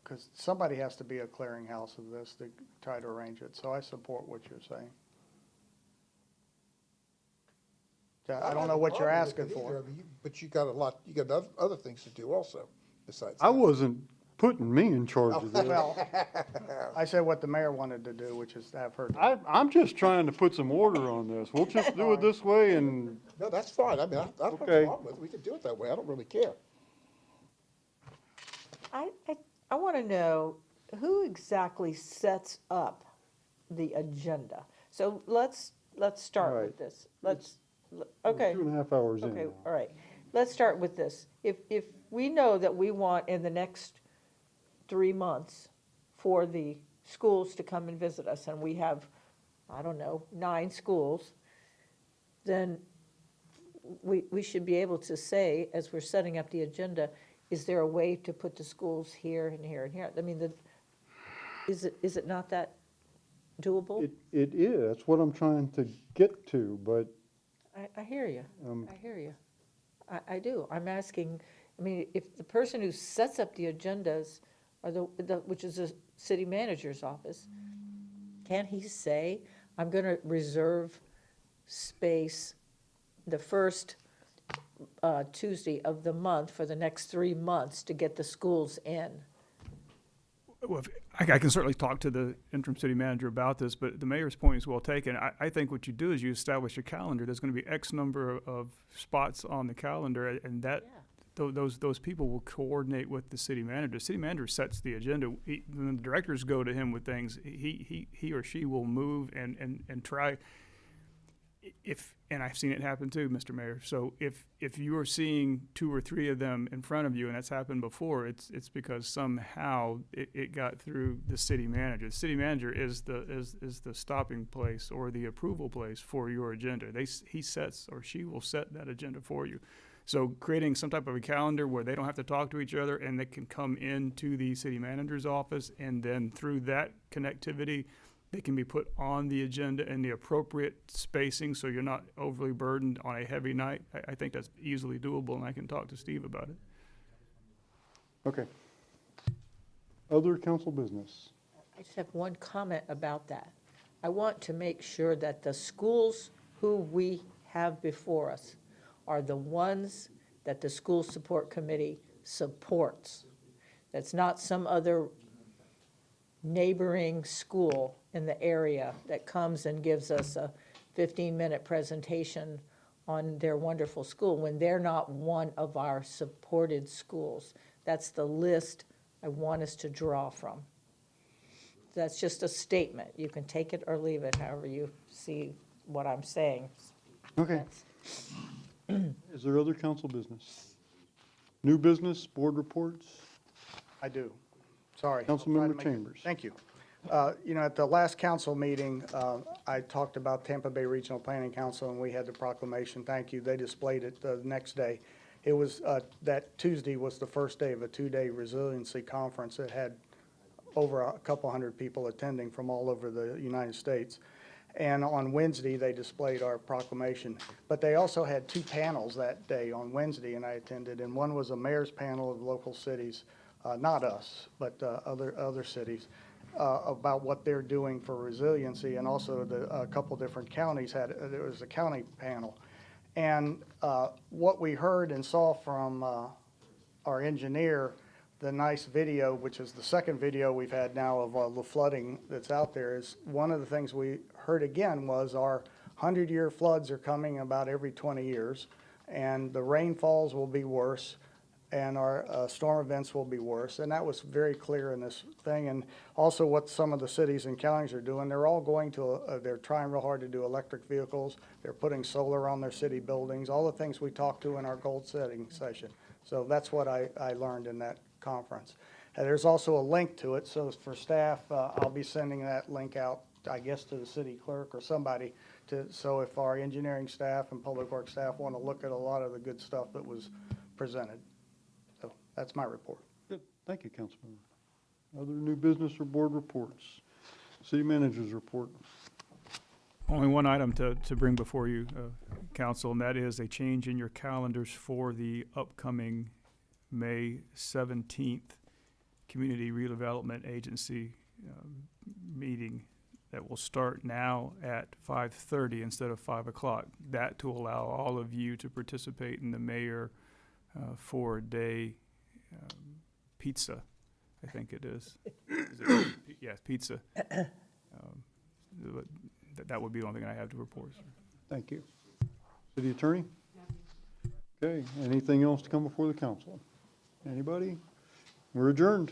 because somebody has to be a clearinghouse of this to try to arrange it. So I support what you're saying. I don't know what you're asking for. But you got other things to do also besides I that. wasn't putting me in charge of this. Well, I said what the mayor wanted to do, which is to have her. I'm just trying to put some order on this. We'll just do it this way and, No, that's fine. I don't have a Okay. problem with it. We can do it that way. I don't really care. I want to know who exactly sets up the agenda. So let's start All with right. this. Okay. 2.5 hours in Okay, now. all right. Let's start with this. If we know that we want in the next 3 months for the schools to come and visit us, and we have, 9 schools, then we should be able to say, as we're setting up the agenda, is there a way to put the schools here and here and here? Is it not that doable? It is, that's what I'm trying to get to, but I hear you. Um, I hear you. I do. I'm asking, if the person who sets up the agendas are which is the city manager's office, can he say, I'm going to reserve space the first Tuesday of the month for the next 3 months to get the schools in? Well, I can certainly talk to the interim city manager about this, but the mayor's point is well taken. I think what you do is you establish a calendar. There's going to be X number of spots on the calendar, and that those people will coordinate with the city manager. The city manager sets the agenda. When the directors go to him with things, he or she will move and try. And I've seen it happen too, Mr. Mayor. So if you are seeing 2 or 3 of them in front of you, and that's happened before, it's because somehow it got through the city manager. The city manager is the stopping place or the approval place for your agenda. He sets or she will set that agenda for you. So creating some type of a calendar where they don't have to talk to each other and they can come into the city manager's office, and then through that connectivity, they can be put on the agenda in the appropriate spacing, so you're not overly burdened on a heavy night. I think that's easily doable, and I can talk to Steve about it. Okay. Other council business? I just have one comment about that. I want to make sure that the schools who we have before us are the ones that the school support committee supports. That's not some other neighboring school in the area that comes and gives us a 15-minute presentation on their wonderful school when they're not one of our supported schools. That's the list I want us to draw from. That's just a statement. You can take it or leave it, however you see what I'm saying. Okay. Is there other council business? New business, board reports? I do. Sorry. I'll try to Councilmember make it- Chambers. Thank you. You know, at the last council meeting, I talked about Tampa Bay Regional Planning Council, and we had the proclamation. Thank you. They displayed it the next day. It was, that Tuesday was the first day of a two-day resiliency conference that had over a couple hundred people attending from all over the United States. And on Wednesday, they displayed our proclamation. But they also had two panels that day on Wednesday, and I attended. And one was a mayor's panel of local cities, not us, but other cities, about what they're doing for resiliency. And also a couple different counties had, there was a county panel. And what we heard and saw from our engineer, the nice video, which is the second video we've had now of the flooding that's out there, is one of the things we heard again was our 100-year floods are coming about every 20 years, and the rainfalls will be worse, and our storm events will be worse. And that was very clear in this thing. And also what some of the cities and counties are doing, they're all going to, they're trying real hard to do electric vehicles. They're putting solar on their city buildings, all the things we talked to in our goal setting session. So that's what I learned in that conference. And there's also a link to it. So for staff, I'll be sending that link out, I guess, to the city clerk or somebody so if our engineering staff and public works staff want to look at a lot of the good stuff that was presented. So that's my report. Good. Thank you, Councilmember. Other new business or board reports? City manager's report. Only one item to bring before you, council, and that is a change in your calendars for the upcoming May 17th Community Redevelopment Agency meeting that will start now at 5:30 instead of 5 o'clock. That to allow all of you to participate in the mayor 4-day pizza, I think it is. Yeah, pizza. That would be the only thing I have to report, sir. Thank you. City attorney? Okay, anything else to come before the council? Anybody? We're adjourned.